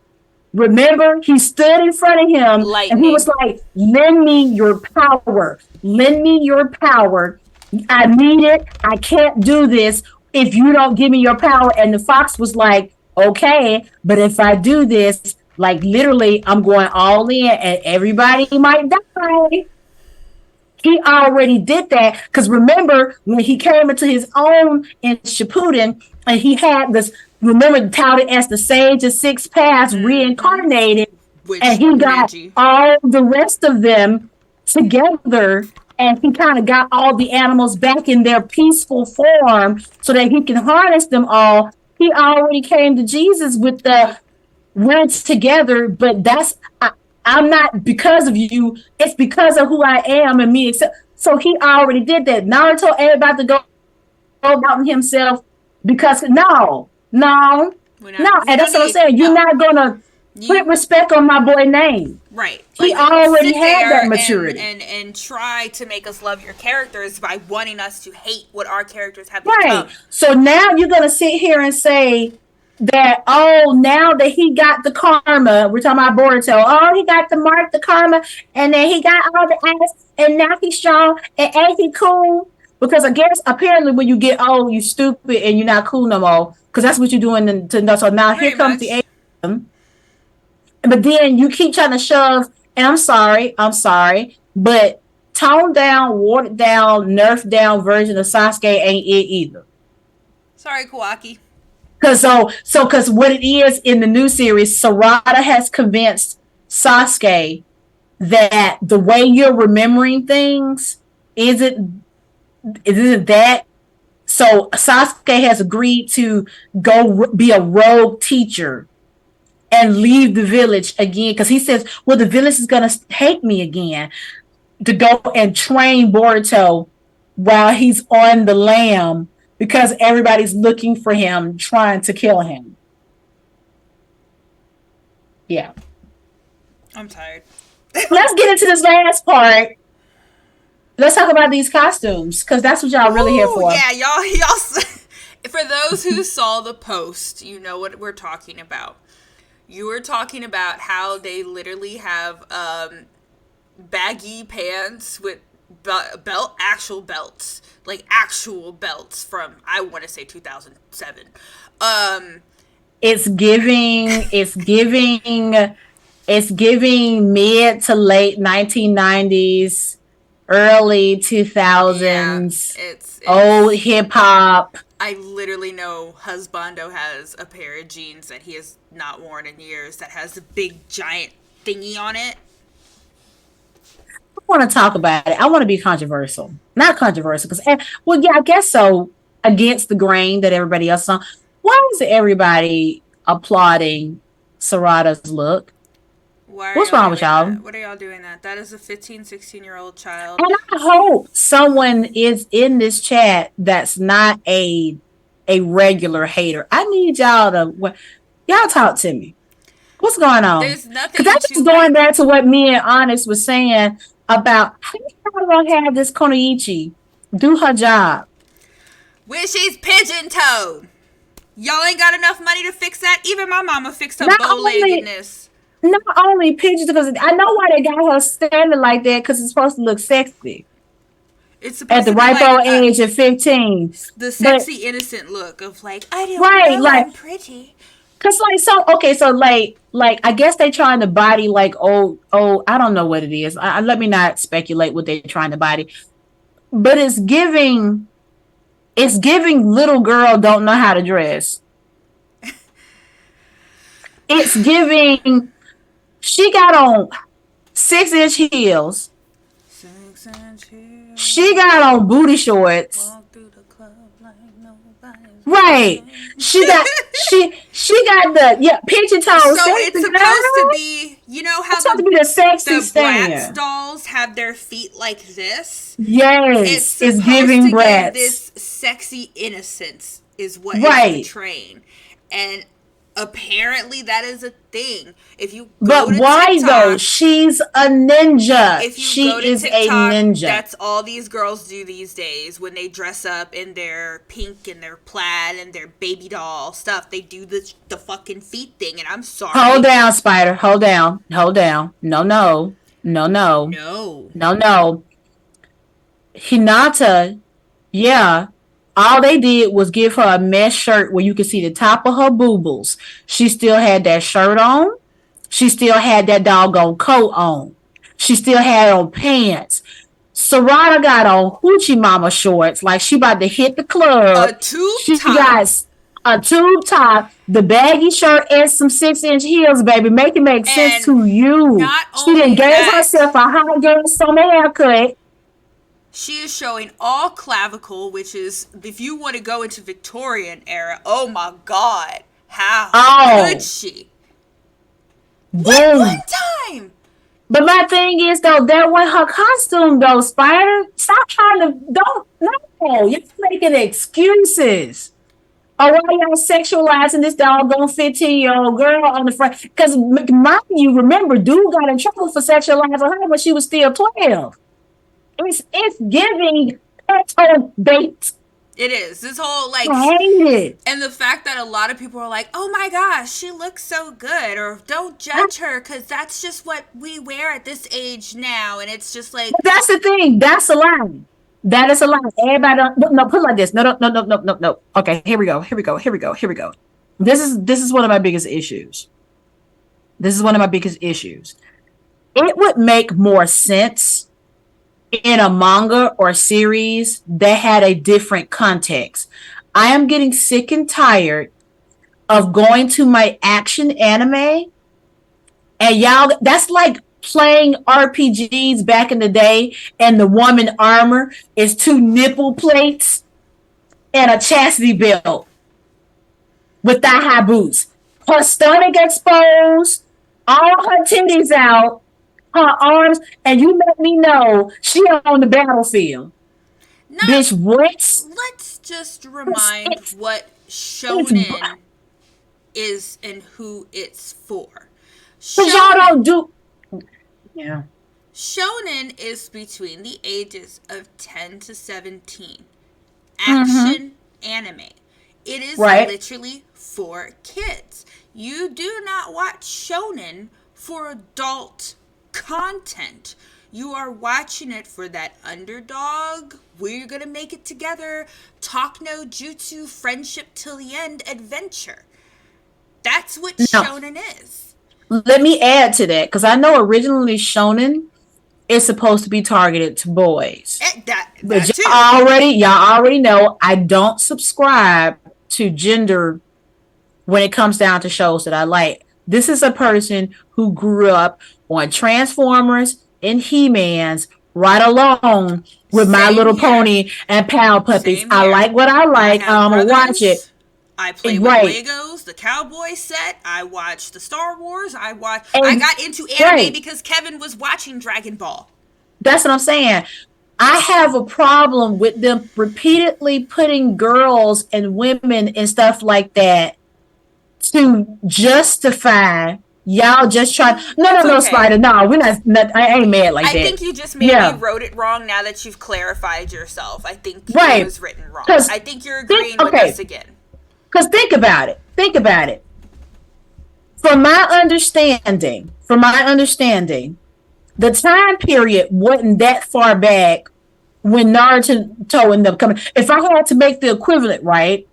Remember, he stood in front of him and he was like, lend me your power. Lend me your power. I need it. I can't do this if you don't give me your power. And the fox was like, okay, but if I do this, like, literally, I'm going all in and everybody might die. He already did that, because remember when he came into his own in Shippuden, and he had this, remember, touted as the Sage of Six Paths reincarnated, and he got all the rest of them together, and he kind of got all the animals back in their peaceful form so that he can harness them all. He already came to Jesus with the words together, but I'm not because of you. It's because of who I am and me. So he already did that. Naruto ain't about to go about himself, because no. And that's what I'm saying. You're not gonna put respect on my boy name. Right. He already had that maturity. And try to make us love your characters by wanting us to hate what our characters have become. Right. So now you're gonna sit here and say that, now that he got the karma, we're talking about Boruto, he got the karma, and then he got all the ass, and now he's strong, and ain't he cool? Because I guess apparently when you get old, you stupid and you're not cool no more, because that's what you're doing to know. So now here comes the age. But then you keep trying to shove, and I'm sorry, but toned down, watered down, nerfed down version of Sasuke ain't it either. Sorry, Kawaki. Because what it is in the new series, Sarada has convinced Sasuke that the way you're remembering things isn't that. So Sasuke has agreed to go be a rogue teacher and leave the village again, because he says, well, the village is going to hate me again, to go and train Boruto while he's on the lam, because everybody's looking for him, trying to kill him. Yeah. I'm tired. Let's get into this last part. Let's talk about these costumes, because that's what y'all really here for. Yeah, y'all. For those who saw the post, you know what we're talking about. You were talking about how they literally have baggy pants with actual belts from, I want to say, 2007. It's giving mid to late 1990s, early 2000s. Yeah, it's old hip hop. I literally know Husbando has a pair of jeans that he has not worn in years that has a big giant thingy on it. I want to talk about it. I want to be controversial. Not controversial, because, I guess so, against the grain that everybody else on. Why is everybody applauding Sarada's look? What's wrong with y'all? What are y'all doing that? That is a 15, 16-year-old child. And I hope someone is in this chat that's not a regular hater. I need y'all talk to me. What's going on? There's nothing. Because that's just going back to what me and Onyx was saying about how you gonna have this Konoichi do her job when she's pigeon-toed. Y'all ain't got enough money to fix that. Even my mama fixed her bow-leggedness. Not only pigeons, because I know why they got her standing like that, because it's supposed to look sexy. It's at supposed the to be ripe like old age of 15. the But sexy innocent look of like, I don't right, know, like, I'm pretty. cause like so okay, so like I guess they trying to body like I don't know what it is. Let me not speculate what they're trying to body, but it's giving little girl don't know how to dress. It's giving she got on 6-inch heels. 6-inch She heels, got on booty shorts. walk through the club like nobody's Right. watching. She got the pigeon toe So sexy it's supposed to girl. be, you know how It's supposed to be the sexy the Bratz stand. dolls have their feet like this? It's Yes, it's supposed giving to give brats. this sexy innocence is what it's Right. portraying. And apparently that is a thing. If you go But to why though? TikTok, She's a ninja. if you go She to is a TikTok, ninja. that's all these girls do these days when they dress up in their pink and their plaid and their baby doll stuff. They do the fucking feet thing, and I'm Hold sorry. down, Spider. Hold down. Hold down. No, no. No, no. No. No, no. Hinata, yeah. All they did was give her a mesh shirt where you could see the top of her boobles. She still had that shirt on. She still had that doggone coat on. She still had on pants. Sarada got on hoochie mama shorts like she about to hit the A club. tube She top. got a tube top, the baggy shirt, and some 6-inch heels, baby. Make it make sense And to you. not She done only gave that, herself a hot girl summer haircut. she is showing all clavicle, which is, if you want to go into Victorian era, oh my god, how could Oh, she? One boom. time! But my thing is though, that was her costume though, Spider. Stop trying to don't no. You're making excuses. Or why y'all sexualizing this doggone 15-year-old girl on the front? Because mind you, remember, dude got in trouble for sexualizing her when she was still 12. It's giving peto bait. It is. This whole, like, I hate it. and the fact that a lot of people are like, oh my gosh, she looks so good, or don't judge her because that's just what we wear at this age now. And it's just like, But that's the thing. That's a lie. That is a lie. Everybody don't, no, put it like this. No, no, no, no, no, no, no. Okay, here we go. Here we go. Here we go. Here we go. This is one of my biggest issues. This is one of my biggest issues. It would make more sense in a manga or series that had a different context. I am getting sick and tired of going to my action anime and y'all, that's like playing RPGs back in the day and the woman armor is 2 nipple plates and a chastity belt with thigh high boots. Her stomach exposed, all her titties out, her arms, and you let me know she on the battlefield. not, Bitch, what? let's just remind It's, what it's, shonen is and who it's for. because y'all don't do. Yeah. Shonen is between the ages of 10 to 17. Mm-hmm. Action anime. It is Right. literally for kids. You do not watch shonen for adult content. You are watching it for that underdog, we're gonna make it together, talk no jutsu, friendship till the end adventure. That's what No. shonen is. Let me add to that because I know originally shonen is supposed to be targeted to boys. That But too. y'all already know I don't subscribe to gender when it comes down to shows that I like. This is a person who grew up on Transformers and He-Mans right along with My Same Little here. Pony and Pal Puppies. Same I here. like what I I like. have I'm gonna watch it. brothers. I play with Right. Legos, the cowboy set. I watch the Star Wars. I And got into anime right. because Kevin was watching Dragon Ball. That's what I'm saying. I have a problem with them repeatedly putting girls and women and stuff like that to justify y'all just trying. No, no, It's no, okay. Spider. No, we're not. I ain't mad like I that. think you just maybe Yeah, wrote it wrong now that you've clarified yourself. I think it right. was written wrong. Because I think you're agreeing with okay. us again. Because think about it. Think about it. From my understanding, the time period wasn't that far back when Naruto and them coming. If I had to make the equivalent, right?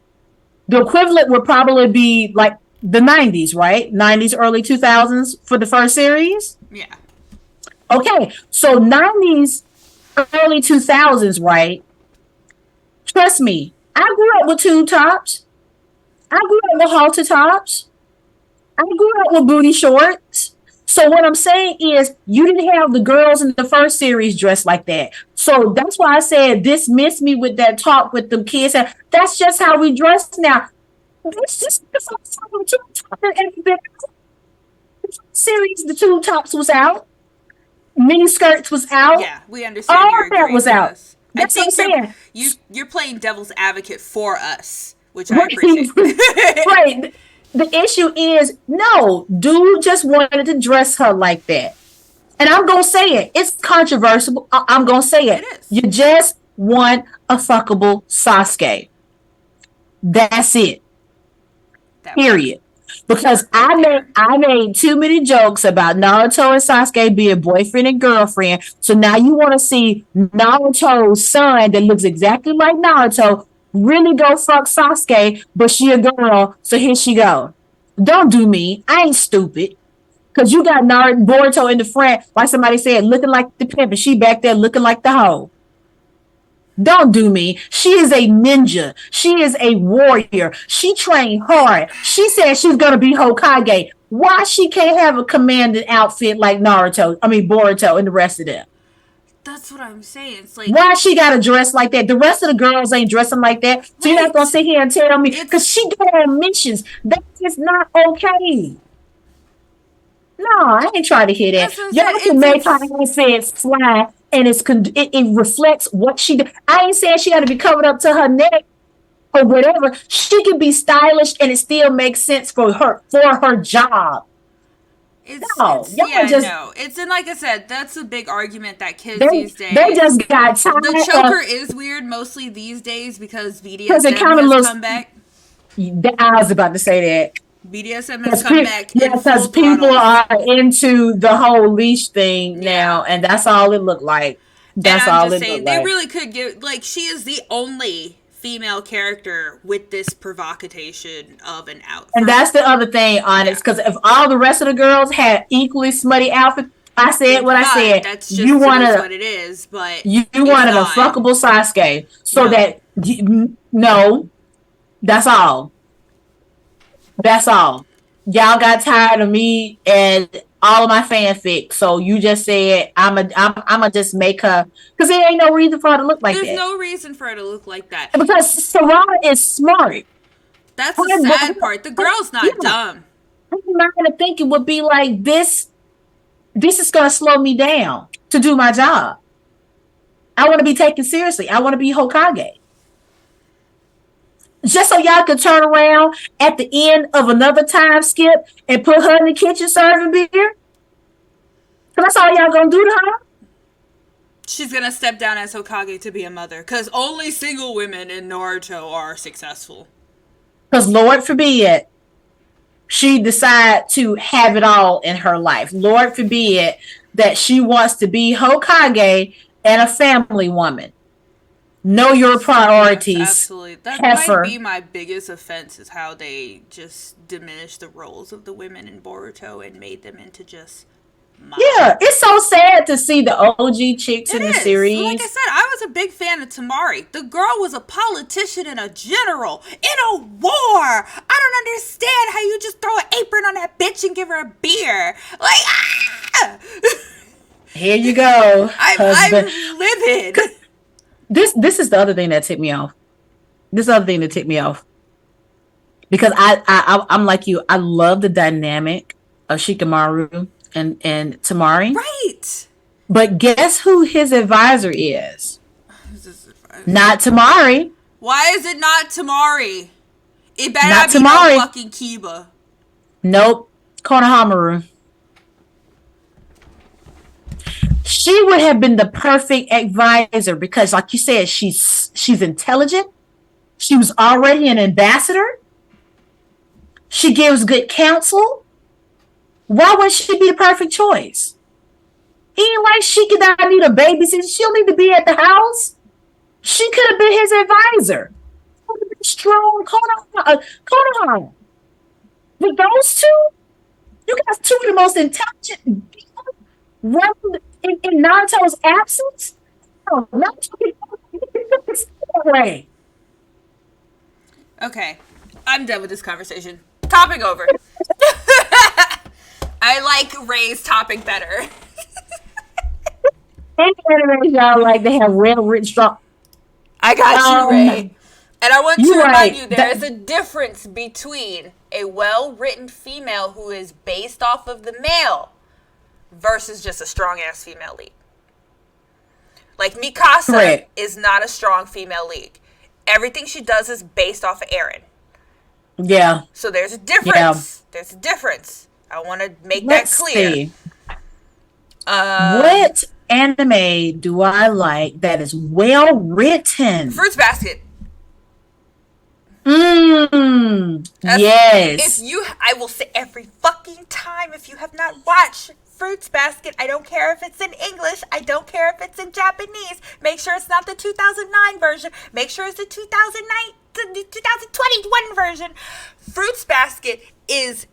The equivalent would probably be like the 90s, right? 90s, early 2000s for the first series. Yeah. Okay, so 90s, early 2000s, right? Trust me, I grew up with tube tops. I grew up with halter tops. I grew up with booty shorts. So what I'm saying is you didn't have the girls in the first series dressed like that. So that's why I said dismiss me with that talk with them kids. And that's just how we dress now. This is the first time the tube top series, the tube tops was out, mini skirts was out, Yeah, we understand all you're of that agreeing was with out. us. I That's what I'm think saying. you're playing devil's advocate for us, which I Right. appreciate. Right. The issue is no, dude just wanted to dress her like that. And I'm gonna say it. It's controversial. I'm gonna say It it. is. You just want a fuckable Sasuke. That's it. That Period. Because right there. I made too many jokes about Naruto and Sasuke being boyfriend and girlfriend. So now you want to see Naruto's son that looks exactly like Naruto really go fuck Sasuke, but she a girl, so here she go. Don't do me. I ain't stupid. Cause you got Boruto in the front, like somebody said, looking like the pimp, and she back there looking like the hoe. Don't do me. She is a ninja. She is a warrior. She trained hard. She said she's gonna be Hokage. Why she can't have a commanding outfit like Naruto? I mean Boruto and the rest of them. That's what I'm saying. It's like Why she gotta dress like that? The rest of the girls ain't dressing like that. So you're not gonna sit here and tell me because she got on missions. That is not okay. No, I ain't trying to hear that. That's what I'm Y'all saying. can make her outfits fly, and it reflects what she did. I ain't saying she got to be covered up to her neck or whatever. She can be stylish, and it still makes sense for her job. it's Y'all yeah, just no. It's and like I said, that's a big argument that kids they these days. they just got tired The choker of is weird mostly these days because because it BDSM kind of has looks. come back. I was about to say that. BDSM has come back in Because full people throttle. are into the whole leash thing Yeah. now, and that's all it looked like. And That's I'm all just it saying, looked they like. really could give, like, she is the only female character with this provocation of an outfit. And that's the other thing, Onyx, because if all the rest of the girls had equally smutty outfits, I said what I said. That's just You wanted what it is, but you it's wanted a not. fuckable Sasuke, so No. that no, that's all. That's all. Y'all got tired of me and all of my fanfic, so you just said I'm just make her because there ain't no reason for her to look like There's that. no reason for her to look like that. Because Sarah is smart. That's the sad part. The girl's not dumb. Her mind of thinking would be like this. This is going to slow me down to do my job. I want to be taken seriously. I want to be Hokage. Just so y'all could turn around at the end of another time skip and put her in the kitchen serving beer. Because that's all y'all going to do to her. She's gonna step down as Hokage to be a mother. Because only single women in Naruto are successful. Because Lord forbid she decide to have it all in her life. Lord forbid that she wants to be Hokage and a family woman. Know your priorities. Yes, absolutely. That heifer. might be my biggest offense is how they just diminished the roles of the women in Boruto and made them into just moms. Yeah, it's so sad to see the OG chicks in the series. Like I said, I was a big fan of Tamari. The girl was a politician and a general in a war. I don't understand how you just throw an apron on that bitch and give her a beer. Like, ah! Here you go. I'm livid. This is the other thing that ticked me off. Because I'm like you. I love the dynamic of Shikamaru and Tamari. Right. But guess who his advisor is? Not Tamari. Why is it not Tamari? It better Not not be Tamari. no fucking Kiba. Nope. Konohamaru. She would have been the perfect advisor because, like you said, she's intelligent. She was already an ambassador. She gives good counsel. Why would she be the perfect choice? Ain't like she could not need a babysitter. She'll need to be at the house. She could have been his advisor. Strong. Hold on. With those two, you got two of the most intelligent people running in Naruto's absence. Oh, way. Okay, I'm done with this conversation. Topic over. I like Ray's topic better. And y'all like they have well written strong. I got you, Ray. And I want to remind you, there is a difference between a well-written female who is based off of the male versus just a strong-ass female lead. Like, Mikasa is not a strong female lead. Everything she does is based off of Eren. Yeah. So there's a difference. Yeah. There's a difference. I want to make that clear. See. What anime do I like that is well written? Fruits Basket. Yes. I will say every fucking time, if you have not watched Fruits Basket, I don't care if it's in English, I don't care if it's in Japanese, make sure it's not the 2009 version, make sure it's the 2021 version. Fruits Basket is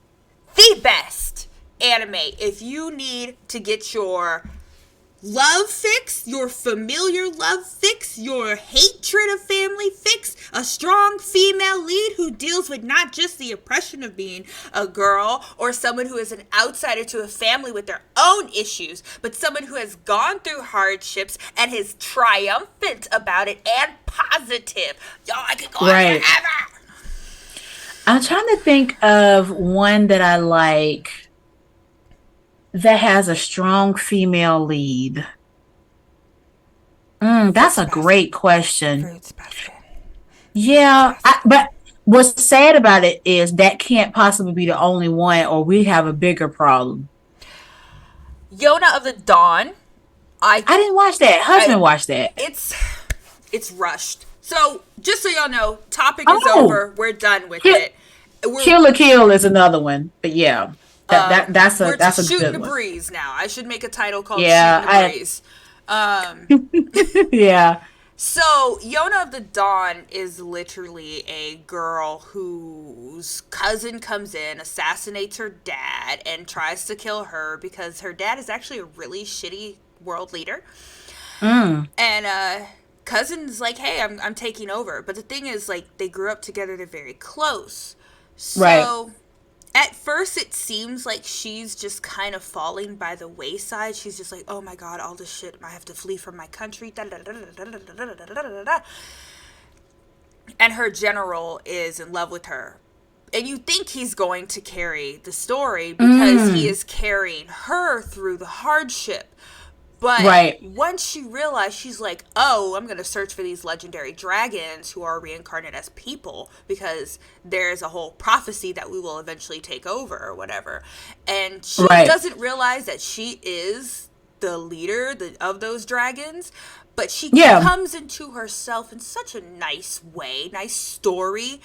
the best anime if you need to get your love fix, your familiar love fix, your hatred of family fix, a strong female lead who deals with not just the oppression of being a girl or someone who is an outsider to a family with their own issues, but someone who has gone through hardships and is triumphant about it and positive. Y'all, I could go on forever. I'm trying to think of one that I like that has a strong female lead. That's a great question. Yeah, but what's sad about it is that can't possibly be the only one, or we have a bigger problem. Yona of the Dawn. I didn't watch that. Husband watched that. It's rushed. So just so y'all know, topic is over. We're done with it. Kill la Kill is another one, but yeah. That's a shooting good the one. breeze now. I should make a title called Shooting the Breeze. Yeah. So Yona of the Dawn is literally a girl whose cousin comes in, assassinates her dad, and tries to kill her because her dad is actually a really shitty world leader. And cousin's like, hey, I'm taking over. But the thing is, like, they grew up together. They're very close. So at first, it seems like she's just kind of falling by the wayside. She's just like, oh my god, all this shit. I have to flee from my country. And her general is in love with her. And you think he's going to carry the story because he is carrying her through the hardship. But once she realized, she's like, oh, I'm going to search for these legendary dragons who are reincarnated as people because there's a whole prophecy that we will eventually take over or whatever. And she doesn't realize that she is the leader of those dragons, but she comes into herself in such a nice way, nice story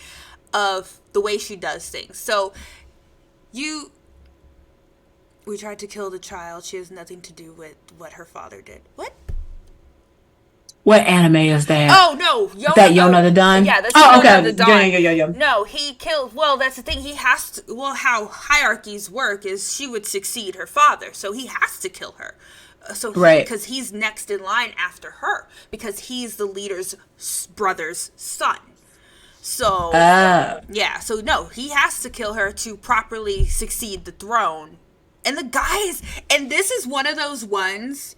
of the way she does things. So we tried to kill the child. She has nothing to do with what her father did. What? What anime is that? Oh, no. Yona the Dawn? Yeah, that's Yona the Dawn. Yeah. No, he killed... Well, that's the thing. He has to... Well, how hierarchies work is she would succeed her father. So he has to kill her. Because he's next in line after her. Because he's the leader's brother's son. So, yeah. So, no, he has to kill her to properly succeed the throne. And the guys, and this is one of those ones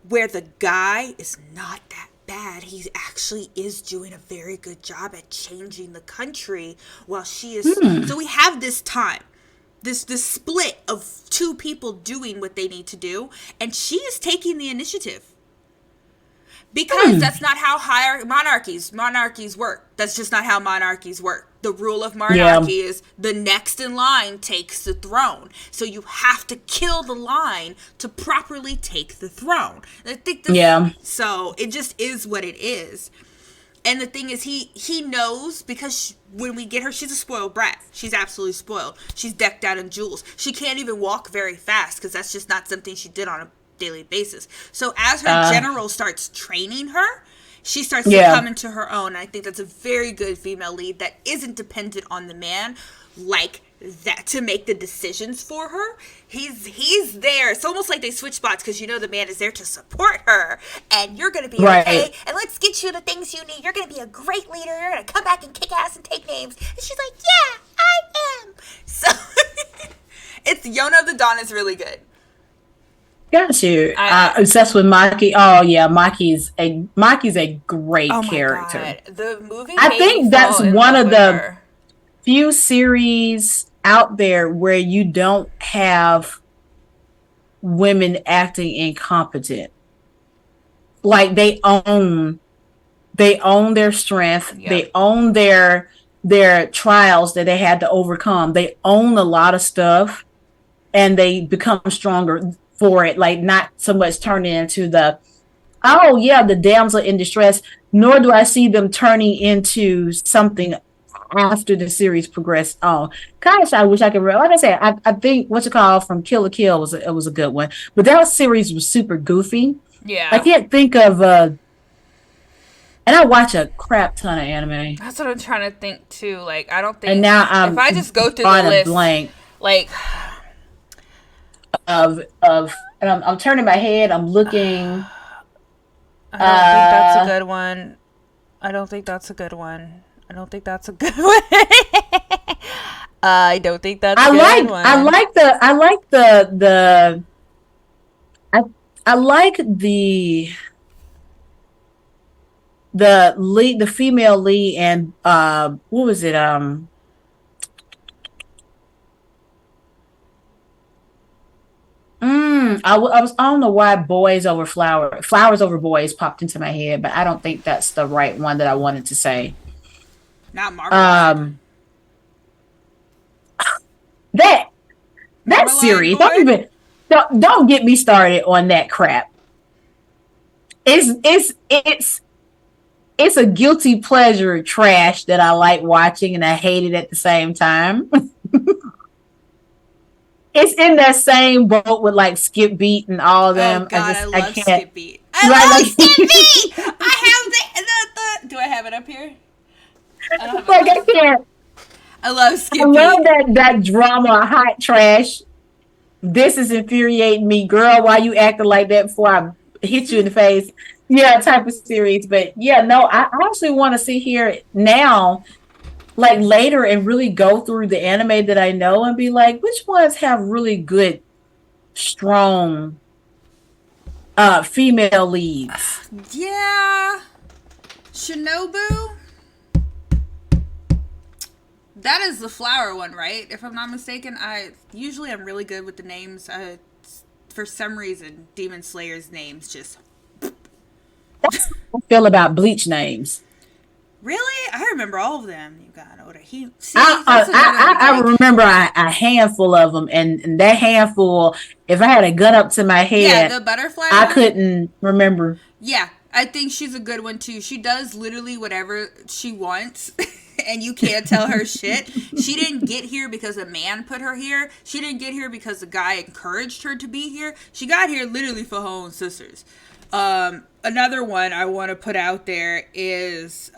where the guy is not that bad. He actually is doing a very good job at changing the country while she is. So we have this time, this split of two people doing what they need to do, and she is taking the initiative. Because that's not how monarchies work. That's just not how monarchies work. The rule of monarchy is the next in line takes the throne. So you have to kill the line to properly take the throne. I think so it just is what it is. And the thing is, he knows because when we get her, she's a spoiled brat. She's absolutely spoiled. She's decked out in jewels. She can't even walk very fast because that's just not something she did on a daily basis. So as her general starts training her, She starts to come into her own. I think that's a very good female lead that isn't dependent on the man like that to make the decisions for her. He's there. It's almost like they switch spots because the man is there to support her, and you're gonna be okay, and let's get you the things you need. You're gonna be a great leader. You're gonna come back and kick ass and take names. And she's like, yeah, I am. So it's Yona of the Dawn is really good. Got you. Obsessed with Maki. Oh yeah, Maki's a great character. God. The movie. I think that's one of the few series out there where you don't have women acting incompetent. Like they own their strength. Yep. They own their trials that they had to overcome. They own a lot of stuff, and they become stronger for it. Like not so much turning into the damsel in distress. Nor do I see them turning into something after the series progressed on. Gosh, I wish I could. Like I said, I think from Kill la Kill was a good one, but that series was super goofy. Yeah, I can't think of. And I watch a crap ton of anime. That's what I'm trying to think too. Like I don't think. And now if I just go through the list, blank, like of, and I'm turning my head. I'm looking. I don't think that's a good one. I don't think that's a good one. I don't think that's a good one. I don't think that's a good one. I like the lead, the female lead, and what was it? I don't know why flowers over boys popped into my head, but I don't think that's the right one that I wanted to say. Not Marmalade. That series. Don't get me started on that crap. It's a guilty pleasure trash that I like watching and I hate it at the same time. It's in that same boat with like Skip Beat and all of them. Oh God, I love Skip Beat. I love Skip Beat. I have the. Do I have it up here? I can't. I love Skip Beat. I love that drama, hot trash. This is infuriating me, girl. Why you acting like that before I hit you in the face? Yeah, type of series. But yeah, no, I actually want to sit here now, like later, and really go through the anime that I know and be like, which ones have really good, strong female leads? Yeah, Shinobu. That is the flower one, right? If I'm not mistaken. I'm really good with the names. For some reason, Demon Slayer's names just. That's how I feel about Bleach names. Really? I remember all of them. You got Oda. I remember a handful of them, and that handful, if I had a gun up to my head, the butterfly I one? couldn't remember. Yeah, I think she's a good one too. She does literally whatever she wants. And you can't tell her shit. She didn't get here because a man put her here. She didn't get here because a guy encouraged her to be here. She got here literally for her own sisters. Another one I want to put out there is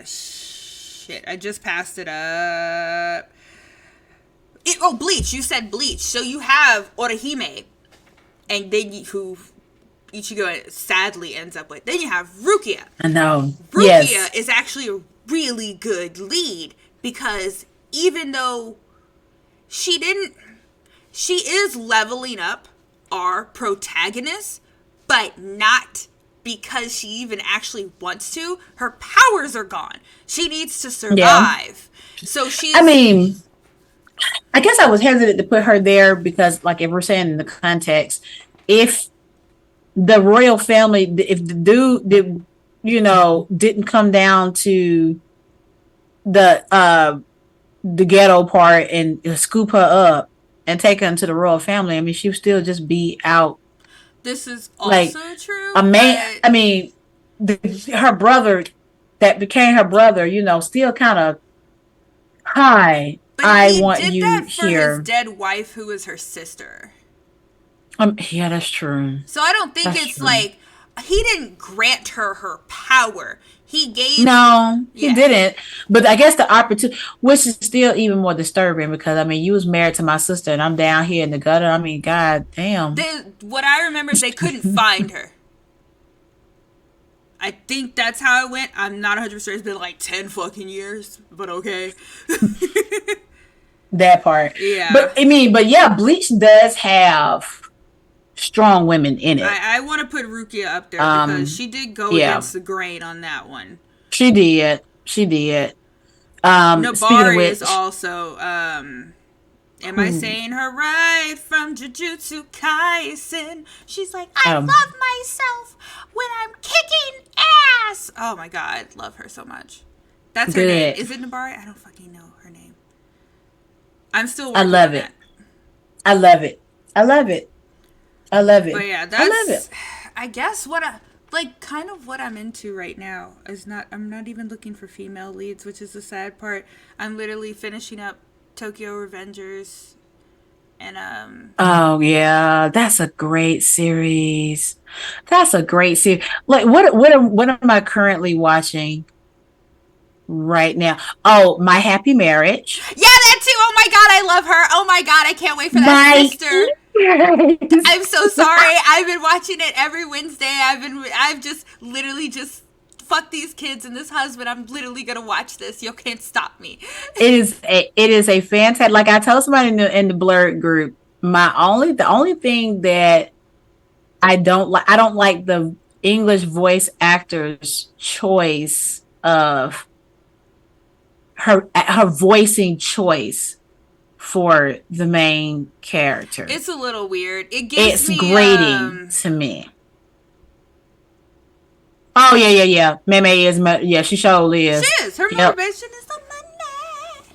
shit. I just passed it up. Bleach. You said Bleach. So you have Orihime, and then who Ichigo sadly ends up with. Then you have Rukia. I know. Rukia is actually a really good lead because even though she is leveling up our protagonist, but not because she even actually wants to. Her powers are gone. She needs to survive. Yeah. So I guess I was hesitant to put her there because, like, if we're saying in the context, if the royal family, if the dude didn't come down to the ghetto part and scoop her up and take her into the royal family, I mean, she would still just be out. This is also true. A man, I mean, her brother that became her brother, still kind of, hi, I want you here. But he did that for his dead wife, who is her sister. Yeah, that's true. So I don't think it's true. Like, he didn't grant her power. He gave. No, he didn't. But I guess the opportunity, which is still even more disturbing because I mean, you was married to my sister and I'm down here in the gutter. I mean, god damn. What I remember is they couldn't find her. I think that's how it went. I'm not 100% sure. It's been like 10 fucking years, but okay. That part. Yeah. But I mean, but yeah, Bleach does have strong women in it. I want to put Rukia up there because she did go against the grain on that one. She did. Nobari is also am I saying her right? From Jujutsu Kaisen. She's like, I love myself when I'm kicking ass. Oh my god, love her so much. That's her name. Is it Nobari? I don't fucking know her name. I'm still working on that. I love it. But yeah, I guess kind of what I'm into right now is I'm not even looking for female leads, which is the sad part. I'm literally finishing up Tokyo Revengers and oh yeah, that's a great series. Like what am I currently watching right now? Oh, My Happy Marriage. Yeah, that too. Oh my god, I love her. Oh my god, I can't wait for that sister. I'm so sorry. I've been watching it every Wednesday. I've just literally just fuck these kids and this husband. I'm literally gonna watch this. You can't stop me. It is a fantastic. Like I told somebody in the Blurred group, the only thing that I don't like the English voice actor's choice of her voicing choice for the main character. It's a little weird. It's grating to me. Oh yeah. Meme is she surely is. She is. Her motivation is the money.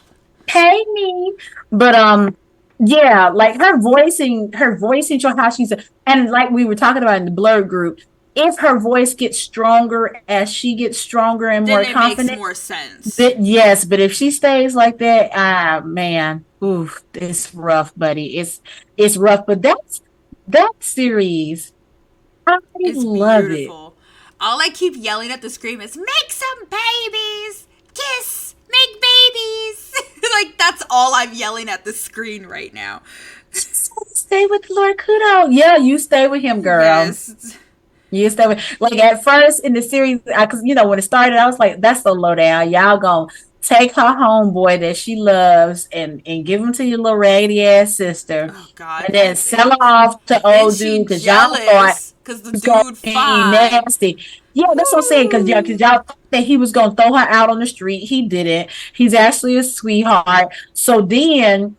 Pay me. But yeah, like her voicing how she's and like we were talking about in the Blurred group, if her voice gets stronger as she gets stronger and then more it confident, makes more sense. Yes, but if she stays like that, man, oof, it's rough, buddy. It's rough, but that series, It's love beautiful. it. All I keep yelling at the screen is, make some babies! Kiss! Make babies! Like, that's all I'm yelling at the screen right now. Stay with Lord Kudo. Yeah, you stay with him, girl. Yes. You stay with, like, at first in the series, because, when it started, I was like, that's so low down. Y'all gonna take her homeboy that she loves and give him to your little raggedy ass sister. Oh, God. And then sell her off to old dude because y'all thought because the dude fine. Nasty. Yeah, that's what I'm saying. Because y'all thought that he was gonna throw her out on the street. He didn't. He's actually a sweetheart. So then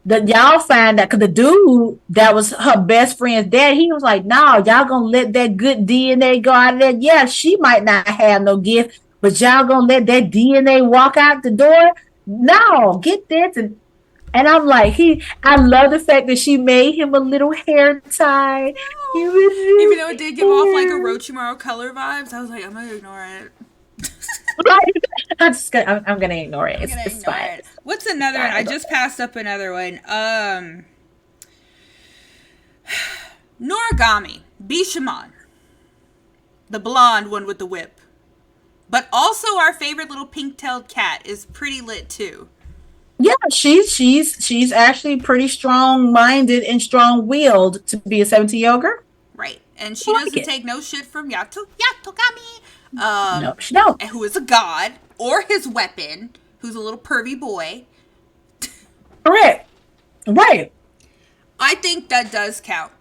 y'all find that because the dude that was her best friend's dad, he was like, "No, y'all gonna let that good DNA go out of there? Yeah, she might not have no gift, but y'all gonna let that DNA walk out the door? No, get this." And I'm like, I love the fact that she made him a little hair tie. No. Even though it did give off like Orochimaru color vibes, I was like, I'm gonna ignore it. I'm gonna ignore it. It's fine. What's another one? I just passed up another one. Noragami, Bishamon, the blonde one with the whip. But also our favorite little pink-tailed cat is pretty lit too. Yeah, she's actually pretty strong-minded and strong-willed to be a 17-year-old girl. Right, and she doesn't take no shit from Yatogami. No, she don't. Who is a god, or his weapon, who's a little pervy boy. Correct. Right. I think that does count.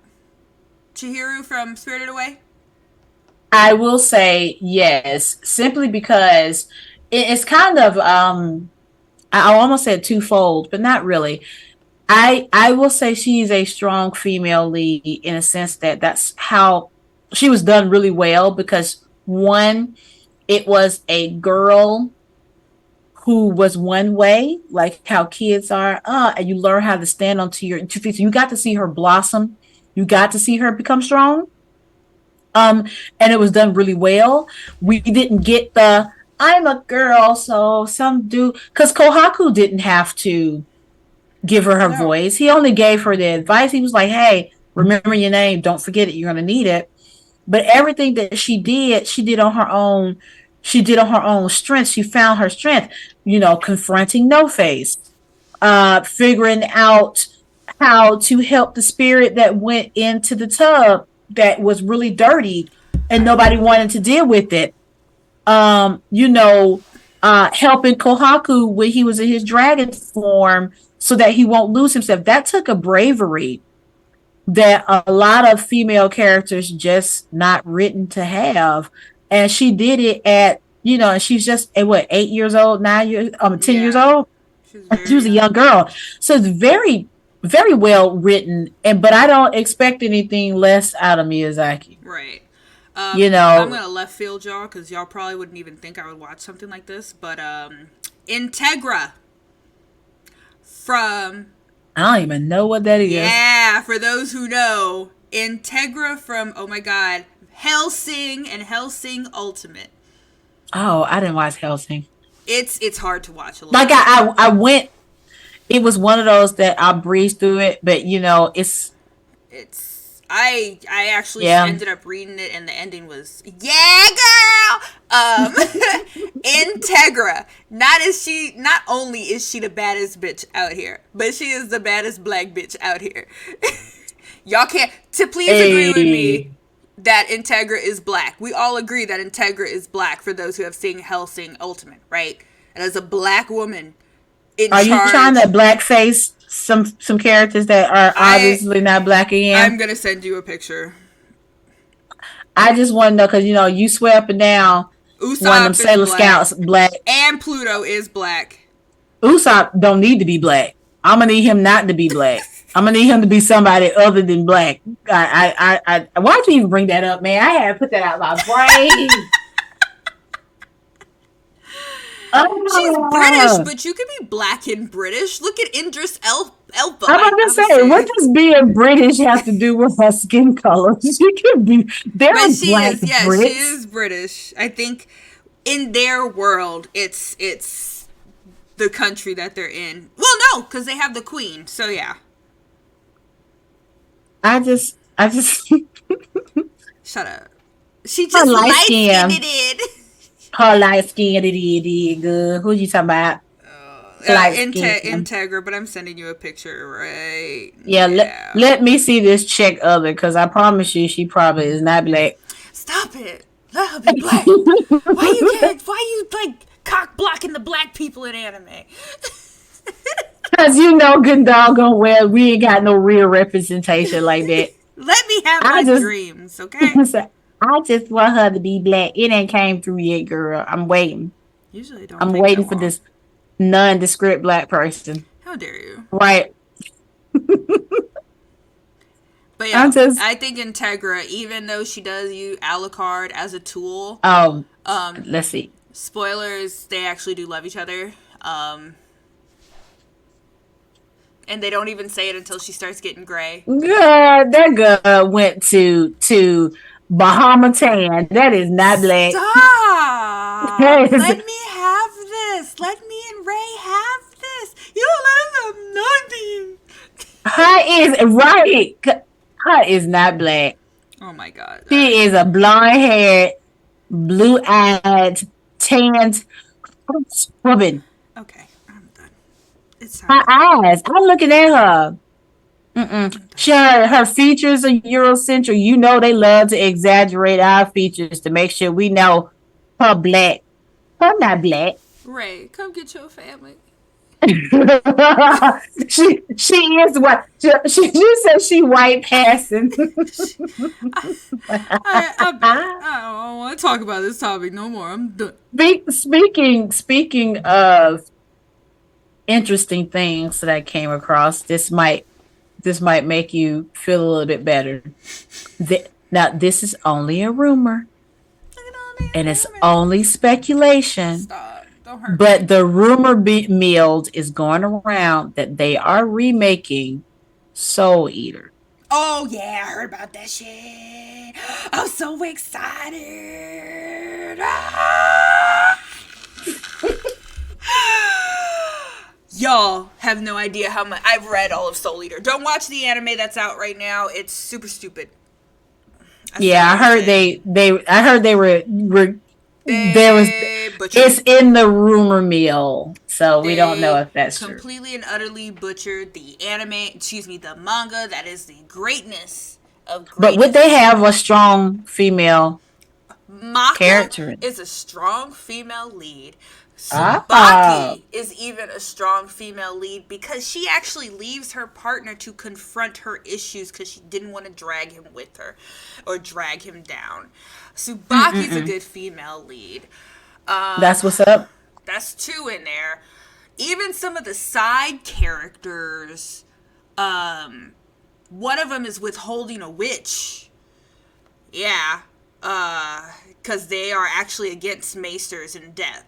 Chihiro from Spirited Away? I will say yes, simply because it's kind of I almost said twofold, but not really. I will say she's a strong female lead in a sense that that's how she was done really well because one, it was a girl who was one way, like how kids are, and you learn how to stand on your 2 feet. So you got to see her blossom. You got to see her become strong. And it was done really well. We didn't get the I'm a girl, so some do, because Kohaku didn't have to give her her voice. He only gave her the advice. He was like, hey, remember your name. Don't forget it. You're going to need it. But everything that she did on her own. She did on her own strength. She found her strength. Confronting No Face, figuring out how to help the spirit that went into the tub that was really dirty and nobody wanted to deal with it. Helping Kohaku when he was in his dragon form so that he won't lose himself. That took a bravery that a lot of female characters just not written to have. And she did it and she's just at what, 8 years old, 9 years, 10 years old. She was a young girl. So it's very, very well written. But I don't expect anything less out of Miyazaki. Right. I'm going to left field y'all because y'all probably wouldn't even think I would watch something like this. But Integra from... I don't even know what that is. Yeah, for those who know, Integra from, oh my god, Hellsing and Hellsing Ultimate. Oh, I didn't watch Hellsing. It's hard to watch a little like bit. I went, it was one of those that I breezed through it, but it's I actually ended up reading it, and the ending was, yeah, girl. Integra. Not only is she the baddest bitch out here, but she is the baddest black bitch out here. Y'all can't please agree with me that Integra is black. We all agree that Integra is black for those who have seen Hellsing Ultimate, right? And as a black woman in charge. Are you trying to blackface some characters that are obviously not black again? I'm gonna send you a picture. I just want to know because you swear up and down Usopp one of them Sailor Scouts black, and Pluto is black. Usopp don't need to be black. I'm gonna need him not to be black. I'm gonna need him to be somebody other than black. Why'd you even bring that up, man? I had to put that out my brain. She's British, but you can be black and British. Look at Idris Elba. I'm about to say, what does being British have to do with her skin color? She could be. She is British. I think in their world, it's the country that they're in. Well, no, because they have the Queen. So yeah. I just. Shut up. She just light-skinned it. Her light skin, it good. Who you talking about? Integra, but I'm sending you a picture right let me see this check other, because I promise you she probably is not black. Stop it. Let her be black. Why you like cock blocking the black people in anime? Because good doggone well we ain't got no real representation like that. Let me have my dreams, okay? I just want her to be black. It ain't came through yet, girl. I'm waiting. Usually don't. I'm waiting for this nondescript black person. How dare you? Right. But yeah, I think Integra, even though she does use Alucard as a tool. Oh. Let's see. Spoilers: they actually do love each other. And they don't even say it until she starts getting gray. Good. That girl went to Bahama Tan. That is not black. Stop! Let me have this. Let me and Ray have this. You don't let us have nothing. Her is right. Her is not black. Oh my god. She is a blonde-haired, blue-eyed, tanned woman. Okay, I'm done. It's her eyes. I'm looking at her. Her features are Eurocentric. They love to exaggerate our features to make sure we know her black. Her not black. Ray, come get your family. she is what she said. She white passing. I don't want to talk about this topic no more. I'm done. Speaking of interesting things that I came across, this might make you feel a little bit better. Now, this is only a rumor, and it's only speculation. Stop. Don't hurt but me. The rumor milled is going around that they are remaking Soul Eater. Oh, yeah, I heard about that shit. I'm so excited. Y'all have no idea how much I've read all of Soul Eater. Don't watch the anime that's out right now. It's super stupid. Yeah, I heard I heard they were there was it's in the rumor mill, so we don't know if that's true. Completely and utterly butchered the the manga that is the greatness of But would greatness. they have a strong female character? Is a strong female lead. Ah. Tsubaki is even a strong female lead because she actually leaves her partner to confront her issues because she didn't want to drag him with her or drag him down. Tsubaki's a good female lead. That's what's up. That's 2 in there. Even some of the side characters, one of them is withholding a witch. Yeah. Because they are actually against maesters and death.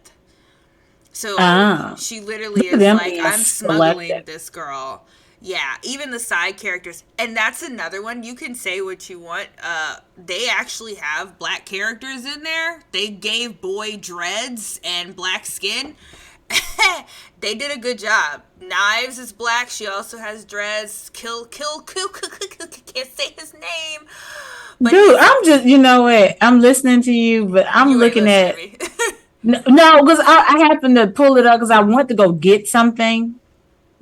So she literally is like, I'm smuggling this girl. Yeah, even the side characters. And that's another one. You can say what you want. They actually have black characters in there. They gave Boy dreads and black skin. They did a good job. Knives is black. She also has dreads. Kill. Can't say his name. But dude, I'm just, you know what? I'm listening to you, but I'm looking at... No, because I happen to pull it up because I want to go get something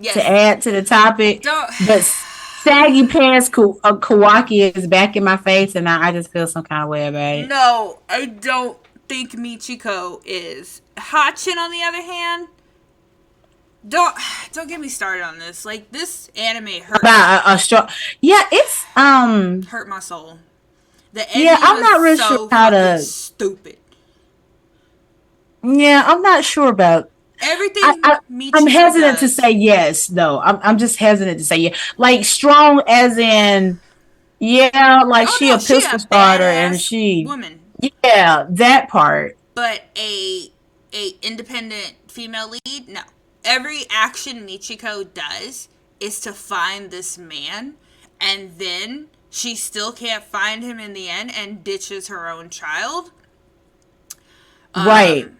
to add to the topic. But saggy pants Kawaki is back in my face, and I just feel some kind of way about it. No, I don't think Michiko is. Hachin, on the other hand, don't get me started on this. Like, this anime hurt. About a strong... Yeah, it's hurt my soul. The ending I'm not really sure how to... Stupid. Yeah, I'm not sure about everything. I'm hesitant to say yes, though. I'm just hesitant to say yeah. Like strong, as in, yeah, like she a pistol starter and she woman. Yeah, that part. But a independent female lead, no. Every action Michiko does is to find this man, and then she still can't find him in the end and ditches her own child. Right.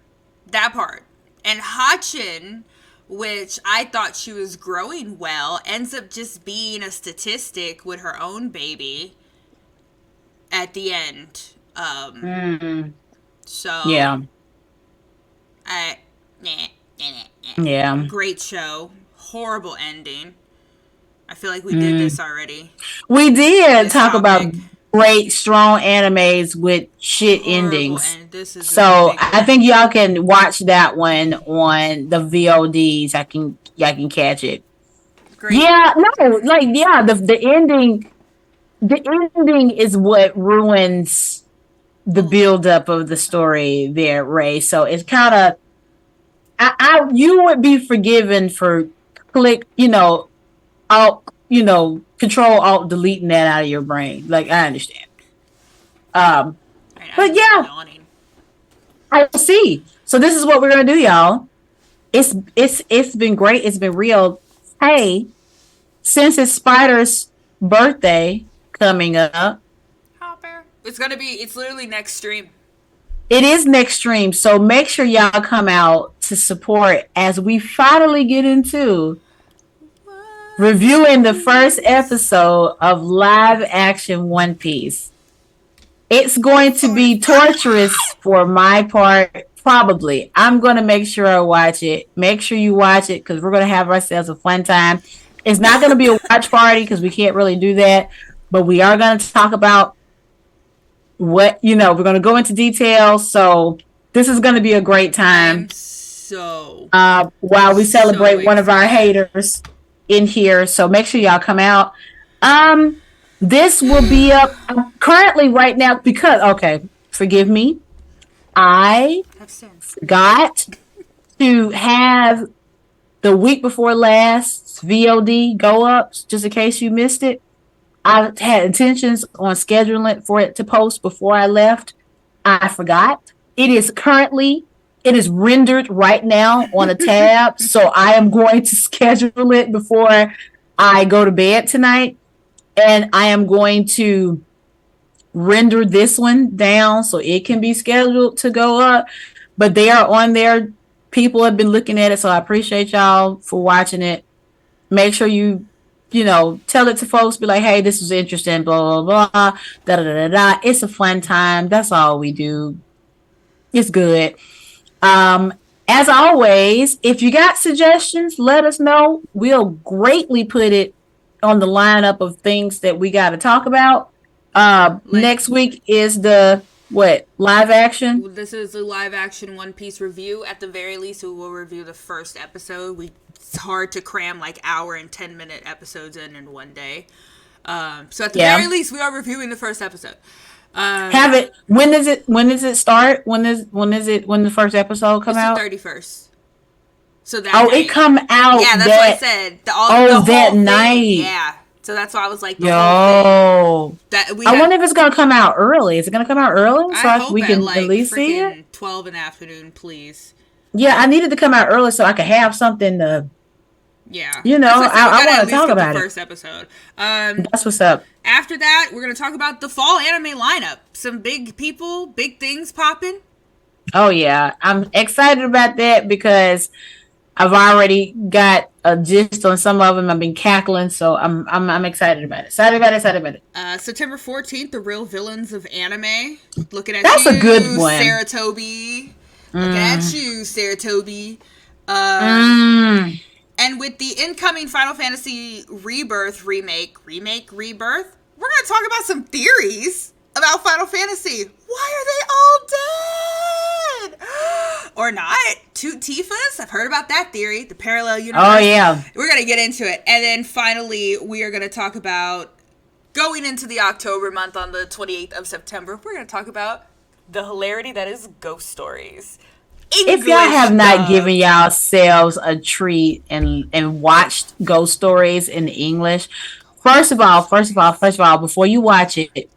That part. And Hachin, which I thought she was growing well, ends up just being a statistic with her own baby at the end. So yeah. Yeah. Great show. Horrible ending. I feel like we did this already. We did talk about great, strong animes with shit endings. So I think y'all can watch that one on the VODs. Y'all can catch it. Great. Yeah, no, like the ending. The ending is what ruins the buildup of the story there, Ray. So it's kind of, you would be forgiven for Control Alt deleting that out of your brain. Like, I understand. But yeah, I see. So this is what we're gonna do, y'all. It's been great. It's been real. Hey, since it's Spider's birthday coming up, it's literally next stream. It is next stream, so make sure y'all come out to support as we finally get into reviewing the first episode of live action One Piece. It's going to be torturous for my part, probably. I'm going to make sure I watch it. Make sure you watch it because we're going to have ourselves a fun time. It's not going to be a watch party because we can't really do that, but we are going to talk about we're going to go into details. So this is going to be a great time. While we celebrate one of our haters in here. So make sure y'all come out. This will be up currently right now because, forgive me. I forgot to have the week before last VOD go up, just in case you missed it. I had intentions on scheduling it for it to post before I left. I forgot. It is rendered right now on a tab. So I am going to schedule it before I go to bed tonight. And I am going to render this one down so it can be scheduled to go up. But they are on there. People have been looking at it. So I appreciate y'all for watching it. Make sure you tell it to folks, be like, hey, this was interesting, blah, blah, blah, da, da, da, da. It's a fun time. That's all we do. It's good. Um, as always, if you got suggestions, let us know. We'll greatly put it on the lineup of things that we got to talk about. Next week is the live action? This is a live action One Piece review. At the very least, we will review the first episode. It's hard to cram like hour and 10-minute episodes in one day. So at the very least, we are reviewing the first episode. Have it. When does it start? When the first episode come out? The 31st. So that it come out. Yeah, that's what I said. The that night. Yeah. So that's why I was like, I wonder if it's gonna come out early. Is it gonna come out early so we can at least see it? 12 in the afternoon, please. Yeah, I needed to come out early so I could have something to. Yeah. I want to talk about the first episode. That's what's up. After that, we're gonna talk about the fall anime lineup. Some big people, big things popping. Oh yeah, I'm excited about that because I've already got a gist on some of them. I've been cackling, so I'm excited about it. Excited about it. September 14th, The Real Villains of Anime. Looking at That's a good one. Sarah Toby. Looking at you, Sarah Toby. And with the incoming Final Fantasy Rebirth remake, Rebirth, we're going to talk about some theories about Final Fantasy. Why are they all dead? Or not? Two Tifas? I've heard about that theory. The parallel universe. Oh, yeah. We're going to get into it. And then finally, we are going to talk about going into the October month on the 28th of September. We're going to talk about the hilarity that is ghost stories. If y'all have not given yourselves a treat and watched ghost stories in English, first of all, before you watch it,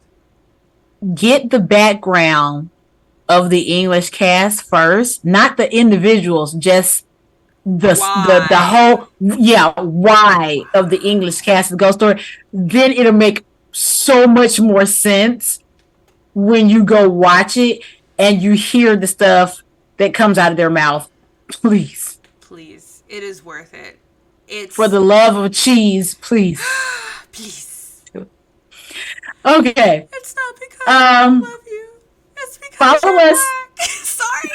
get the background of the English cast first, not the individuals, just the whole why of the English cast of the ghost story. Then it'll make so much more sense when you go watch it and you hear the stuff that comes out of their mouth. Please, it is worth it. It's for the love of cheese, please. Please. Okay. It's not because I love you. It's because follow you're us. Black. Sorry.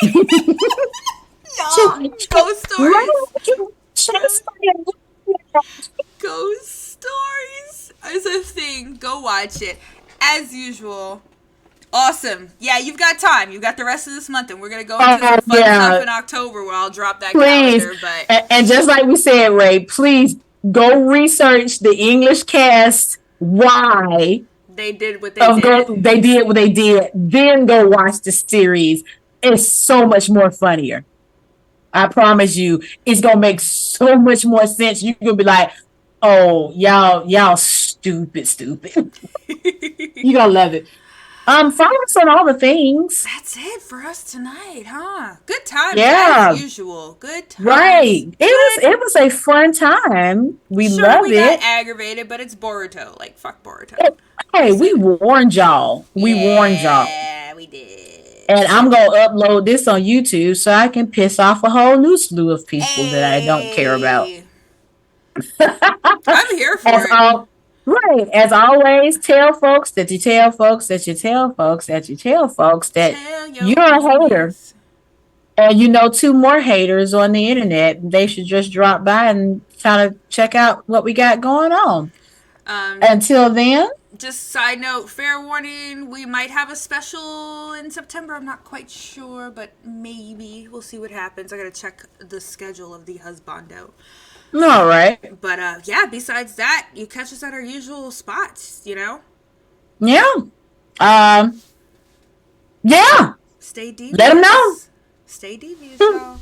Y'all, ghost stories. Ghost stories is a thing. Go watch it. As usual. Awesome. Yeah, you've got time. You've got the rest of this month, and we're going to go into some fun stuff in October where I'll drop that calendar. But and just like we said, Ray, please go research the English cast, why they did what they did. They did what they did. Then go watch the series. It's so much more funnier. I promise you, it's going to make so much more sense. You're going to be like, oh, y'all stupid. You're going to love it. Follow us on all the things. That's it for us tonight, huh? Good time, as usual. Good time. Right. It was a fun time. We loved it. We got aggravated, but it's Boruto. Like, fuck Boruto. Hey, we warned y'all. Yeah, we did. And I'm going to upload this on YouTube so I can piss off a whole new slew of people that I don't care about. I'm here for it. Right. As always, tell folks that you tell folks that you tell folks that you tell folks that you're a hater. And you know 2 more haters on the internet. They should just drop by and kind of check out what we got going on. Until then. Just side note, fair warning, we might have a special in September. I'm not quite sure, but maybe. We'll see what happens. I got to check the schedule of the husbando. All right. But, besides that, you catch us at our usual spots, Yeah. Yeah. Stay devious. Let them know. Stay devious, y'all.